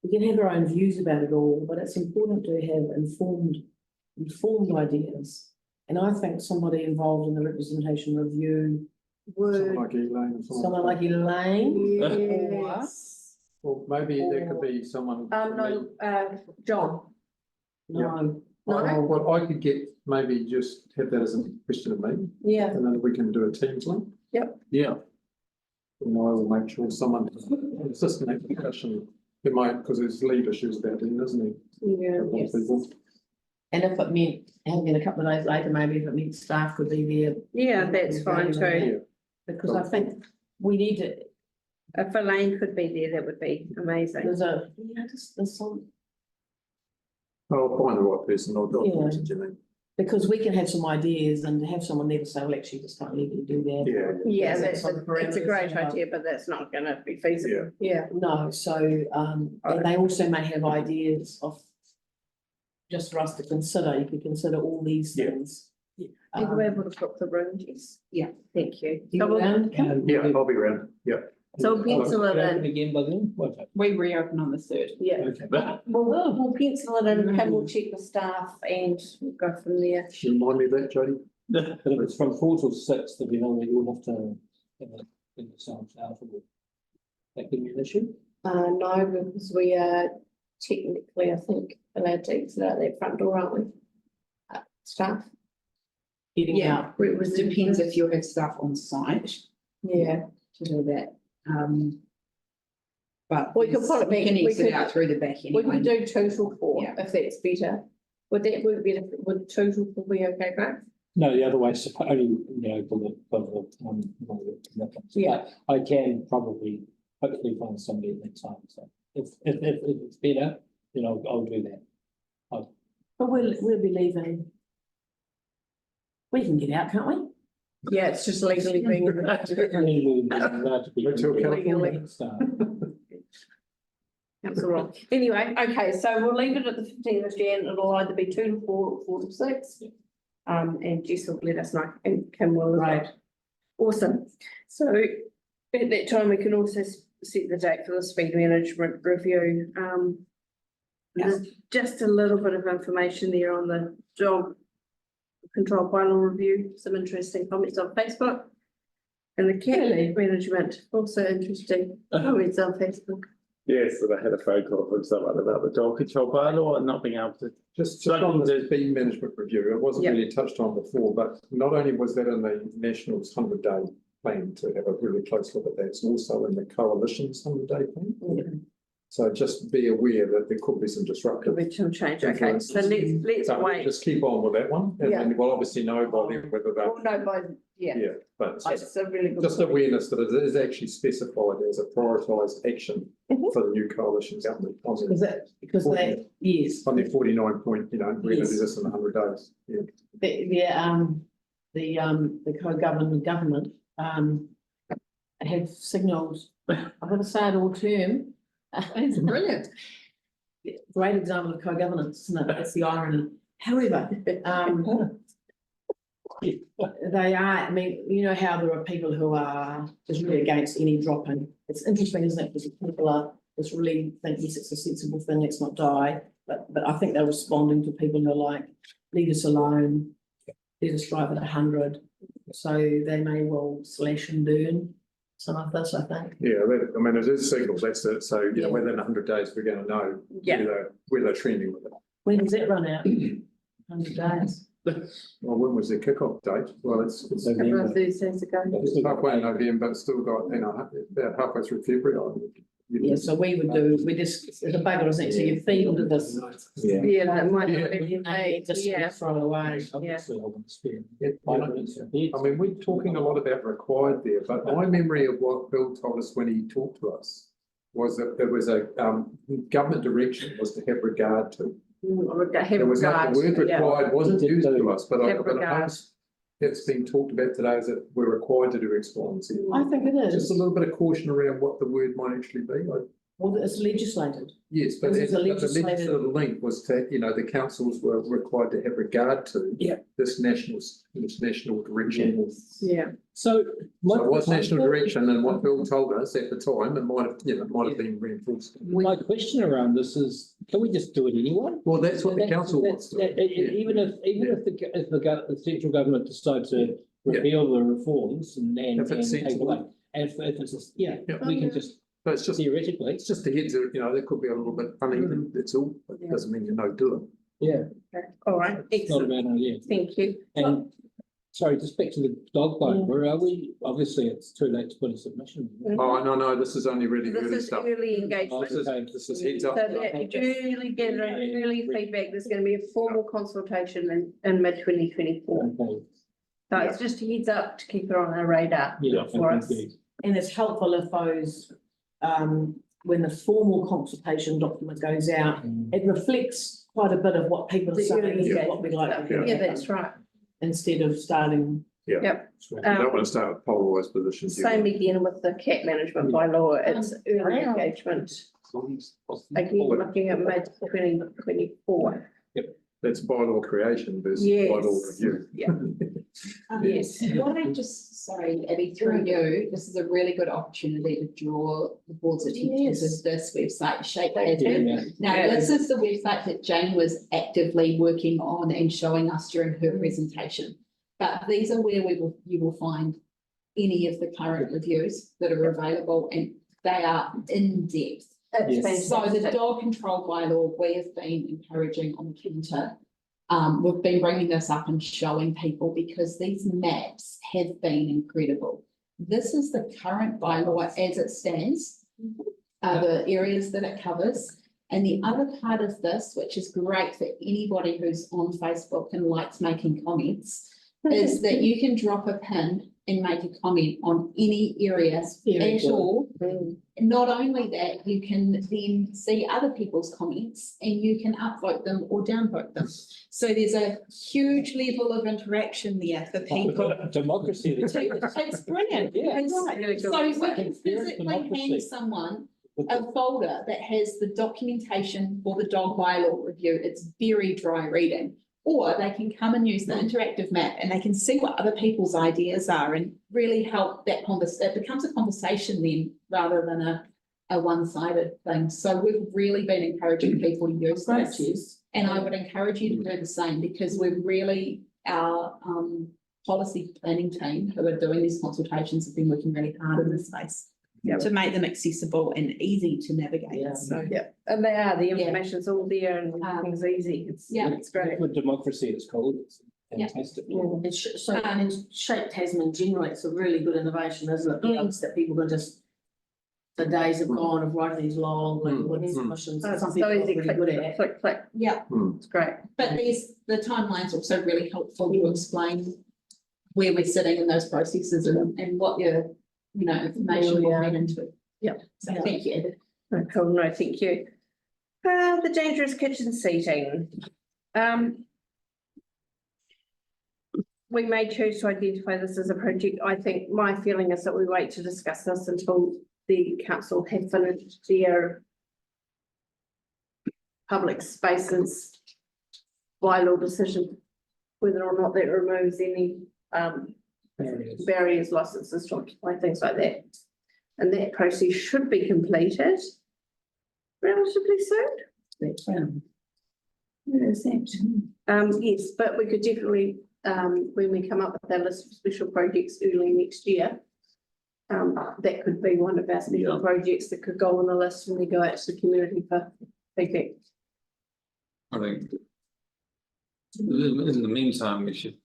we can have our own views about it all, but it's important to have informed ideas. And I think somebody involved in the representation review, Something like Elaine or something. someone like Elaine. Yes. Well, maybe there could be someone. No, John. No. No? Well, I could get, maybe just have that as a question of me, Yeah. and then we can do a Teams link. Yeah, And I will make sure someone assist in that discussion. It might, because there's lead issues about it, isn't it? Yeah. A lot of people. And if it meant having it a couple of days later, maybe if it meant staff could be there. Yeah, that's fine too. Yeah. Because I think we need to, If Elaine could be there, that would be amazing. there's some, I'll find the right person, I'll Yeah. message you then. because we can have some ideas and to have someone there to say, well, actually, just can't legally do that. Yeah. Yeah, That's that's, on the it's a great parameters. idea, but that's not gonna be feasible. Yeah. No, so, and they also may have ideas of just for us to consider, you could consider all these Yeah. things. Are you able to book the room, Jess? Yeah. Thank you. You So we'll- around? Yeah, I'll be around, yeah. So we'll pencil it in. Again by then? What? We reopen on the 3rd. Yeah, Okay. we'll pencil it in and we'll check the staff and we'll go from there. Remind me of that, Jody. But if it's from 4 till 6, then you know you'll have to have a, in yourselves out of it. That can be an issue. No, because we are technically, I think, allowed to exit out that front door, aren't we? Staff. Getting out. It depends if you have staff on site Yeah. to do that. But We could put it back- you can we exit could- out through the back We anyway. could do 2 till 4, Yeah. if that's better. Would that work better? Would 2 till 4 be okay, Greg? No, the other way, only, you know, for the commitments. Yeah. I can probably, hopefully find somebody at that time, so if it's better, then I'll do that. But we'll be leaving. We can get out, can't we? Yeah, it's just legally being. That's all right. Anyway, okay, so we'll leave it at the 15th of Jan. It'll either be 2 till 4 or 4 till 6. And Jess will let us know, and Kim will as well. Right. Awesome. So at that time, we can also set the date for the speed management review. There's just a little bit of information there on the dog control bylaw review, some interesting comments on Facebook. And the cat management, also interesting comments on Facebook. yes, and I had a phone call from someone about the dog control bylaw and not being able to. Just on the speed management review, it wasn't Yeah. really touched on before, but not only was that in the National's 100-day plan to have a really close look at that, it's also in the Coalition's 100-day plan. So just be aware that there could be some disruptive. Could be some change, okay, so let's So wait. just keep on with that one, and Yeah. then we'll obviously know by then whether Well, that, no, but, yeah, yeah, but it's just it's a really good. just point. awareness that it is actually specified as a prioritised action Mhm. for the new coalition government on Because they, yes, their 49 point, you know, we're gonna do Yes. this in 100 days, yeah. the government, have signalled, I'm gonna say it all term. It's brilliant. Great example of co-governance, isn't it? That's the irony. However, they are, I mean, you know how there are people who are just really against any dropping. It's interesting, isn't it? Because people are just really think, yes, it's a sensible thing, let's not die. But I think they're responding to people who are like, leave us alone, let us drive at 100. So they may well slash and burn some of this, I think. Yeah, I mean, it is signals, that's it, so, you know, Yeah. within 100 days, we're gonna know Yeah. where they're trending with it. When does it run out? 100 days. Well, when was the kickoff date? Well, it's A couple of Thursdays ago. halfway in November, but it's still got, you know, about halfway through February, I think. Yeah, so we would do, we just, it's a bugger, isn't it? So you feed into this. Yeah. Yeah, that might Yeah. not be paid, Just yeah. throw away. Obviously, I want to spend Yeah, 5 you know, minutes a bit. I mean, we're talking a lot about required there, but my memory of what Bill told us when he talked to us was that there was a, government direction was to have regard to. There was like the word required wasn't used to us, but I Have regard. suppose it's been talked about today is that we're required to do X, Y, and Z. I think it Just a is. little bit of caution around what the word might actually be. Well, it's legislated. Yes, but This is the a legislative- legislative link was to, the councils were required to have regard to. Yeah. This national direction. Yeah. So. So it was national direction and what Bill told us at the time, it might have been reinforced. My question around this is, can we just do it anyway? Well, that's what the council wants to. Even if the central government decides to repeal the reforms and If it's take sensible. away. And if it's, Yeah. we can just But it's just, theoretically, it's just the heads are, there could be a little bit uneven, that's all. But it doesn't mean you're no doing. yeah, All right, it's not a excellent, bad idea. thank you. And, sorry, just back to the dog bite, where are we? Obviously, it's too late to put a submission. Oh, no, this is only really This early is stuff. early engagement. This is heads So up. that early gathering, early feedback, there's going to be a formal consultation in mid 2024. Okay, So it's just a heads up to keep it on our radar yeah, for thank us. you. And it's helpful if those, when the formal consultation document goes out, it reflects quite a bit of what people are The saying, early is what we like. to hear. Yeah, that's right. Instead of starting. You don't want to start with polarised positions. Same again with the cat management bylaw, it's early engagement. Again, looking at mid 2024. That's bylaw creation versus Yes. bylaw review. Yes. What I just, sorry, Abby, through you, this is a really good opportunity to draw the board's attention to this website, Shape Hazard. Yeah. Now, this is the website that Jane was actively working on and showing us during her presentation. But these are where you will find any of the current reviews that are available, and they are in depth. It's So the fantastic. dog control bylaw, we have been encouraging on the counter. We've been bringing this up and showing people because these maps have been incredible. This is the current bylaw as it stands, the areas that it covers. And the other part of this, which is great for anybody who's on Facebook and likes making comments, is that you can drop a pin and make a comment on any areas at all. Not only that, you can then see other people's comments and you can upvote them or downvote them. So there's a huge level of interaction there for people. Democracy. It's brilliant. Yeah. It's right. So we can physically hand someone a folder that has the documentation for the dog bylaw review. It's very dry reading. Or they can come and use the interactive map and they can see what other people's ideas are and really help that it becomes a conversation then rather than a one-sided thing. So we've really been encouraging people to use this. And I would encourage you to do the same because we're really, our policy planning team who are doing these consultations have been working really hard in this space to make them accessible and easy to navigate. So And they are, the information's all there and everything's easy. It's great. Liquid democracy it's called. It's fantastic. And Shape Tasman generally, it's a really good innovation, isn't it? Because that people can just, the days have gone of writing these long, like, submissions. So it's Some so people are easy, really good at it. click, click. yeah, It's great. but the timeline's also really helpful to explain where we're sitting in those processes and what your, information will feed into it. Yeah. So thank you, Edith. Oh, cool, no, thank you. The dangerous kitchen seating. We may choose to identify this as a project. I think my feeling is that we wait to discuss this until the council have finished their public spaces bylaw decision, whether or not that removes any barriers, licenses to occupy, things like that. And that process should be completed relatively soon. Where is that? Yes, but we could definitely, when we come up with our list of special projects early next year, that could be one of our special projects that could go on the list when we go out to the community for feedback. I think in the meantime, we should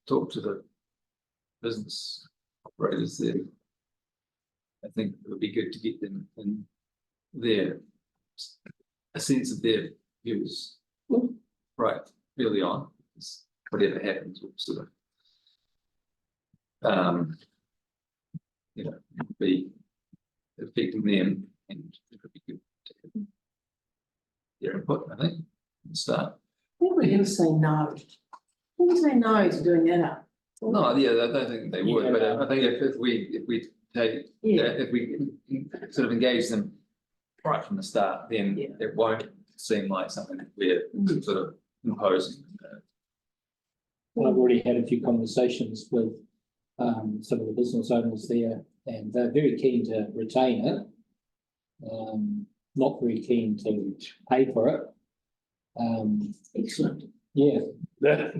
talk to the business operators there. I think it would be good to get them in their, a sense of their views. Right, early on, because whatever happens will sort of be affecting them, and it would be good to have their input, I think, and start. Who would ever say no? Who would say no to doing that? No, yeah, I don't think they would, but I think if we take, if we sort of engage them right from the start, then it won't seem like something that we're sort of imposing. I've already had a few conversations with some of the business owners there, and they're very keen to retain it. Not very keen to pay for it. Excellent. Yeah, but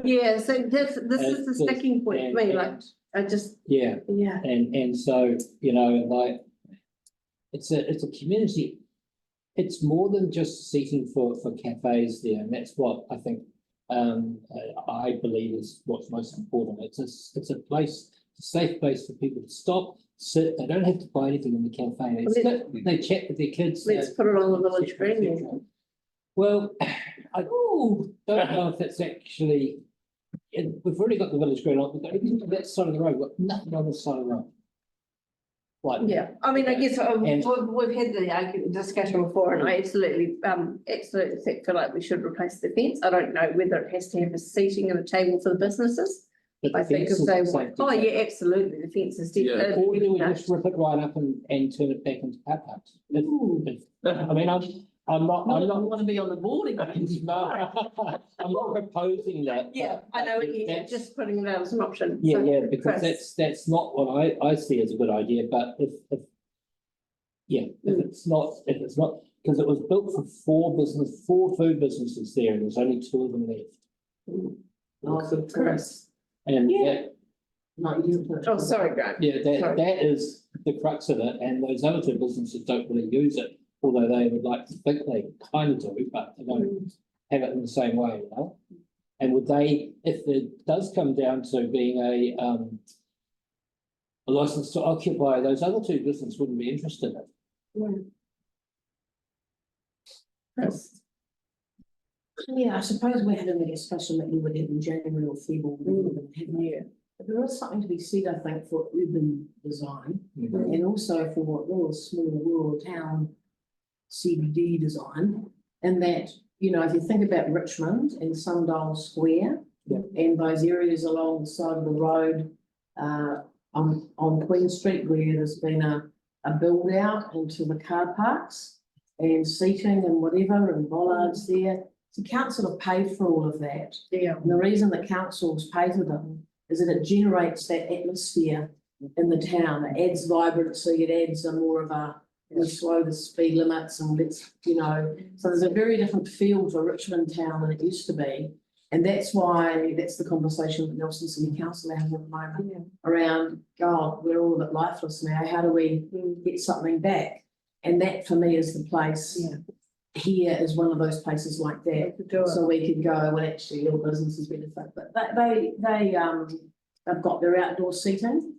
Yeah, so this is the sticking point for me, like, I just, yeah, yeah. and so, you know, like, it's a community. It's more than just seating for cafes there, and that's what I think I believe is what's most important. It's a place, a safe place for people to stop, sit. They don't have to buy anything in the cafe. They sit, they chat with their kids. Let's put it on the village green then. Well, I don't know if that's actually. We've already got the village green on. We've got everything on that side of the road. We've got nothing on this side of the road. Like, Yeah, I mean, I guess we've had the discussion before, and I absolutely feel like we should replace the fence. I don't know whether it has to have a seating and a table for the businesses. but the I think fence if is they the want, safety oh thing. yeah, absolutely, the fence is Yeah. definitely. Or do we just rip it right up and turn it back into car parks? I mean, I'm not Want to be on the board again. I'm not proposing that. Yeah, I know, That's- just putting it out as an option. Yeah, So, yeah, because Chris. that's not what I see as a good idea, but if it's not, because it was built for four food businesses there, and there's only two of them left. Oh, so Chris. And Yeah. No, you didn't. Oh, sorry, Grant. yeah, Sorry. that is the crux of it, and those other two businesses don't really use it, although they would like to think they kind of do, but they don't have it in the same way, you know? And would they, if it does come down to being a license to occupy, those other two businesses wouldn't be interested in it. Chris. Yeah, I suppose we're having a discussion that you would have in January or February. But there is something to be said, I think, for urban design and also for rural, small rural town CBD design. And that, you know, if you think about Richmond and Sundial Square and those areas along the side of the road on Queen Street where there's been a build out into the car parks and seating and whatever and bollards there. The council have paid for all of that. Yeah. And the reason the council's paid for them is that it generates that atmosphere in the town. It adds vibrancy, it adds a more of a, we slow the speed limits and let's, you know, so there's a very different feel to Richmond town than it used to be. And that's why, that's the conversation that Nelson City Council has at the moment around, God, we're all a bit lifeless now. How do we get something back? And that for me is the place. Here is one of those places like that. So we could go, well, actually, your business is benefit, but they've got their outdoor seating,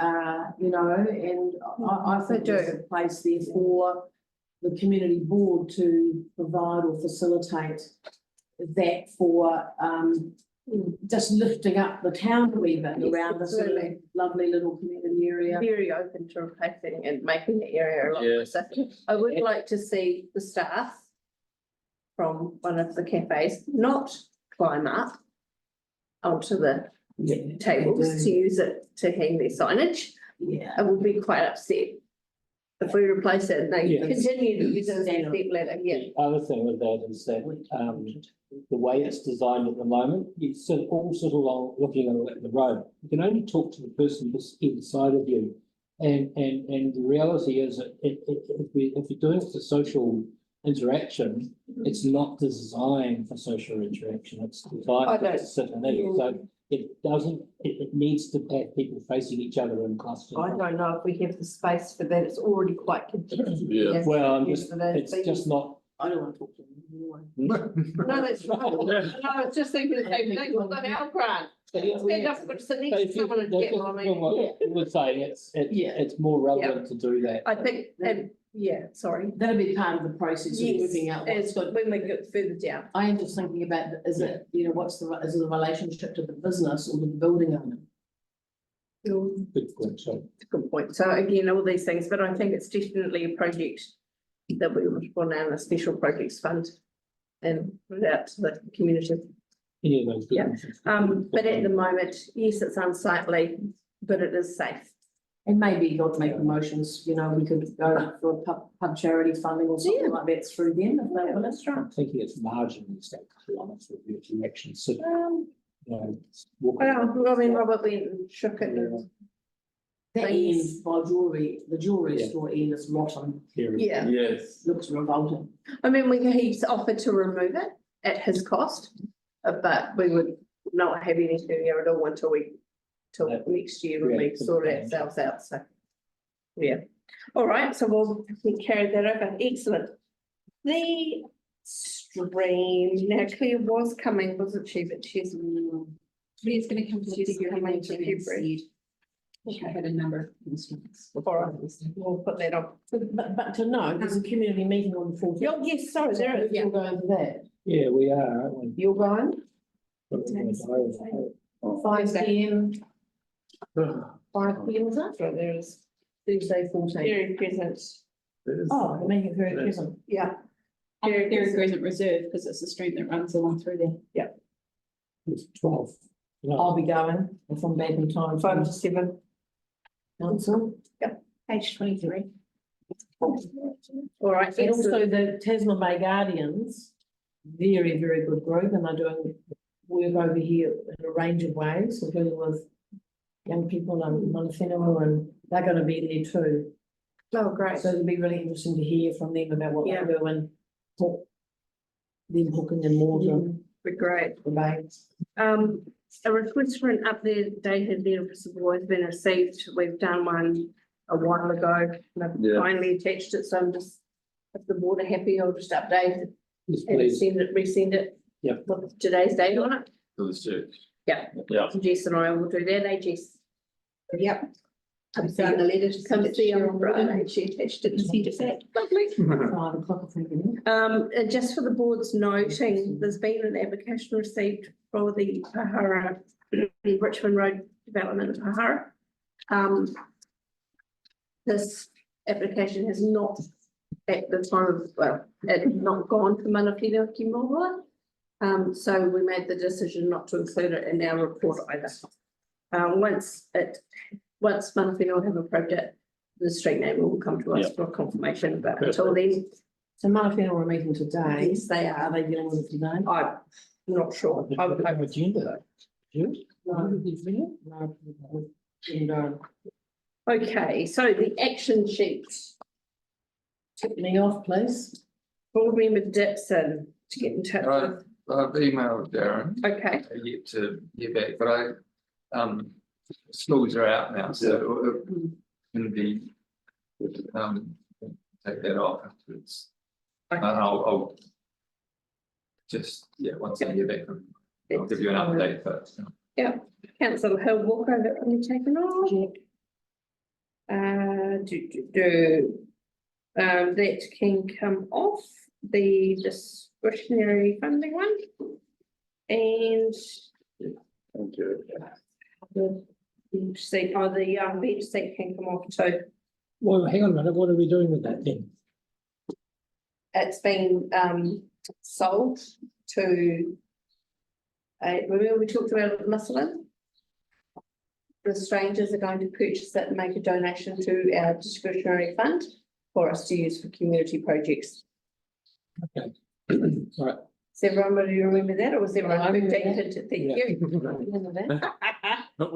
you know, and I think there's a place there for the community board to provide or facilitate that for just lifting up the town a wee bit around this lovely little community area. Very open to replacing and making the area a lot nicer. I would like to see the staff from one of the cafes not climb up onto the tables to use it to hang their signage. Yeah. I would be quite upset if we replace it and they continue to use it as a step ladder. Yeah. The other thing with that is that the way it's designed at the moment, you all sit along looking at the road. You can only talk to the person just either side of you. And the reality is that if you're doing it for social interaction, it's not designed for social interaction. It's designed to sit and eat. So it needs to have people facing each other in clusters. I don't know if we have the space for that. It's already quite congested. Yeah. Well, it's just not. I don't want to talk to them anyway. No, that's right. No, I was just thinking the same thing. What the hell, Grant? Stand up, but it's the So next if you, someone to get one, I mean, what you would say, it's more relevant to do that. I think, yeah, sorry. That'll be part of the process of Yes, working out what's as good. when we get further down. I am just thinking about, is it, you know, is it a relationship to the business or to the building owner? Good point, so. Good point. So again, all these things, but I think it's definitely a project that we would want out a special projects fund and put it out to the community. Any of those. Yeah. businesses. But at the moment, yes, it's unsightly, but it is safe. And maybe you got to make promotions, you know, we could go for a pub charity funding or something like that through them, if they will, that's right. I'm thinking it's marginally safe, to be honest with you, if you actually sit, you know. Well, I mean, Robert went and shook it. and That things. Ian by jewellery, the jewellery Yeah. store, Ian is rotten, Yeah, Yes. looks revolting. I mean, he's offered to remove it at his cost, but we would not have anything there at all till Yeah. next year when we Yeah. sort ourselves out, so. Yeah, all right, so we'll carry that over, excellent. The stream, now Claire was coming, wasn't she, but she's. Lee's gonna come to She's the coming to to February. She had a number of instruments. All right, we'll put that on. But to know, there's a community meeting on the 14th. Oh, yes, sorry, there is, You're going to that, Yeah, we are, aren't we? you're going, Got it in my diary. 5 p.m. 5 p.m. is that? right, there is, Tuesday 14th. very present, Oh, you make it very present. yeah. There isn't reserved because it's a stream that runs along through there. It's 12. No. I'll be going if I'm back in time. 5 to 7. Council. Page 23. All right, And also excellent. the Tasman Bay Guardians, very, very good group, and they're doing work over here in a range of ways, including with young people and Manawhenua, and they're gonna be there too. Oh, great. So it'll be really interesting to hear from them about what Yeah. they do and talk them hooking and more to Be great. the bay. A request for an updated letter of support has been received. We've done one a while ago. And I've Yeah. finally attached it, so I'm just, if the board are happy, I'll just update it Yes, and please. resend it. Yeah. With today's date on it. For the church. Yeah. Yeah. Jess and I will do that, Jess. Yep. I've found the letter to come see you on Friday. She attached it to see the fact. Lovely. 5 o'clock, I think, isn't it? And just for the board's noting, there's been an application received for the Pahara, Richmond Road development of Pahara. This application has not, at the time of, well, it had not gone to Manawhenua ki Mohoa. So we made the decision not to include it in our report either. Once Manawhenua have approved it, the street name will come to us for confirmation, but until then, So Manawhenua are meeting today. yes, they Are are. they dealing with it today? I'm not sure. I would hope. Agenda though. You? No. And, Okay, so the action sheet, tip me off, please. board member Dixon to get in touch with, I've emailed Darren, okay, yet to get back, but schools are out now, so it can be, take that off afterwards. And I'll just, once I get back, I'll give you an update, but. councillor Hill Walker, that can be taken off. That can come off, the discretionary funding one. And Thank you. the bench seat, the bench seat can come off too. Well, hang on a minute, what are we doing with that then? It's been sold to. Remember we talked about it with Musselin? The strangers are going to purchase it and make a donation to our discretionary fund for us to use for community projects. Okay. All right. Does everyone, do you remember that, or was everyone? I remember Thank you.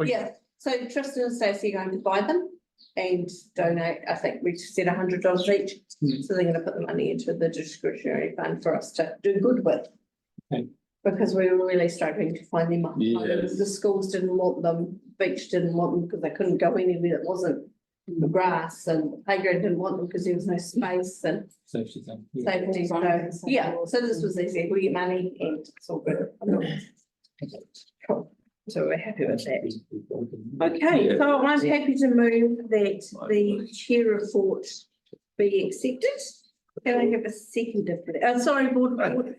Yeah, so Tristan and Stacey are going to buy them and donate, I think we said $100 each. So they're gonna put the money into the discretionary fund for us to do good with. Okay. Because we were really struggling to find them. Yes. The schools didn't want them, beach didn't want them because they couldn't go anywhere that wasn't the grass, and playground didn't want them because there was no space and Safety thing. safety. So, yeah, so this was easy, we get money and it's all good. Cool. So we're happy with that. Okay, so I'm happy to move that the chair report be accepted. Can I have a seconder, please? Sorry, board report.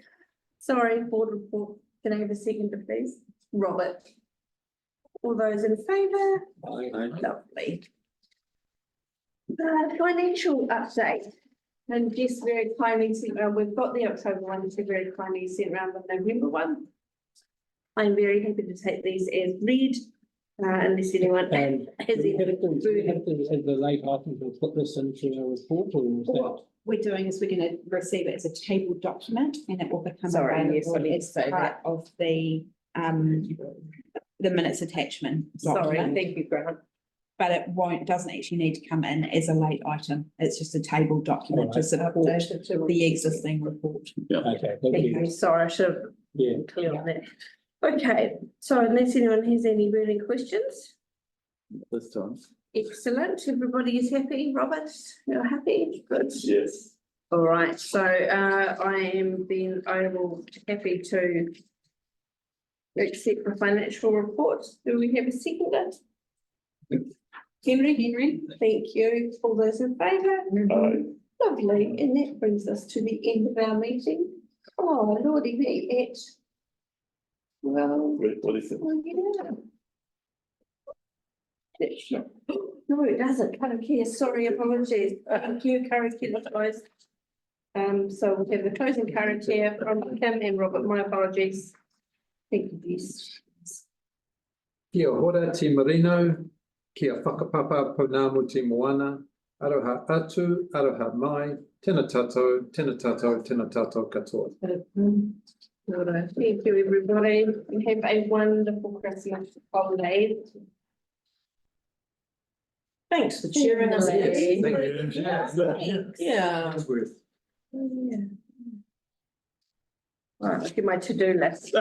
Sorry, board report. Can I have a seconder, please? Robert. All those in favour? Lovely. Financial update. And Jess very kindly sent around, we've got the October one, so very kindly sent around the November one. I'm very happy to take these as read, unless anyone has Do we any. have to, as the late item, to put this into a report, or is that? What we're doing is we're going to receive it as a tabled document and it will become Sorry, yes, I available need to as say part that. of the minutes attachment Sorry, document. thank you, Grant. But it doesn't actually need to come in as a late item. It's just a tabled document to support the existing report. Okay, Thank you. Sorry, I should have Yeah. been clear on that. Okay, so unless anyone has any burning questions, This time. excellent. Everybody is happy. Robert, you're happy? Good. Yes. All right, so I will happy to accept the financial report. Do we have a seconder? Henry, thank you. All those in favour? Lovely, and that brings us to the end of our meeting. Oh, lordy me, well, What is it? well, yeah. No, it doesn't. Karakia, sorry, apologies. Thank you, Karakia, guys. So we'll have the closing Karakia from Kim and Robert. My apologies. Thank you, yes. Kia ora te marino, kia whakapapa pounamu te moana, aroha atu, aroha mai, tēnā tātou, tēnā tātou, tēnā tātou katoa. Thank you, everybody, and have a wonderful Christmas holiday. Thanks for cheering us. Thank you. Thanks. Yeah. Yeah. All right, I'll give my to-do list.